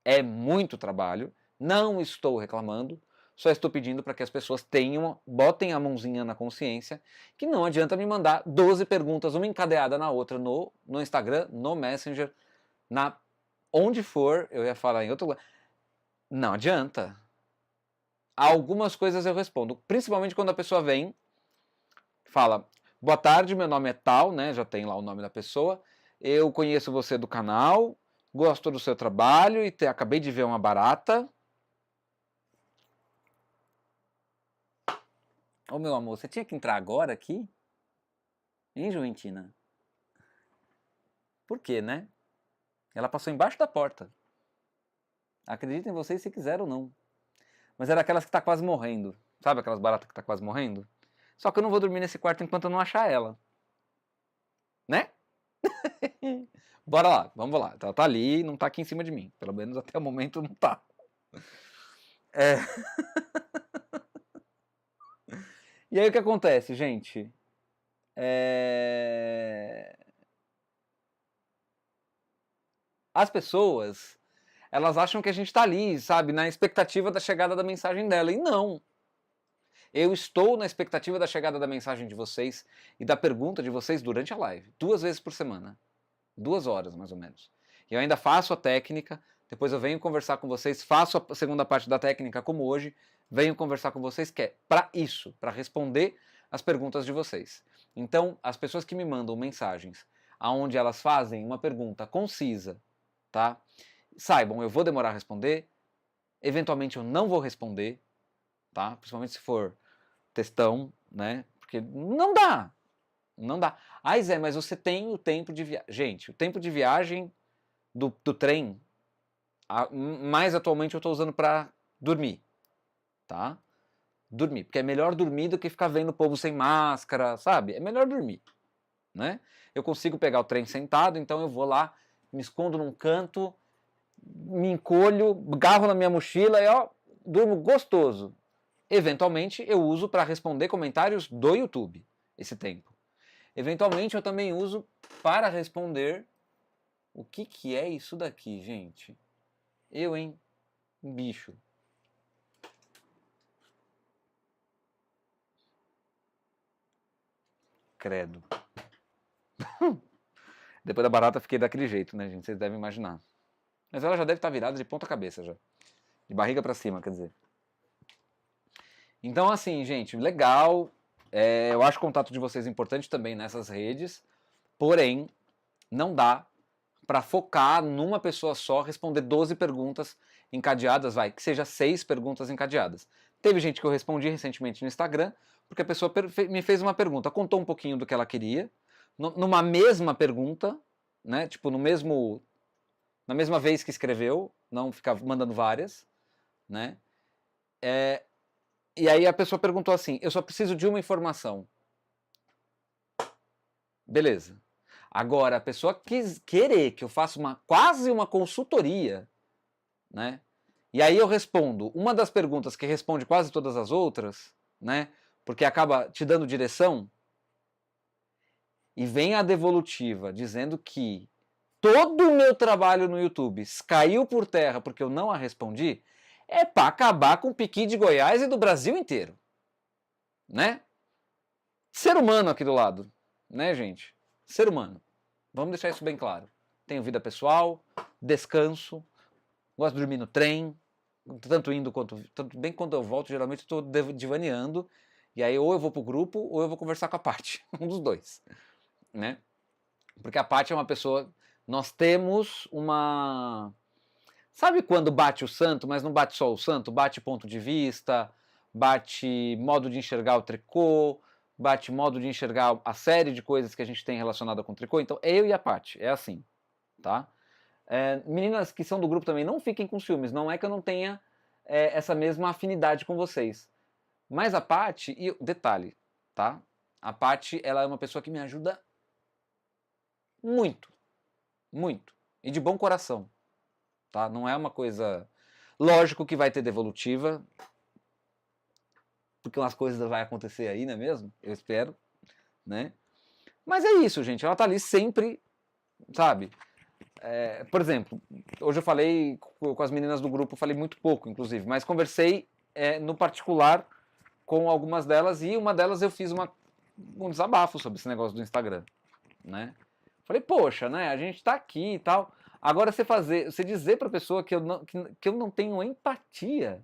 é muito trabalho. Não estou reclamando, só estou pedindo para que as pessoas botem a mãozinha na consciência, que não adianta me mandar 12 perguntas, uma encadeada na outra, no Instagram, no Messenger, onde for, eu ia falar em outro lugar. Não adianta. Algumas coisas eu respondo, principalmente quando a pessoa vem, fala, boa tarde, meu nome é tal, né? Já tem lá o nome da pessoa, eu conheço você do canal, gosto do seu trabalho e acabei de ver uma barata. Ô meu amor, você tinha que entrar agora aqui? Hein, Juventina? Por quê, né? Ela passou embaixo da porta. Acreditem vocês se quiser ou não. Mas era aquelas que tá quase morrendo. Sabe aquelas baratas que tá quase morrendo? Só que eu não vou dormir nesse quarto enquanto eu não achar ela. Né? Bora lá, vamos lá. Ela tá ali, não tá aqui em cima de mim. Pelo menos até o momento não tá. E aí o que acontece, gente? As pessoas, elas acham que a gente tá ali, sabe? Na expectativa da chegada da mensagem dela. E não. Eu estou na expectativa da chegada da mensagem de vocês e da pergunta de vocês durante a live. 2 vezes por semana. 2 horas, mais ou menos. E eu ainda faço a técnica, depois eu venho conversar com vocês, faço a segunda parte da técnica como hoje, venho conversar com vocês, que é para isso, para responder as perguntas de vocês. Então, as pessoas que me mandam mensagens aonde elas fazem uma pergunta concisa, tá? Saibam, eu vou demorar a responder, eventualmente eu não vou responder, tá? Principalmente se for textão, né? Porque não dá. Não dá. Ai, Zé, mas você tem o tempo de viagem. Gente, o tempo de viagem do trem, mais atualmente eu estou usando para dormir, tá? Dormir, porque é melhor dormir do que ficar vendo o povo sem máscara, sabe? É melhor dormir, né? Eu consigo pegar o trem sentado, então eu vou lá, me escondo num canto, me encolho, garro na minha mochila e ó, durmo gostoso. Eventualmente eu uso para responder comentários do YouTube esse tempo. Eventualmente eu também uso para responder o que é isso daqui, gente. Eu, hein? Bicho. Credo. Depois da barata fiquei daquele jeito, né, gente? Vocês devem imaginar. Mas ela já deve estar virada de ponta cabeça já. De barriga para cima, quer dizer. Então, assim, gente, legal. Eu acho o contato de vocês importante também nessas redes. Porém, não dá para focar numa pessoa só, responder 12 perguntas encadeadas, que seja 6 perguntas encadeadas. Teve gente que eu respondi recentemente no Instagram, porque a pessoa me fez uma pergunta, contou um pouquinho do que ela queria, numa mesma pergunta, né? Tipo, na mesma vez que escreveu, não ficar mandando várias, né? E aí a pessoa perguntou assim, eu só preciso de uma informação. Beleza. Agora, a pessoa quis querer que eu faça quase uma consultoria, né? E aí eu respondo uma das perguntas que responde quase todas as outras, né? Porque acaba te dando direção. E vem a devolutiva dizendo que todo o meu trabalho no YouTube caiu por terra porque eu não a respondi, é para acabar com o Piqui de Goiás e do Brasil inteiro, né? Ser humano aqui do lado, né, gente? Ser humano. Vamos deixar isso bem claro. Tenho vida pessoal, descanso, gosto de dormir no trem, tanto indo quanto tanto bem quando eu volto, geralmente estou divaneando, e aí ou eu vou pro grupo ou eu vou conversar com a Paty, um dos dois, né? Porque a Paty é uma pessoa, nós temos uma, sabe quando bate o santo, mas não bate só o santo, bate ponto de vista, bate modo de enxergar o tricô, bate modo de enxergar a série de coisas que a gente tem relacionada com o tricô. Então, eu e a Paty, é assim, tá? Meninas que são do grupo também, não fiquem com ciúmes, não é que eu não tenha essa mesma afinidade com vocês. Mas a Paty, e detalhe, tá? A Paty, ela é uma pessoa que me ajuda muito, muito, e de bom coração, tá? Não é uma coisa... Lógico que vai ter devolutiva, porque umas coisas vai acontecer aí, não é mesmo? Eu espero, né? Mas é isso, gente, ela tá ali sempre, sabe? Por exemplo, hoje eu falei com as meninas do grupo, falei muito pouco, inclusive, mas conversei no particular com algumas delas e uma delas eu fiz um desabafo sobre esse negócio do Instagram, né? Falei, poxa, né? A gente tá aqui e tal. Agora você dizer pra pessoa que eu não tenho empatia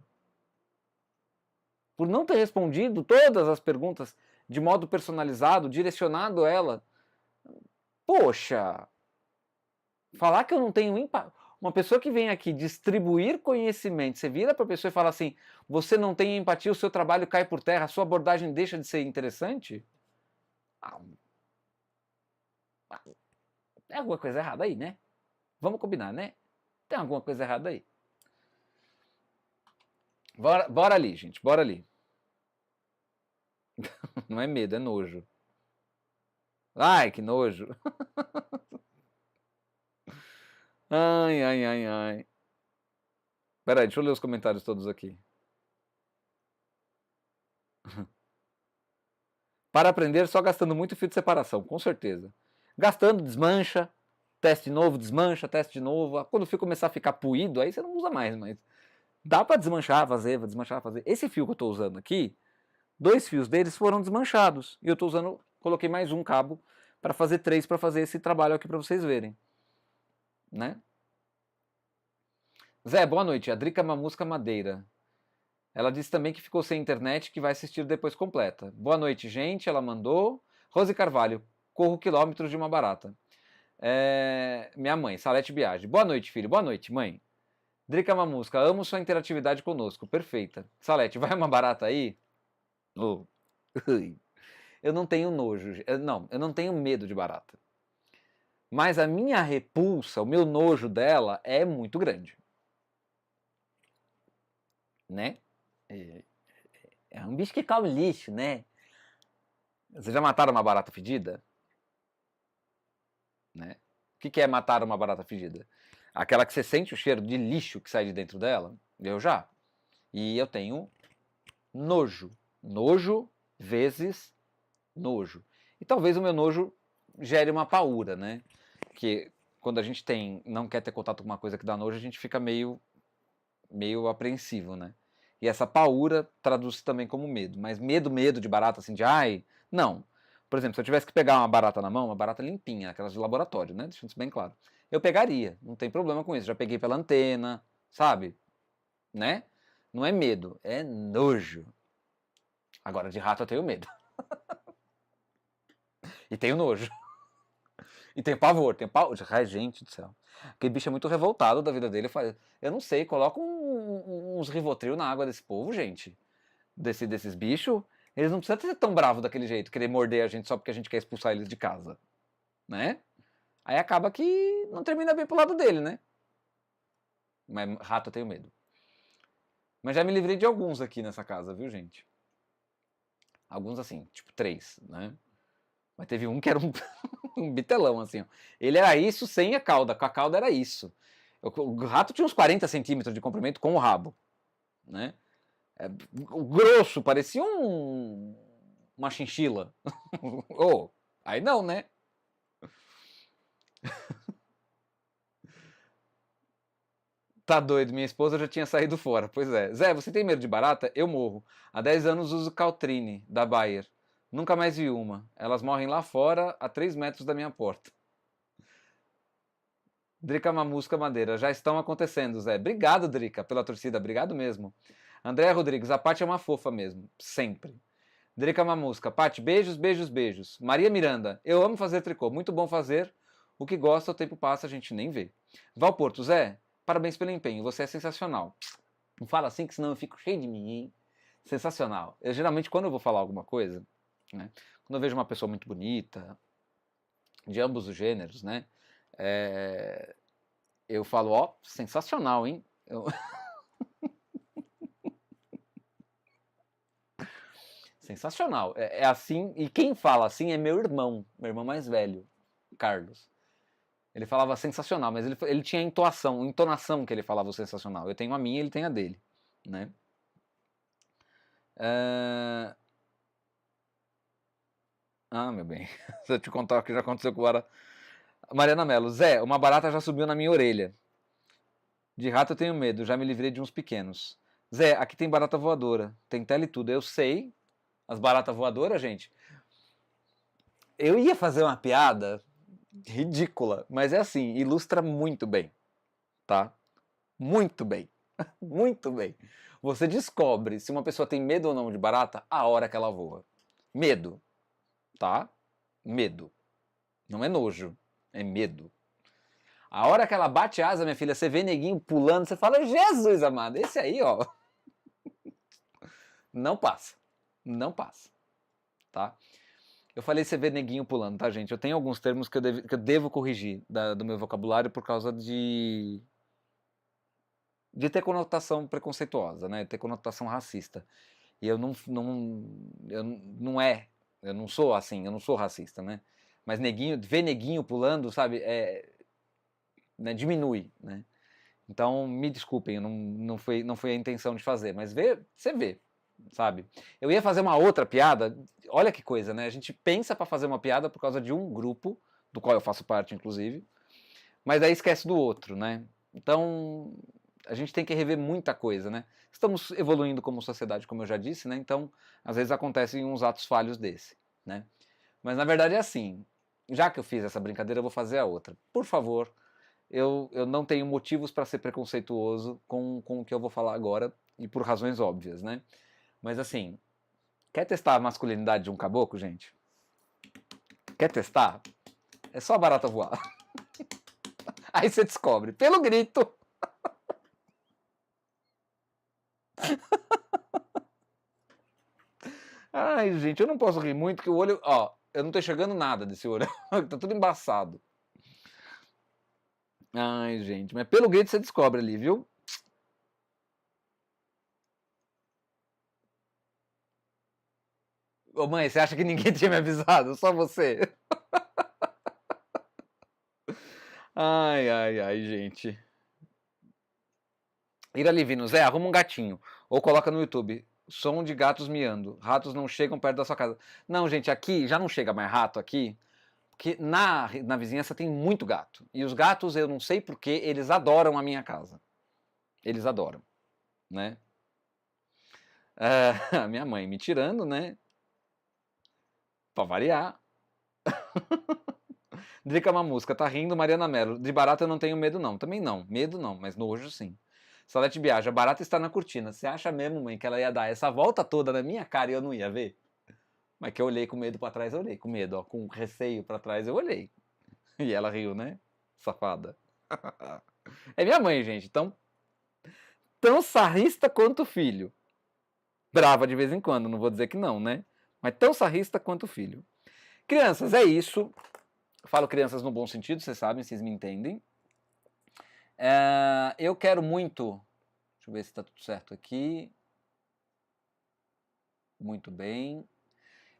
por não ter respondido todas as perguntas de modo personalizado, direcionado a ela. Poxa, falar que eu não tenho empatia. Uma pessoa que vem aqui distribuir conhecimento, você vira para a pessoa e fala assim: você não tem empatia, o seu trabalho cai por terra, a sua abordagem deixa de ser interessante? Tem alguma coisa errada aí, né? Vamos combinar, né? Tem alguma coisa errada aí. Bora ali, gente, bora ali. Não é medo, é nojo. Ai, que nojo. Ai, ai, ai, ai. Peraí, deixa eu ler os comentários todos aqui. Para aprender só gastando muito fio de separação, com certeza. Gastando, desmancha, teste de novo, desmancha, teste de novo. Quando o fio começar a ficar puído, aí você não usa mais, mas dá para desmanchar, fazer, desmanchar, fazer. Esse fio que eu estou usando aqui, 2 fios deles foram desmanchados. E eu estou usando, coloquei mais um cabo para fazer 3 para fazer esse trabalho aqui para vocês verem. Né? Zé, boa noite. A Drica Mamusca Madeira. Ela disse também que ficou sem internet, que vai assistir depois completa. Boa noite, gente. Ela mandou. Rose Carvalho, corro quilômetros de uma barata. Minha mãe, Salete Biagi. Boa noite, filho. Boa noite, mãe. Drica Mamusca, amo sua interatividade conosco. Perfeita. Salete, vai uma barata aí? Oh. Eu não tenho nojo. Não, eu não tenho medo de barata. Mas a minha repulsa, o meu nojo dela é muito grande. Né? É um bicho que come lixo, né? Vocês já mataram uma barata fedida? Né? O que é matar uma barata fedida? Aquela que você sente o cheiro de lixo que sai de dentro dela? Eu já. E eu tenho nojo. Nojo vezes nojo. E talvez o meu nojo gere uma paura, né? Que quando a gente não quer ter contato com uma coisa que dá nojo, a gente fica meio apreensivo, né? E essa paura traduz-se também como medo. Mas medo de barata, assim, de ai, não. Por exemplo, se eu tivesse que pegar uma barata na mão, uma barata limpinha, aquelas de laboratório, né? Deixando isso bem claro. Eu pegaria, não tem problema com isso. Já peguei pela antena, sabe? Né? Não é medo, é nojo. Agora, de rato eu tenho medo. E tenho nojo. E tenho pavor, Ai, gente do céu. Aquele bicho é muito revoltado da vida dele. Eu não sei, coloca uns Rivotril na água desse povo, gente. Desses bichos. Eles não precisam ser tão bravos daquele jeito, querer morder a gente só porque a gente quer expulsar eles de casa. Né? Aí acaba que não termina bem pro lado dele, né? Mas rato eu tenho medo. Mas já me livrei de alguns aqui nessa casa, viu, gente? Alguns assim, tipo 3, né? Mas teve um que era um, um bitelão, assim. Ó. Ele era isso sem a cauda. Com a cauda era isso. O rato tinha uns 40 centímetros de comprimento com o rabo, né? O grosso, parecia uma chinchila. Oh, aí não, né? Tá doido, minha esposa já tinha saído fora. Pois é. Zé, você tem medo de barata? Eu morro. Há 10 anos uso Caltrine, da Bayer. Nunca mais vi uma. Elas morrem lá fora, a 3 metros da minha porta. Drica Mamusca Madeira, já estão acontecendo, Zé. Obrigado, Drica, pela torcida. Obrigado mesmo. André Rodrigues, a Paty é uma fofa mesmo. Sempre. Drica Mamusca, Paty, beijos, beijos, beijos. Maria Miranda, eu amo fazer tricô. Muito bom fazer. O que gosta, o tempo passa, a gente nem vê. Valporto, Zé, parabéns pelo empenho. Você é sensacional. Não fala assim, que senão eu fico cheio de mim, hein? Sensacional. Eu geralmente, quando eu vou falar alguma coisa, né? Quando eu vejo uma pessoa muito bonita, de ambos os gêneros, né? Eu falo, ó, sensacional, hein? Sensacional. É assim, e quem fala assim é meu irmão mais velho, Carlos. Ele falava sensacional, mas ele tinha entonação que ele falava o sensacional. Eu tenho a minha, ele tem a dele, né? Ah, meu bem. Se eu te contar o que já aconteceu com a Mariana Mello. Zé, uma barata já subiu na minha orelha. De rato eu tenho medo, já me livrei de uns pequenos. Zé, aqui tem barata voadora. Tem tela e tudo. Eu sei. As baratas voadoras, gente. Eu ia fazer uma piada ridícula, mas é assim, ilustra muito bem, tá? Muito bem. Muito bem. Você descobre se uma pessoa tem medo ou não de barata a hora que ela voa. Medo, tá? Medo. Não é nojo, é medo. A hora que ela bate asa, minha filha, você vê neguinho pulando, você fala, Jesus amado, esse aí, ó. Não passa. Não passa. Tá? Eu falei você vê neguinho pulando, tá, gente? Eu tenho alguns termos que eu devo corrigir do meu vocabulário por causa de ter conotação preconceituosa, né? Ter conotação racista. E eu não sou assim, eu não sou racista, né? Mas ver neguinho pulando, sabe, né, diminui, né? Então, me desculpem, não foi a intenção de fazer, mas você vê, sabe? Eu ia fazer uma outra piada, olha que coisa, né? A gente pensa para fazer uma piada por causa de um grupo, do qual eu faço parte, inclusive, mas aí esquece do outro, né? Então, a gente tem que rever muita coisa, né? Estamos evoluindo como sociedade, como eu já disse, né? Então, às vezes acontecem uns atos falhos desse, né? Mas na verdade é assim, já que eu fiz essa brincadeira, eu vou fazer a outra. Por favor, eu não tenho motivos para ser preconceituoso com o que eu vou falar agora, e por razões óbvias, né? Mas assim, quer testar a masculinidade de um caboclo, gente? Quer testar? É só a barata voar. Aí você descobre, pelo grito. Ai, gente, eu não posso rir muito, que o olho, ó, eu não tô enxergando nada desse olho. Tá tudo embaçado. Ai, gente, mas pelo grito você descobre ali, viu? Ô mãe, você acha que ninguém tinha me avisado? Só você? Ai, ai, ai, gente. Ira Livino, Zé, arruma um gatinho. Ou coloca no YouTube. Som de gatos miando. Ratos não chegam perto da sua casa. Não, gente, aqui já não chega mais rato aqui. Porque na vizinhança tem muito gato. E os gatos, eu não sei porquê, eles adoram a minha casa. Eles adoram, né? A minha mãe me tirando, né? Pra variar. Drica Mamusca, tá rindo, Mariana Mello. De barata eu não tenho medo, não. Também não. Medo não, mas nojo sim. Salete Biaja, barata está na cortina. Você acha mesmo, mãe, que ela ia dar essa volta toda na minha cara e eu não ia ver? Mas que eu olhei com medo pra trás, eu olhei. Com medo, ó. Com receio pra trás, eu olhei. E ela riu, né? Safada. É minha mãe, gente. Tão sarrista quanto o filho. Brava de vez em quando, não vou dizer que não, né? Mas tão sarrista quanto o filho. Crianças, é isso. Falo crianças no bom sentido, vocês sabem, vocês me entendem. Eu quero muito Deixa eu ver se está tudo certo aqui. Muito bem.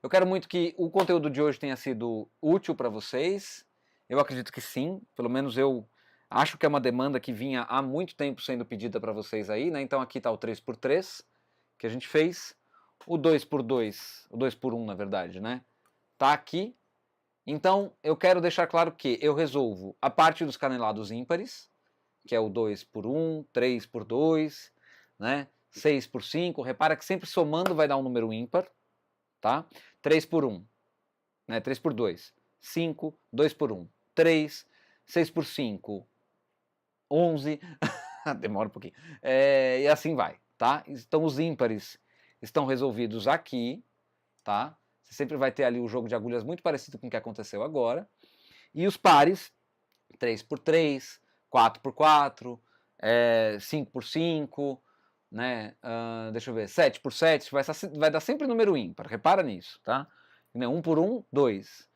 Eu quero muito que o conteúdo de hoje tenha sido útil para vocês. Eu acredito que sim. Pelo menos eu acho que é uma demanda que vinha há muito tempo sendo pedida para vocês aí, né? Então aqui está o 3x3 que a gente fez. O 2x2, o 2x1 na verdade, né? Tá aqui. Então eu quero deixar claro que eu resolvo a parte dos canelados ímpares, que é o 2x1, 3x2, né? 6x5. Repara que sempre somando vai dar um número ímpar, tá? 3x1, né? 3x2, 5, 2x1, 3, 6x5, 11, demora um pouquinho, e assim vai, tá? Então os ímpares estão resolvidos aqui, tá? Você sempre vai ter ali o jogo de agulhas muito parecido com o que aconteceu agora. E os pares, 3x3, 4x4, 5x5, né? Deixa eu ver, 7x7, vai dar sempre número ímpar, repara nisso, tá? 1x1, 2.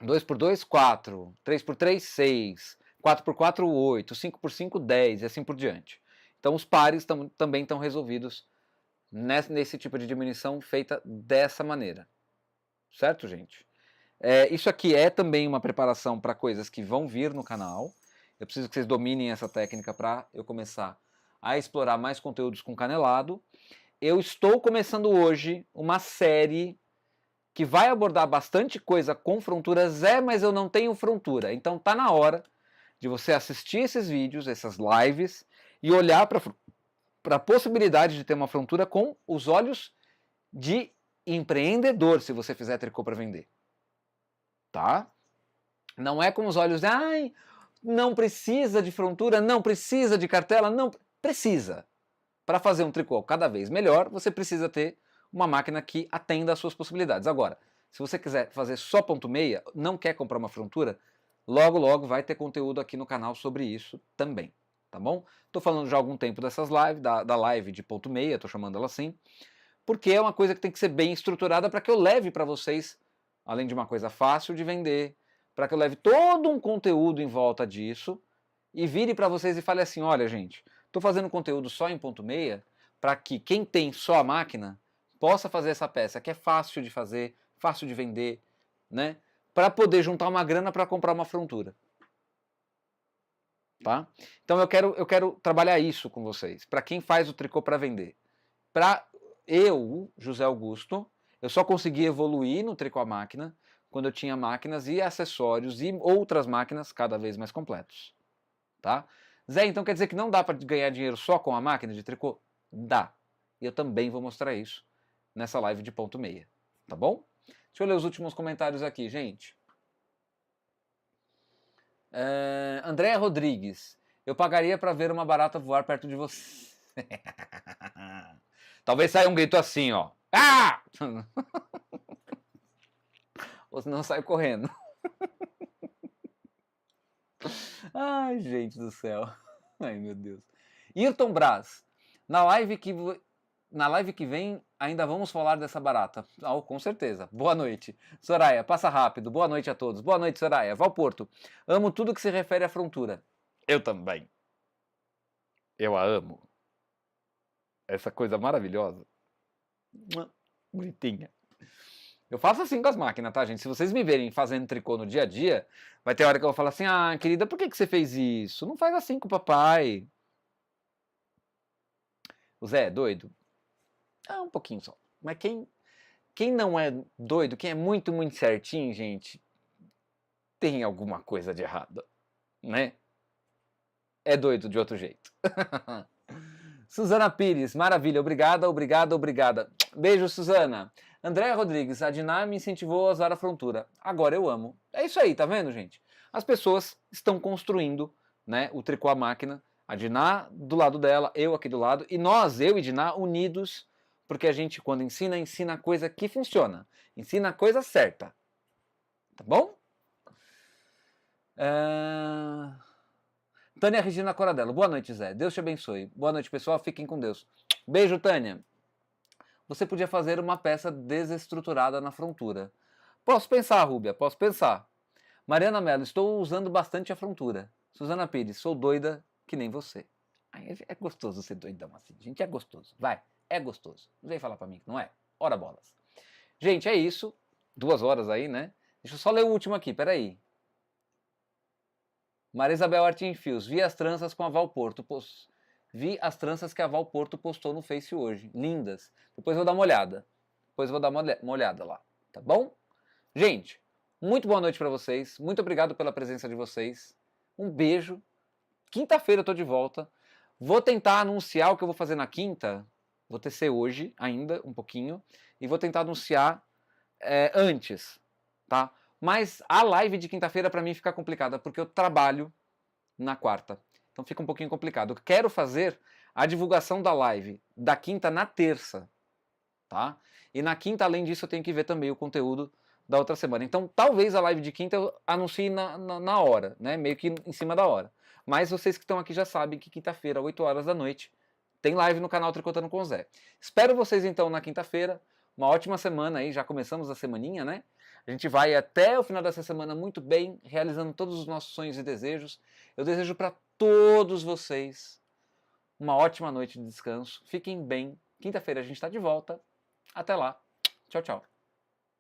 2x2, 4. 3x3, 6. 4x4, 8. 5x5, 10 e assim por diante. Então os pares também estão resolvidos nesse tipo de diminuição feita dessa maneira. Certo, gente? Isso aqui é também uma preparação para coisas que vão vir no canal. Eu preciso que vocês dominem essa técnica para eu começar a explorar mais conteúdos com canelado. Eu estou começando hoje uma série que vai abordar bastante coisa com frontura. Zé, mas eu não tenho frontura. Então tá na hora de você assistir esses vídeos, essas lives, e olhar para a possibilidade de ter uma frontura com os olhos de empreendedor, se você fizer tricô para vender. Tá? Não é com os olhos de, ai, não precisa de frontura, não precisa de cartela, não precisa. Para fazer um tricô cada vez melhor, você precisa ter uma máquina que atenda às suas possibilidades. Agora, se você quiser fazer só ponto meia, não quer comprar uma frontura, logo logo vai ter conteúdo aqui no canal sobre isso também, tá bom? Estou falando já há algum tempo dessas lives, da live de ponto meia, estou chamando ela assim, porque é uma coisa que tem que ser bem estruturada para que eu leve para vocês, além de uma coisa fácil de vender, para que eu leve todo um conteúdo em volta disso e vire para vocês e fale assim, olha gente, estou fazendo conteúdo só em ponto meia para que quem tem só a máquina possa fazer essa peça, que é fácil de fazer, fácil de vender, né? Para poder juntar uma grana para comprar uma frontura. Tá? Então eu quero trabalhar isso com vocês, para quem faz o tricô para vender. Para eu, José Augusto, eu só consegui evoluir no tricô à máquina quando eu tinha máquinas e acessórios e outras máquinas cada vez mais completos. Tá? Zé, então quer dizer que não dá para ganhar dinheiro só com a máquina de tricô? Dá. E eu também vou mostrar isso nessa live de ponto meia. Tá bom? Deixa eu ler os últimos comentários aqui, gente. Andréa Rodrigues. Eu pagaria para ver uma barata voar perto de você. Talvez saia um grito assim, ó. Ah! Ou senão sai correndo. Ai, gente do céu. Ai, meu Deus. Ayrton Braz. Na live que vem, ainda vamos falar dessa barata. Oh, com certeza. Boa noite. Soraya, passa rápido. Boa noite a todos. Boa noite, Soraya. Valporto. Amo tudo que se refere à frontura. Eu também. Eu a amo. Essa coisa maravilhosa. Bonitinha. Eu faço assim com as máquinas, tá, gente? Se vocês me verem fazendo tricô no dia a dia, vai ter hora que eu vou falar assim, ah, querida, por que você fez isso? Não faz assim com o papai. O Zé é doido? Ah, um pouquinho só. Mas quem não é doido, quem é muito, muito certinho, gente, tem alguma coisa de errado, né? É doido de outro jeito. Suzana Pires, maravilha, obrigada, obrigada, obrigada. Beijo, Suzana. Andréa Rodrigues, a Diná me incentivou a usar a frontura. Agora eu amo. É isso aí, tá vendo, gente? As pessoas estão construindo, né, o tricô à máquina. A Diná do lado dela, eu aqui do lado. E nós, eu e Diná, unidos, porque a gente, quando ensina, ensina a coisa que funciona. Ensina a coisa certa. Tá bom? Tânia Regina Coradello. Boa noite, Zé. Deus te abençoe. Boa noite, pessoal. Fiquem com Deus. Beijo, Tânia. Você podia fazer uma peça desestruturada na frontura. Posso pensar, Rúbia, posso pensar. Mariana Mello, estou usando bastante a frontura. Suzana Pires, sou doida que nem você. Ai, é gostoso ser doidão assim, gente, é gostoso. Vai, é gostoso. Não vem falar pra mim que não é. Ora bolas. Gente, é isso. 2 horas aí, né? Deixa eu só ler o último aqui, peraí. Maria Isabel Artinfios, vi as tranças com a Val Porto. Vi as tranças que a Val Porto postou no Face hoje. Lindas. Depois vou dar uma olhada. Depois vou dar uma olhada lá. Tá bom? Gente, muito boa noite pra vocês. Muito obrigado pela presença de vocês. Um beijo. Quinta-feira eu tô de volta. Vou tentar anunciar o que eu vou fazer na quinta. Vou tecer hoje ainda, um pouquinho. E vou tentar anunciar antes, tá? Mas a live de quinta-feira pra mim fica complicada, porque eu trabalho na quarta. Então fica um pouquinho complicado. Eu quero fazer a divulgação da live da quinta na terça, tá? E na quinta, além disso, eu tenho que ver também o conteúdo da outra semana. Então talvez a live de quinta eu anuncie na hora, né? Meio que em cima da hora. Mas vocês que estão aqui já sabem que quinta-feira, 8 horas da noite, tem live no canal Tricotando com o Zé. Espero vocês então na quinta-feira. Uma ótima semana aí, já começamos a semaninha, né? A gente vai até o final dessa semana muito bem, realizando todos os nossos sonhos e desejos. Eu desejo para todos vocês uma ótima noite de descanso. Fiquem bem. Quinta-feira a gente está de volta. Até lá. Tchau, tchau.